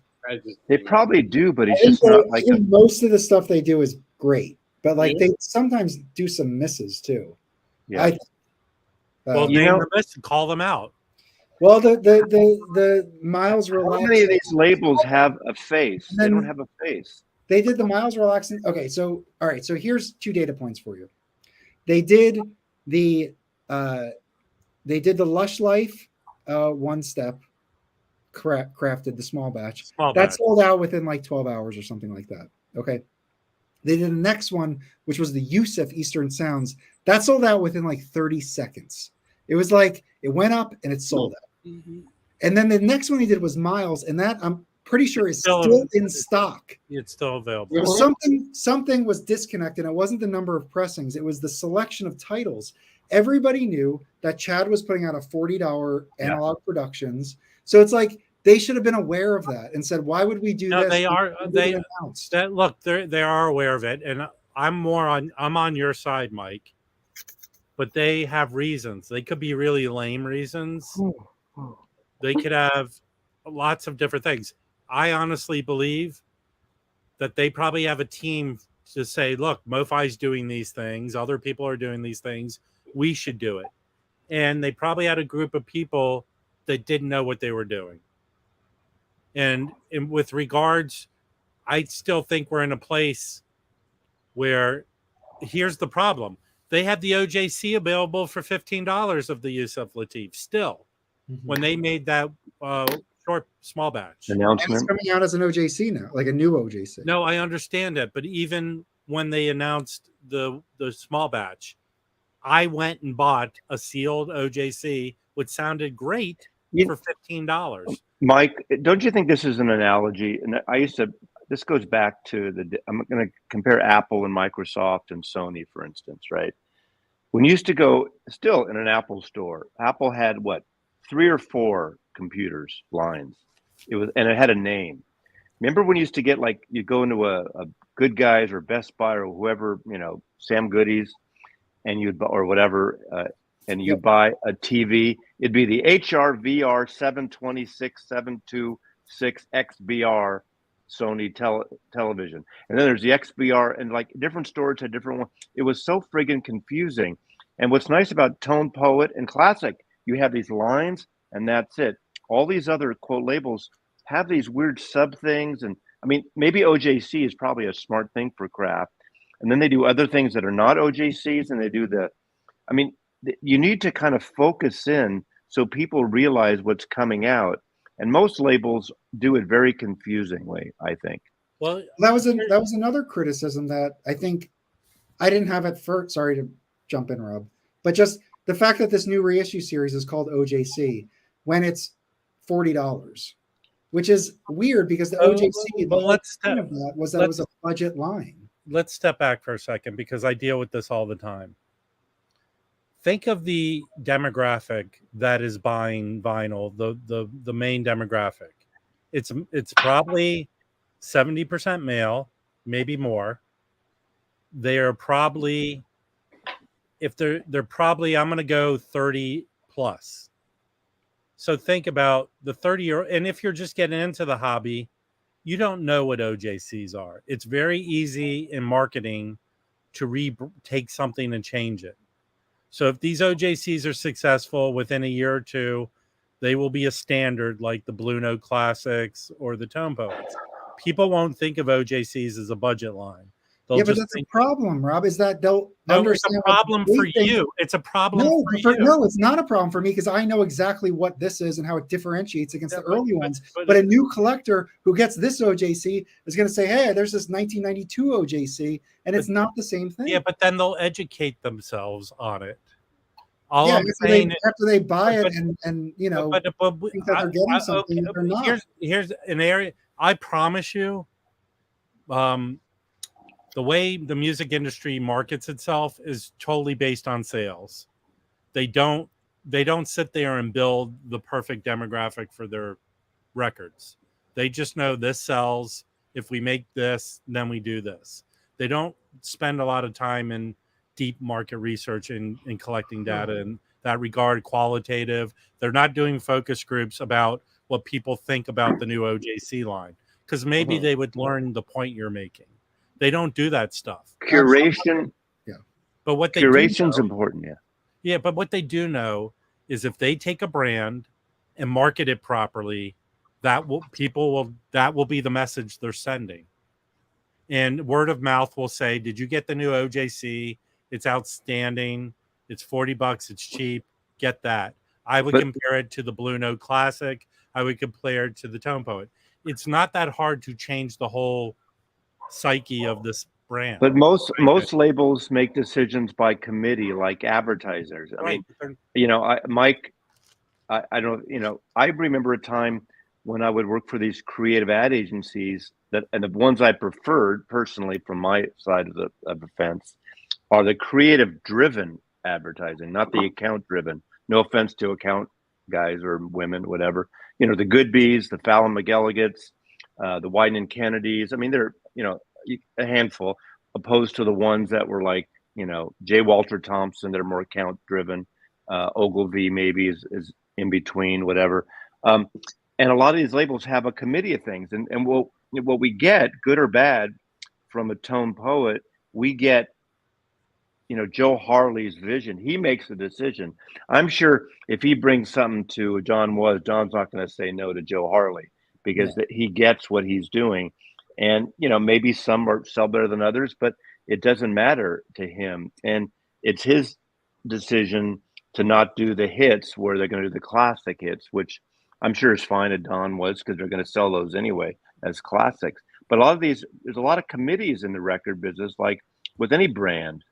They probably do, but he's I think just not like most of the stuff they do is great, but like Really? they sometimes do some misses too. Yeah. Well, You name know- the list and call them out. Well, the Miles How Relaxing. many of these labels have a face? And They then- don't have a face. They did the Miles Relaxing. Okay, so all right, so here's 2 data points for you. They did the Lush Life one step crafted the small batch. Small That batch. sold out within like 12 hours or something like that. Okay. They did the next one, which was the Yusuf Eastern Sounds. That sold out within like 30 seconds. It was like it went up and it sold out. And then the next one he did was Miles, and that I'm pretty sure is Still still in stock. It's still available. There was something was disconnected. It wasn't the number of pressings. It was the selection of titles. Everybody knew that Chad was putting out a $40 analog productions. So it's like they should have been aware of that and said, why would we do No, this? they are. They announced. that look. They are aware of it, and I'm on your side, Mike. But they have reasons. They could be really lame reasons. They could have lots of different things. I honestly believe that they probably have a team to say, look, MoFi's doing these things. Other people are doing these things. We should do it. And they probably had a group of people that didn't know what they were doing. And with regards, I still think we're in a place where here's the problem. They had the OJC available for $15 of the Yusuf Lateef still when they made that short small batch. And it's Announcement. coming out as an OJC now, like a new OJC. No, I understand it, but even when they announced the small batch, I went and bought a sealed OJC, which sounded great for $15. Mike, don't you think this is an analogy? And this goes back to I'm going to compare Apple and Microsoft and Sony, for instance, right? When you used to go still in an Apple store, Apple had 3 or 4 computers lines. And it had a name. Remember when you used to get you go into a Good Guys or Best Buy or whoever, Sam Goodies, and you'd or whatever, and you buy a TV. It'd be the HRVR 726-726XBR Sony television, and then there's the XBR, and different stores had different ones. It was so friggin' confusing. And what's nice about Tone Poet and Classic, you have these lines, and that's it. All these other quote labels have these weird sub things, and I mean, maybe OJC is probably a smart thing for Kraft, and then they do other things that are not OJCs, and they do you need to kind of focus in so people realize what's coming out. And most labels do it very confusingly, I think. Well, that was another criticism that I think I didn't have at first. Sorry to jump in, Rob, but just the fact that this new reissue series is called OJC when it's $40, which is weird because the OJC, the whole point of that was that it was a budget line. Let's step back for a second because I deal with this all the time. Think of the demographic that is buying vinyl, the main demographic. It's probably 70% male, maybe more. They are probably, they're probably, I'm going to go 30 plus. So think about the 30-year-old, and if you're just getting into the hobby, you don't know what OJCs are. It's very easy in marketing to take something and change it. So if these OJCs are successful within a year or two, they will be a standard like the Blue Note Classics or the Tone Poets. People won't think of OJCs as a budget line. They'll Yeah, but just that's a think, problem, Rob. Is that they'll no, understand it's a problem what for we think. you. It's a problem No, for you. no, it's not a problem for me because I know exactly what this is and how it differentiates against Yeah, the early ones. but But a new collector who gets this OJC is going to say, "Hey, there's this 1992 OJC," and it's not the same thing. Yeah, but then they'll educate themselves on it. All Yeah, I'm saying, after they buy but- it and you know but think that they're getting something that they're not. Here's an area. I promise you, the way the music industry markets itself is totally based on sales. They don't sit there and build the perfect demographic for their records. They just know this sells. If we make this, then we do this. They don't spend a lot of time in deep market research and collecting data in that regard, qualitative. They're not doing focus groups about what people think about the new OJC line, because maybe they would learn the point you're making. They don't do that stuff. Curation. But what they Curation's do know, important. Yeah. yeah, but what they do know is if they take a brand and market it properly, that will be the message they're sending. And word of mouth will say, "Did you get the new OJC? It's outstanding. It's $40. It's cheap. Get that." I would compare it to the Blue Note Classic. I would compare it to the Tone Poet. It's not that hard to change the whole psyche of this brand. But most labels make decisions by committee, like advertisers. I mean, you know, Mike, I don't, you know, I remember a time when I would work for these creative ad agencies and the ones I preferred personally from my side of the fence are the creative driven advertising, not the account driven. No offense to account guys or women, whatever. You know, the Goodbees, the Fallon McElligots, the Wyden and Kennedys. I mean, they're, you know, a handful, opposed to the ones that were like, you know, J. Walter Thompson, that are more account driven. Ogilvy maybe is in between, whatever. And a lot of these labels have a committee of things. And what we get, good or bad, from a Tone Poet, we get, you know, Joe Harley's vision. He makes the decision. I'm sure if he brings something to John's not going to say no to Joe Harley, because he gets what he's doing. And, you know, maybe some sell better than others, but it doesn't matter to him. And it's his decision to not do the hits where they're going to do the classic hits, which I'm sure is fine at Don was, because they're going to sell those anyway as classics. But a lot of these, there's a lot of committees in the record business, like with any brand,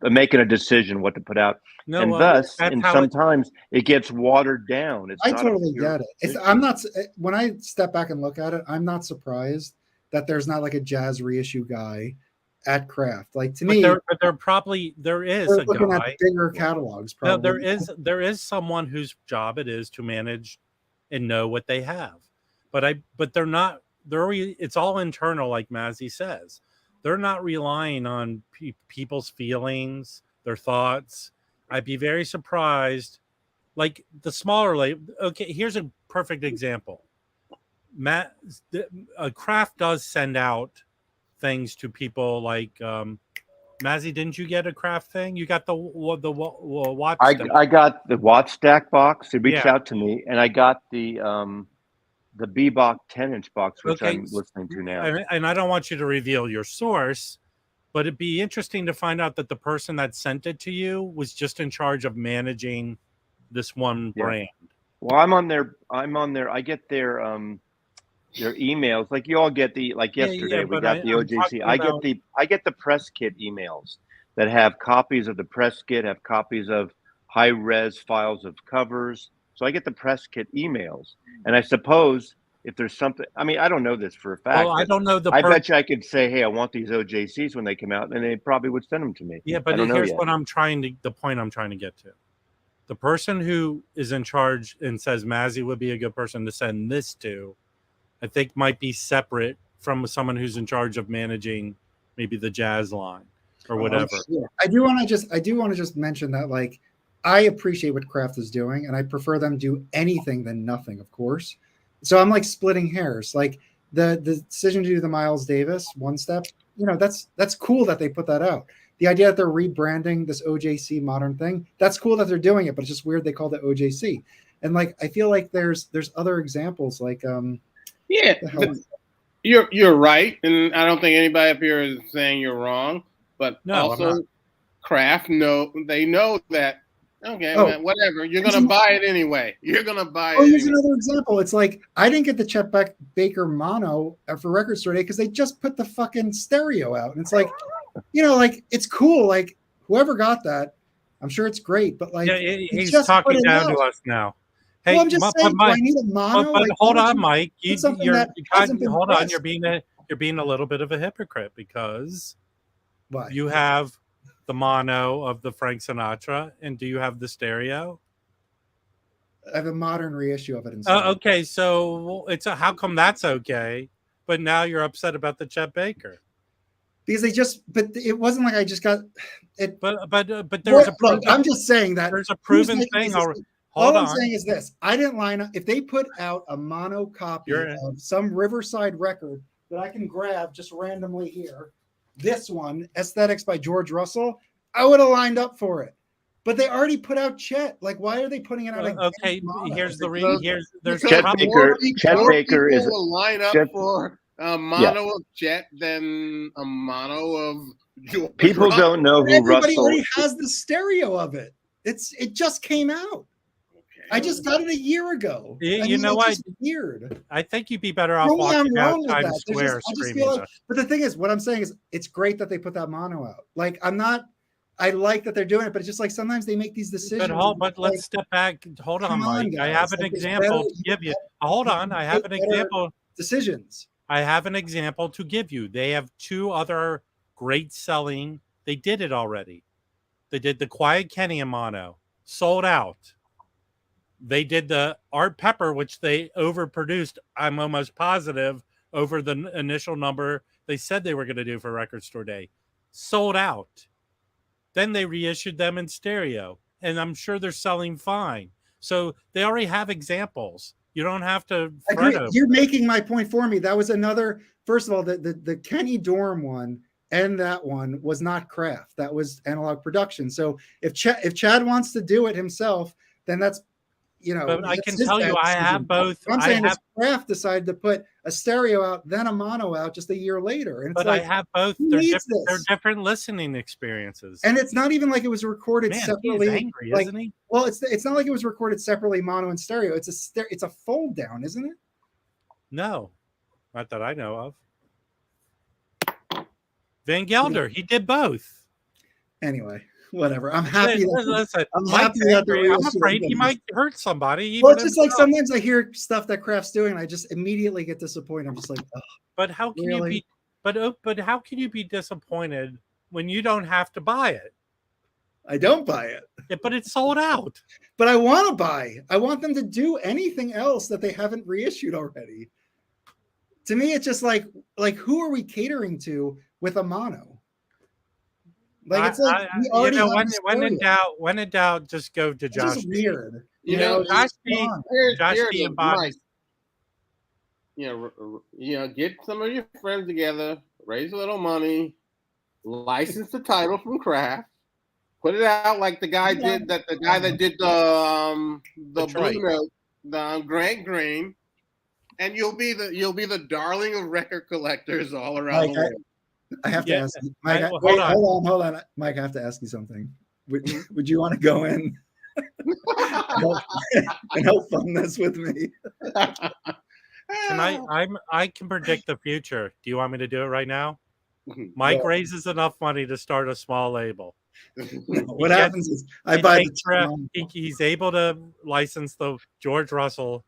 making a decision what to put out. Sometimes it gets watered down. I totally get it. I'm not, when I step back and look at it, I'm not surprised that there's not like a jazz reissue guy at Kraft. Like, to me, there is a looking guy at bigger catalogs. Probably. No, there is someone whose job it is to manage and know what they have, but they're not. It's all internal, like Mazzy says. They're not relying on people's feelings, their thoughts. I'd be very surprised. Like the smaller label. Okay, here's a perfect example. Kraft does send out things to people like Mazzy. Didn't you get a Kraft thing? You got the Watts. I got the Watts stack box. They reached out to me, and I got the Bebop 10-inch box, which I'm listening to now. And I don't want you to reveal your source, but it'd be interesting to find out that the person that sent it to you was just in charge of managing this one brand. Well, I'm on there. I get their emails. Like you all get yesterday we got the OJC. I get the press kit emails that have copies of the press kit, have copies of high res files of covers. So I get the press kit emails, and I suppose if there's something, I mean, I don't know this for a fact. Well, I don't know I bet you I could say, hey, I want these OJCs when they come out, and they probably would send them to me. Yeah, but here's what the point I'm trying to get to. The person who is in charge and says Mazzy would be a good person to send this to, I think might be separate from someone who's in charge of managing maybe the jazz line or whatever. Sure. I do want to just mention that, like, I appreciate what Kraft is doing, and I prefer them do anything than nothing, of course. So I'm like splitting hairs. Like the decision to do the Miles Davis one step, you know, that's cool that they put that out. The idea that they're rebranding this OJC modern thing, that's cool that they're doing it, but it's just weird they called it OJC. And like I feel like there's other examples like You're right, and I don't think anybody up here is saying you're wrong. But No, I'm also, not. Kraft know that. Okay, Oh, man, whatever. You're gonna buy it anyway. You're gonna buy Oh, it here's anyway. another example. It's like I didn't get the Chet Baker mono for Record Store Day because they just put the fucking stereo out, and it's like, like it's cool. Like whoever got that, I'm sure it's great. But like, Yeah, they he's just put talking it down to out. us now. Hey, Well, I'm just saying, do I need a mono? but Like, hold why don't on, you Mike. put something that hasn't been Hold on. pressed? You're being a little bit of a hypocrite because Why? you have the mono of the Frank Sinatra, and do you have the stereo? I have a modern reissue of it instead. Okay, so how come that's okay, but now you're upset about the Chet Baker? Because but it wasn't like I just got it. But there's Look, I'm just saying that there's a proven thing. All I'm saying is this: I didn't line up. If they put out a mono copy of some Riverside record that I can grab just randomly here, this one, Aesthetics by George Russell, I would have lined up for it. But they already put out Chet. Like, why are they putting it out? Okay, here's the there's Chet Baker. Chet Baker is will line up for a mono of Chet than a mono of George. People don't know who Everybody Russell. already has the stereo of it. It just came out. I just got it a year ago. You know what? Weird. I think you'd be better off walking out Times Square screaming. But the thing is, what I'm saying is, it's great that they put that mono out. Like, I like that they're doing it, but it's just like sometimes they make these decisions. But let's step back. Hold on, Mike. I have an example to give you. Hold on. I have an example. Decisions. I have an example to give you. They have two other great selling. They did it already. They did the Quiet Kenny mono, sold out. They did the Art Pepper, which they overproduced, I'm almost positive, over the initial number they said they were going to do for Record Store Day. Sold out. Then they reissued them in stereo, and I'm sure they're selling fine. So they already have examples. You don't have to fret over. You're making my point for me. That was another, first of all, the Kenny Dorm one and that one was not Kraft. That was Analog Production. So if Chad wants to do it himself, then that's, But I can tell you, I have both. What I'm saying is Kraft decided to put a stereo out, then a mono out just a year later. And it's I have both. They're different listening experiences. And it's not even like it was recorded separately. He's angry, isn't he? Well, it's not like it was recorded separately, mono and stereo. It's a fold down, isn't it? No, not that I know of. Van Gelder, he did both. Anyway. Whatever. I'm happy. Listen, I'm afraid he might hurt somebody. Well, it's just like sometimes I hear stuff that Kraft's doing, and I just immediately get disappointed. I'm just like, oh, but how can you be? But how can you be disappointed when you don't have to buy it? I don't buy it. Yeah, but it's sold out. But I want to buy. I want them to do anything else that they haven't reissued already. To me, it's just like who are we catering to with a mono? Like, it's like we already when in doubt, just go to Josh. It's weird. Josh and Bobby. Get some of your friends together, raise a little money, license the title from Kraft, put it out like the guy did that. The guy that did the Blue Note, the Grant Green, and you'll be the darling of record collectors all around the world. I have to ask you, Mike. Hold on, Mike. I have to ask you something. Would you want to go in and help fund this with me? I can predict the future. Do you want me to do it right now? Mike raises enough money to start a small label. What happens is I buy he's able to license the George Russell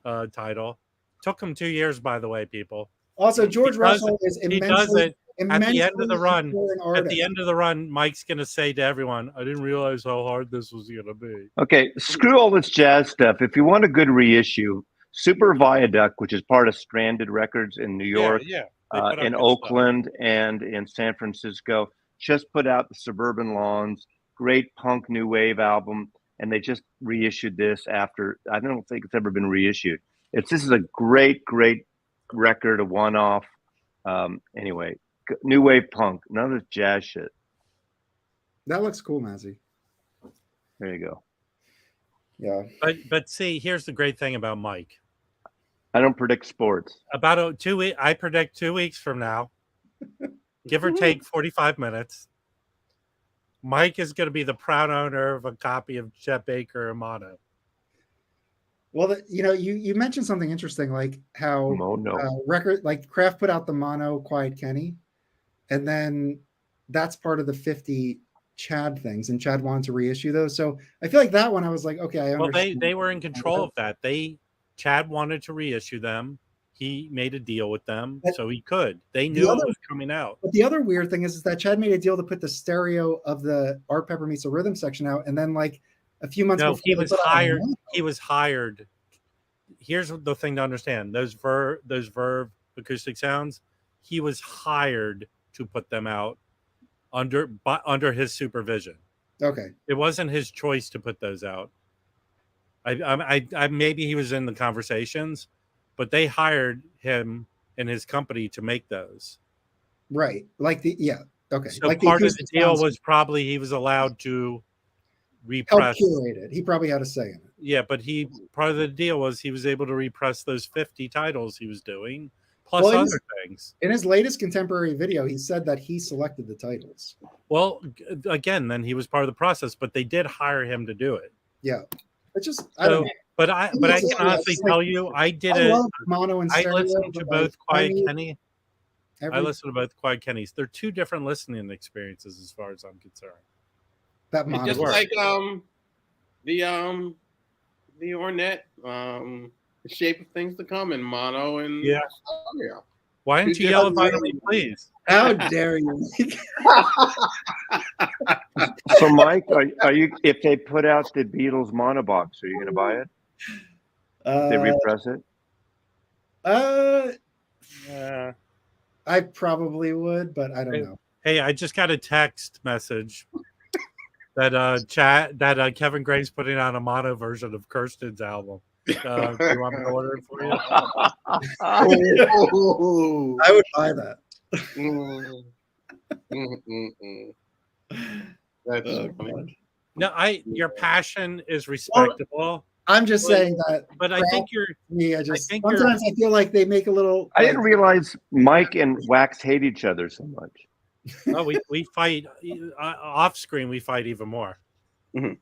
title. Took him 2 years, by the way, people. Also, George Russell is immensely. At the end of the run, Mike's going to say to everyone, I didn't realize how hard this was going to be. Okay, screw all this jazz stuff. If you want a good reissue, Super Viaduct, which is part of Stranded Records in New York, in Oakland, and in San Francisco, just put out the Suburban Lawns, great punk new wave album, and they just reissued this after. I don't think it's ever been reissued. This is a great record, a one-off. Anyway. New wave punk, none of this jazz shit. That looks cool, Mazzy. There you go. Yeah. But see, here's the great thing about Mike. I don't predict sports. About 2 weeks. I predict 2 weeks from now, give or take 45 minutes. Mike is going to be the proud owner of a copy of Chet Baker and mono. Well, you mentioned something interesting, like how record, like Kraft put out the mono Quiet Kenny, and then that's part of the 50 Chad things, and Chad wanted to reissue those. So I feel like that one, I was like, okay, I understand. Well, they were in control of that. Chad wanted to reissue them. He made a deal with them, so he could. They knew it was coming out. But the other weird thing is that Chad made a deal to put the stereo of the Art Pepper Meets a Rhythm section out, and then like a few months before he was hired. He was hired. Here's the thing to understand: those Verve acoustic sounds, he was hired to put them out under his supervision. Okay, it wasn't his choice to put those out. I maybe he was in the conversations, but they hired him and his company to make those. Right. Like okay. So like part of the deal was probably he was allowed to repress. Curate it. He probably had a say in it. Yeah, but part of the deal was he was able to repress those 50 titles he was doing, plus other things. In his latest contemporary video, he said that he selected the titles. Well, again, then he was part of the process, but they did hire him to do it. Yeah. It's just I don't know. But I can honestly tell you, I love mono and stereo. I listened to both Quiet Kenny. I listened to both Quiet Kennys. They're two different listening experiences as far as I'm concerned. That mono just like the Ornette, the shape of things to come in mono and stereo. Why didn't you yell about me, please? How dare you? So, Mike, are you? If they put out the Beatles mono box, are you going to buy it? They repress it. I probably would, but I don't know. Hey, I just got a text message that Kevin Gray's putting out a mono version of Kirsten's album. Do you want me to order it for you? I would buy that. That's funny. No, your passion is respectable. Well, I'm just saying that. But I think sometimes I feel like they make a little. I didn't realize Mike and Wax hate each other so much. Oh, we fight off screen. We fight even more. Mm-hmm.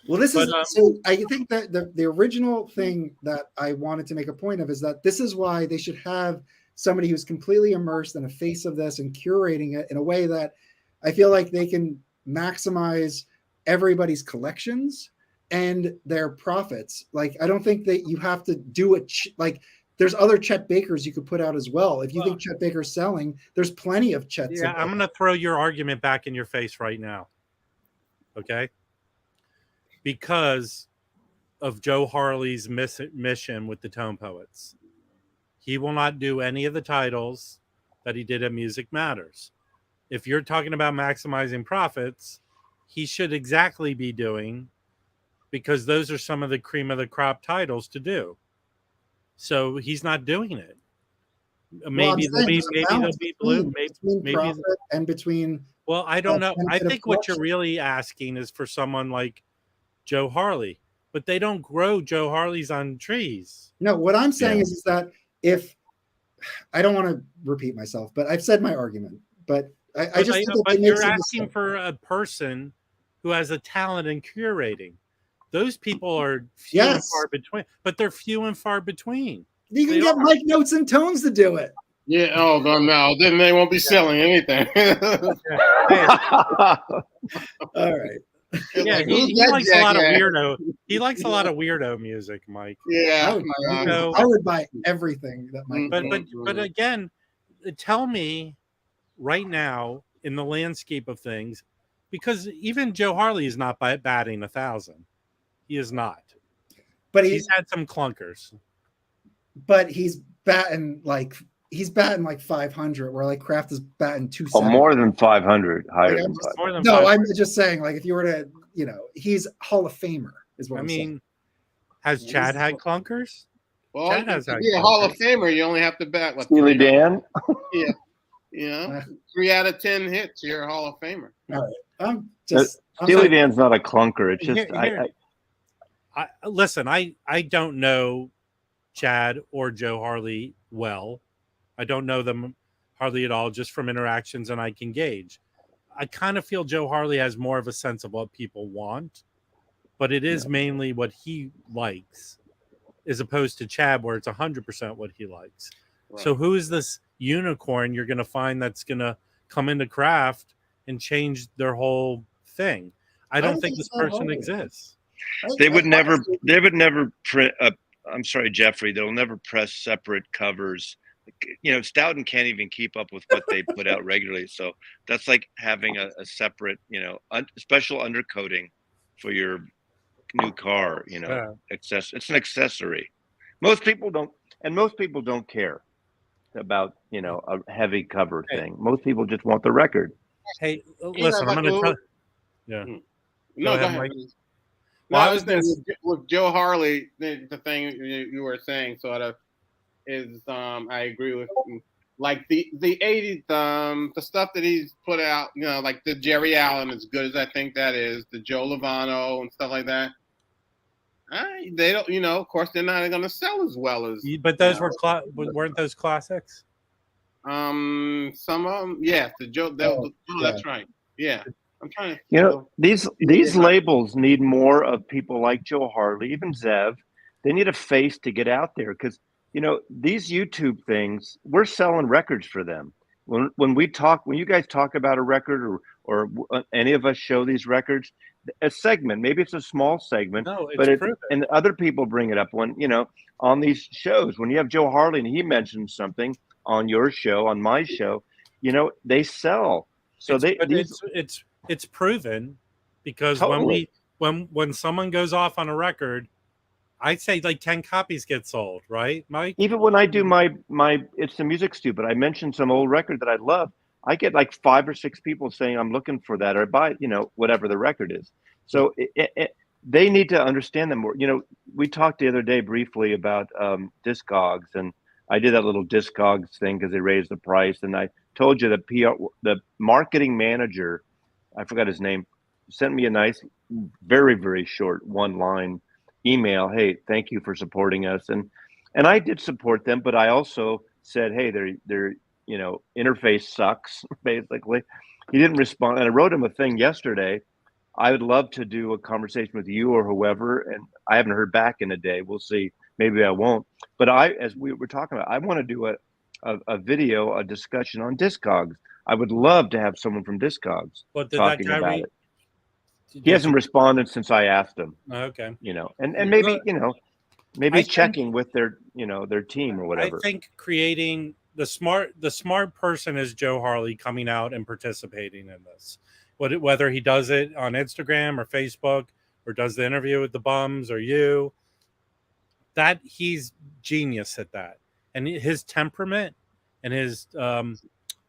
Well, so I think that the original thing that I wanted to make a point of is that this is why they should have somebody who's completely immersed in a face of this and curating it in a way that I feel like they can maximize everybody's collections and their profits. Like, I don't think that you have to do it. Like, there's other Chet Bakers you could put out as well. If you think Chet Baker's selling, there's plenty of Chets. Yeah, I'm going to throw your argument back in your face right now. Okay? Because of Joe Harley's mission with the Tone Poets. He will not do any of the titles that he did at Music Matters. If you're talking about maximizing profits, he should exactly be doing, because those are some of the cream of the crop titles to do. So he's not doing it. Maybe they'll be blue. Maybe profit and between. Well, I don't know. I think what you're really asking is for someone like Joe Harley, but they don't grow Joe Harleys on trees. No, what I'm saying is that if I don't want to repeat myself, but I've said my argument. But I just think but you're asking for a person who has a talent in curating. Those people are few and far between, but they're few and far between. You can get Mike Notes and Tones to do it. Yeah. Oh, no. Then they won't be selling anything. All right. Yeah, he likes a lot of weirdo. He likes a lot of weirdo music, Mike. Yeah, I would buy everything that Mike. But again, tell me right now in the landscape of things, because even Joe Harley is not batting 1,000. He is not. But he's had some clunkers. But he's batting like 500, where like Kraft is batting 270. Oh, more than 500, higher than 500. No, I'm just saying, like, if you were to, he's Hall of Famer, is what I'm saying. Has Chad had clunkers? Well, Chad has had Hall of Famer, you only have to bat what? Steely Dan? Yeah. 3 out of 10 hits, you're a Hall of Famer. All right. Steely Dan's not a clunker. It's just listen, I don't know Chad or Joe Harley well. I don't know them hardly at all, just from interactions, and I can gauge. I kind of feel Joe Harley has more of a sense of what people want, but it is mainly what he likes, as opposed to Chad, where it's 100% what he likes. Right. So who is this unicorn you're going to find that's going to come into craft and change their whole thing? I don't think this person exists. They would never print. I'm sorry, Jeffrey. They'll never press separate covers. You know, Stoughton can't even keep up with what they put out regularly. So that's like having a separate, you know, special undercoating for your new car. You know, it's an accessory. Most people don't care about, you know, a heavy cover thing. Most people just want the record. Hey, listen, I'm going to tell. Yeah. No, go ahead. Well, I was thinking with Joe Harley, the thing you were saying sort of is, I agree with, like the 80s, the stuff that he's put out, you know, like the Jerry Allen, as good as I think that is, the Joe Lovano and stuff like that. They don't, you know, of course, they're not going to sell as well as. But those weren't those classics? Some of them, yeah. The Joe, that's right. Yeah. I'm trying to. You know, these labels need more of people like Joe Harley, even Zev. They need a face to get out there, because, you know, these YouTube things, we're selling records for them. When you guys talk about a record or any of us show these records, a segment, maybe it's a small segment, and other people bring it up when, you know, on these shows, when you have Joe Harley and he mentions something on your show, on my show, you know, they sell. So it's proven, because when someone goes off on a record, I'd say like 10 copies get sold, right, Mike? Even when I do my It's the Music Stupid, I mentioned some old record that I love. I get like 5 or 6 people saying I'm looking for that, or buy, you know, whatever the record is. So they need to understand them more. You know, we talked the other day briefly about Discogs, and I did that little Discogs thing because they raised the price, and I told you the marketing manager, I forgot his name, sent me a nice, very, very short one-line email. Hey, thank you for supporting us. And I did support them, but I also said, hey, their you know, interface sucks, basically. He didn't respond. And I wrote him a thing yesterday. I would love to do a conversation with you or whoever, and I haven't heard back in a day. We'll see. Maybe I won't. But as we were talking about, I want to do a video, a discussion on Discogs. I would love to have someone from Discogs talking about it. He hasn't responded since I asked him. Okay. You know, and maybe, you know, maybe checking with their, you know, their team or whatever. I think creating the smart person is Joe Harley coming out and participating in this. Whether he does it on Instagram or Facebook, or does the interview with the bums or you, that he's genius at that. And his temperament and his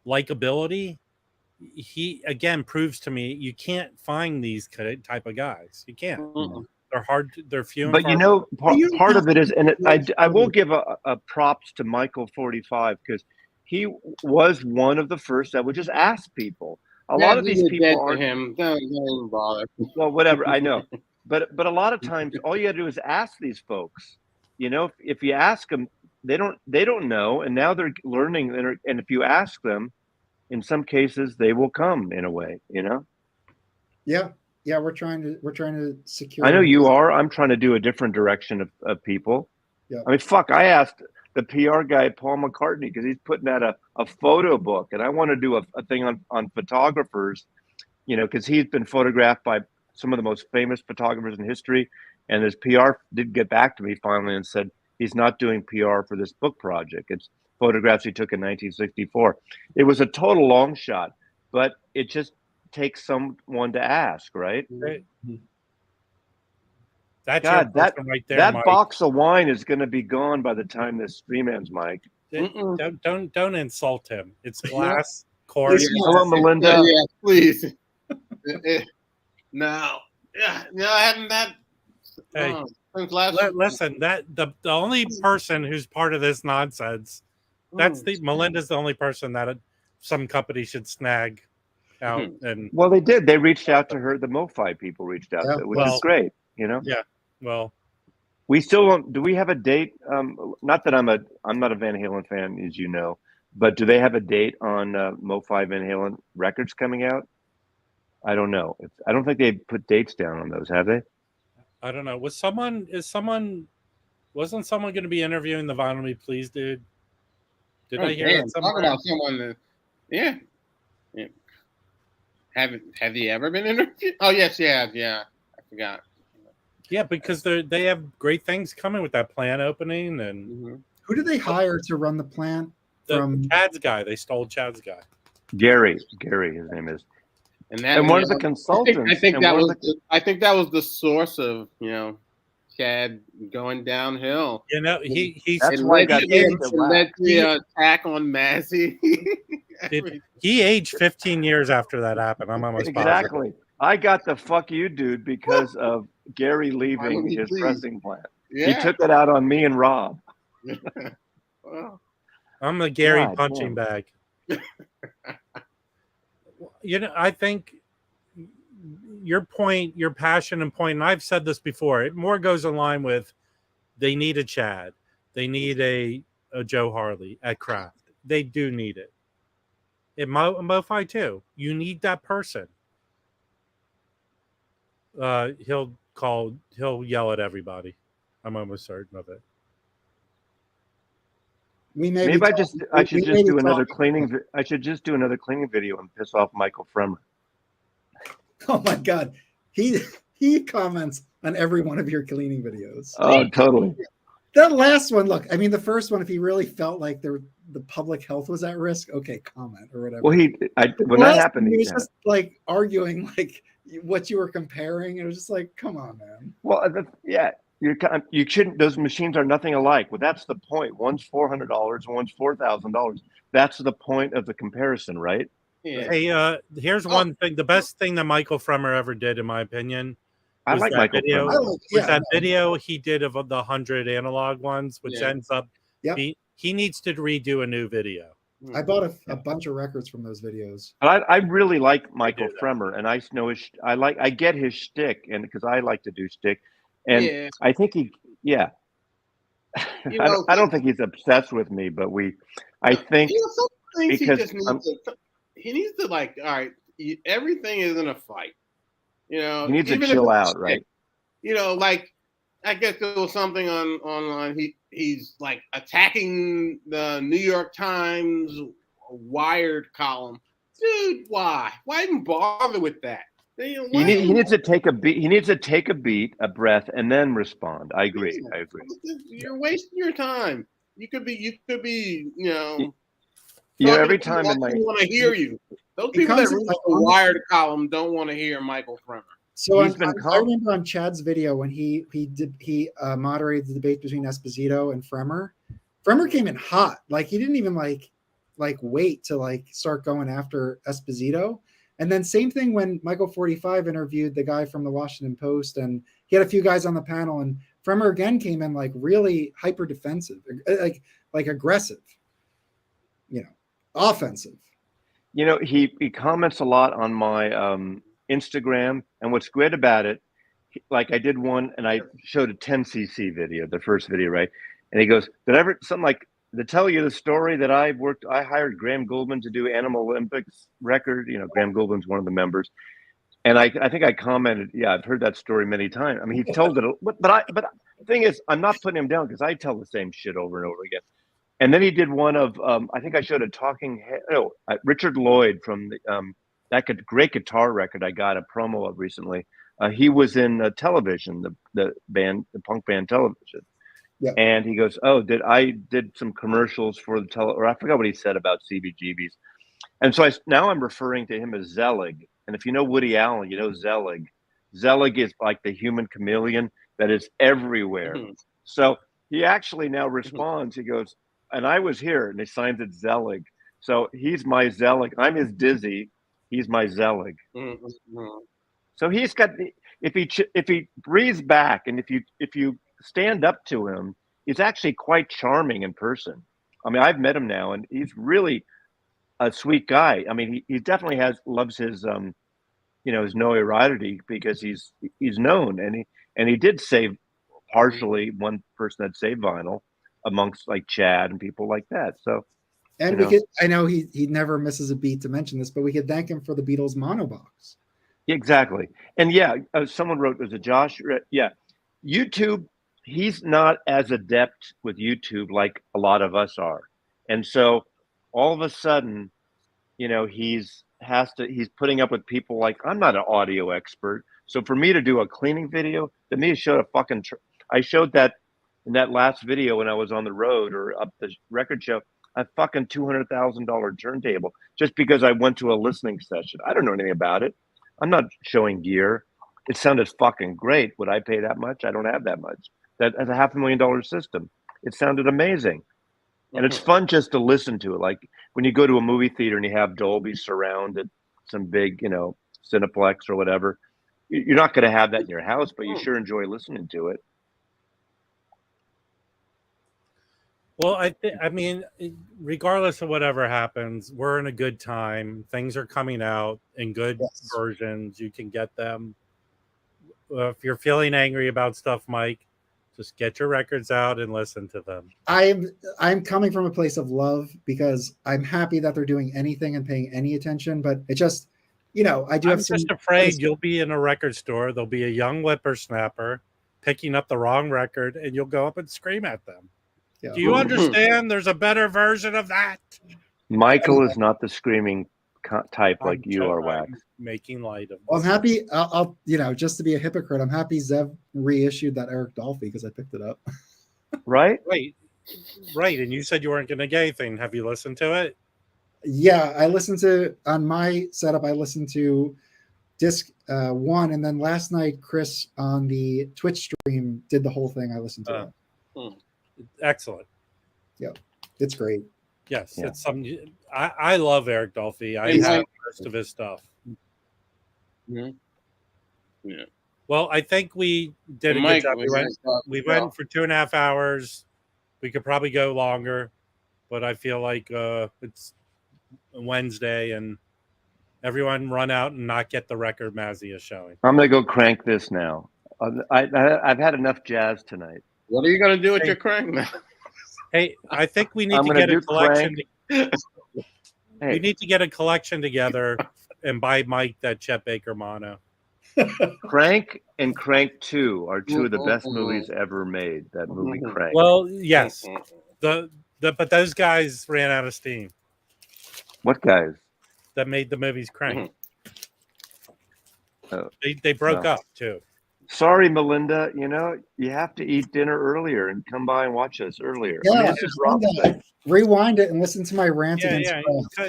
likability, he again proves to me you can't find these type of guys. You can't. Mm-hmm. They're hard. They're few. But you know, part of it is, and I will give a props to Michael 45, because he was one of the first that would just ask people. A lot of these people are him. Don't bother. Well, whatever, I know, but a lot of times all you got to do is ask these folks. You know, if you ask them, they don't know, and now they're learning. And if you ask them, in some cases, they will come in a way. You know. Yeah, we're trying to secure. I know you are. I'm trying to do a different direction of people. Yeah. I mean, fuck. I asked the PR guy, Paul McCartney, because he's putting out a photo book, and I want to do a thing on photographers, you know, because he's been photographed by some of the most famous photographers in history, and his PR did get back to me finally and said he's not doing PR for this book project. It's photographs he took in 1964. It was a total long shot, but it takes someone to ask, right? That's God, right there, that Mike. box of wine is going to be gone by the time this stream ends, Mike. Don't insult him. It's glass, cork. Hello, Melinda. Yeah, please. No, I haven't had. Hey, listen. That the only person who's part of this nonsense, Melinda's the only person that some company should snag out. And well, they did. They reached out to her. The MoFi people reached out to her, which is great. You know. Yeah. Well, We still don't. Do we have a date? Not that I'm not a Van Halen fan, as you know, but do they have a date on Mo-Fi Van Halen records coming out? I don't know. I don't think they put dates down on those, have they? I don't know. Wasn't someone going to be interviewing the Vinyl Me Please dude? Did I hear that somewhere? Talk about someone that, yeah. Have you ever been interviewed? Oh yes, yeah. I forgot. Yeah, because they have great things coming with that plant opening, and who did they hire to run the plant? From Chad's guy. They stole Chad's guy. Gary, his name is. And one of the consultants. I think that was the source of Chad going downhill. He's that's why led the attack on Massey. He aged 15 years after that happened. I'm almost exactly. positive. I got the fuck you, dude, because of Gary leaving his pressing plant. Yeah. He took it out on me and Rob. Wow. I'm the Gary punching bag. I think your point, your passion and point, and I've said this before, it more goes in line with they need a Chad. They need a Joe Harley at Kraft. They do need it. At Mo-Fi too. You need that person. He'll yell at everybody. I'm almost certain of it. I should just do another cleaning video and piss off Michael Fremer. Oh my God, he comments on every one of your cleaning videos. Oh, totally. That last one, look. I mean, the first one, if he really felt like the public health was at risk, okay, comment or whatever. Well, when that happened, he was just like arguing like what you were comparing. It was just like, come on, man. Well, yeah. You shouldn't. Those machines are nothing alike. Well, that's the point. One's $400, one's $4,000. That's the point of the comparison, right? Yeah. Hey, here's one thing. The best thing that Michael Fremer ever did, in my opinion, I like Michael Fremer. Video he did of the 100 analog ones, which ends up he needs to redo a new video. I bought a bunch of records from those videos. I really like Michael Fremer, and I know I get his shtick, and because I like to do shtick. And I think I don't think he's obsessed with me, but I think because he needs to like, all right, everything isn't a fight. He needs to chill out, right? Like I guess there was something online. He's like attacking the New York Times Wired column. Dude, why? Why even bother with that? He needs to take a beat. He needs to take a beat, a breath, and then respond. I agree. You're wasting your time. You could be. Every time in my want to hear you. Those people that read the Wired column don't want to hear Michael Fremer. So I remember on Chad's video when he moderated the debate between Esposito and Fremer. Fremer came in hot. Like he didn't even like wait to start going after Esposito. And then same thing when Michael 45 interviewed the guy from the Washington Post, and he had a few guys on the panel, and Fremer again came in like really hyper defensive, like aggressive, offensive. He comments a lot on my Instagram, and what's great about it, like I did one, and I showed a 10cc video, the first video, right? And he goes, to tell you the story that I hired Graham Gouldman to do Animal Olympics record. Graham Gouldman's one of the members. And I think I commented, I've heard that story many times. I mean, he told it, but the thing is, I'm not putting him down because I tell the same shit over and over again. And then he did one of, I think I showed a Richard Lloyd from that great guitar record I got a promo of recently. He was in Television, the punk band Television. Yeah. And he goes, I did some commercials for the or I forgot what he said about CBGBs. And so now I'm referring to him as Zelig. And if you know Woody Allen, you know Zelig. Zelig is like the human chameleon that is everywhere. Mm-hmm. So he actually now responds. He goes, and I was here, and he signs it Zelig. So he's my Zelig. I'm his Dizzy. He's my Zelig. Mm-hmm. So he's got, if he breathes back, and if you stand up to him, he's actually quite charming in person. I mean, I've met him now, and he's really a sweet guy. I mean, he definitely loves his his notoriety because he's known, and he did save partially one person that saved vinyl amongst like Chad and people like that. So, And we could, I know he never misses a beat to mention this, but we could thank him for the Beatles mono box. Exactly. And yeah, someone wrote, was it Josh? Yeah. YouTube, he's not as adept with YouTube like a lot of us are. And so all of a sudden, you know, he's putting up with people like, I'm not an audio expert. So for me to do a cleaning video, to me, I showed that in that last video when I was on the road or up the record show, a fucking $200,000 turntable just because I went to a listening session. I don't know anything about it. I'm not showing gear. It sounded fucking great. Would I pay that much? I don't have that much. That as a $500,000 system, it sounded amazing. And it's fun just to listen to it. Like when you go to a movie theater and you have Dolby Surround at some big, you know, Cineplex or whatever, you're not going to have that in your house, but you sure enjoy listening to it. Well, I mean, regardless of whatever happens, we're in a good time. Things are coming out in good versions. You can get them. If you're feeling angry about stuff, Mike, just get your records out and listen to them. I'm coming from a place of love because I'm happy that they're doing anything and paying any attention, but it just, you know, I'm just afraid you'll be in a record store. There'll be a young whippersnapper picking up the wrong record, and you'll go up and scream at them. Yeah. Do you understand? There's a better version of that. Michael is not the screaming type like you are, Wax. Making light of. Well, I'm happy. I'll you know, just to be a hypocrite, I'm happy Zev reissued that Eric Dolphy because I picked it up. Right. Right. And you said you weren't going to get anything. Have you listened to it? Yeah, I listened to on my setup. I listened to disc 1, and then last night Chris on the Twitch stream did the whole thing. I listened to it. Excellent. Yeah, it's great. Yes, yeah. It's some. I love Eric Dolphy. I have most of his stuff. Mm-hmm. Yeah. Well, I think we did a good job. We went for 2.5 hours. We could probably go longer, but I feel like it's Wednesday and everyone run out and not get the record Mazzy is showing. I'm gonna go crank this now. I've had enough jazz tonight. What are you gonna do with your crank now? Hey, I think we need to get a collection. We need to get a collection together and buy Mike that Chet Baker mono. Crank and Crank 2 are two of the best movies ever made. That movie Crank. Well, yes. But those guys ran out of steam. What guys? That made the movies Crank. They broke up too. Sorry, Melinda. You know, you have to eat dinner earlier and come by and watch us earlier. Yeah, rewind it and listen to my rant. Yeah.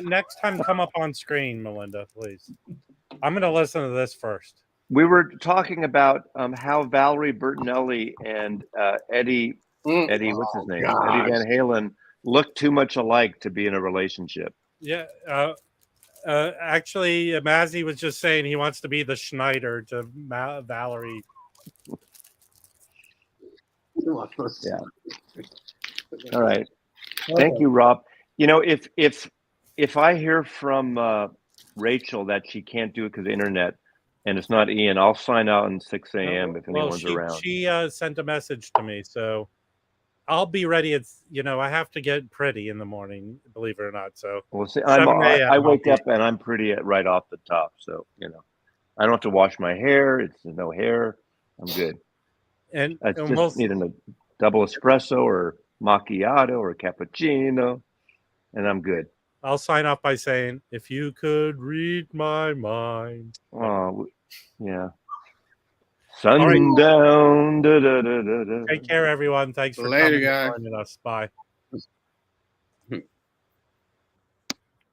Next time, come up on screen, Melinda, please. I'm going to listen to this first. We were talking about how Valerie Bertinelli and Eddie, what's his name? Eddie Van Halen look too much alike to be in a relationship. Yeah. Actually, Mazzy was just saying he wants to be the Schneider to Valerie. Yeah. All right. Thank you, Rob. You know, if I hear from Rachel that she can't do it because of the internet and it's not Ian, I'll sign out at 6 a.m. if anyone's around. She sent a message to me, so I'll be ready. It's, you know, I have to get pretty in the morning, believe it or not. So we'll see. I wake up and I'm pretty right off the top. So, you know, I don't have to wash my hair. It's no hair. I'm good. And I just need a double espresso or macchiato or cappuccino, and I'm good. I'll sign off by saying, if you could read my mind. Oh, yeah. Sundown. Take care, everyone. Thanks for coming joining us. Bye.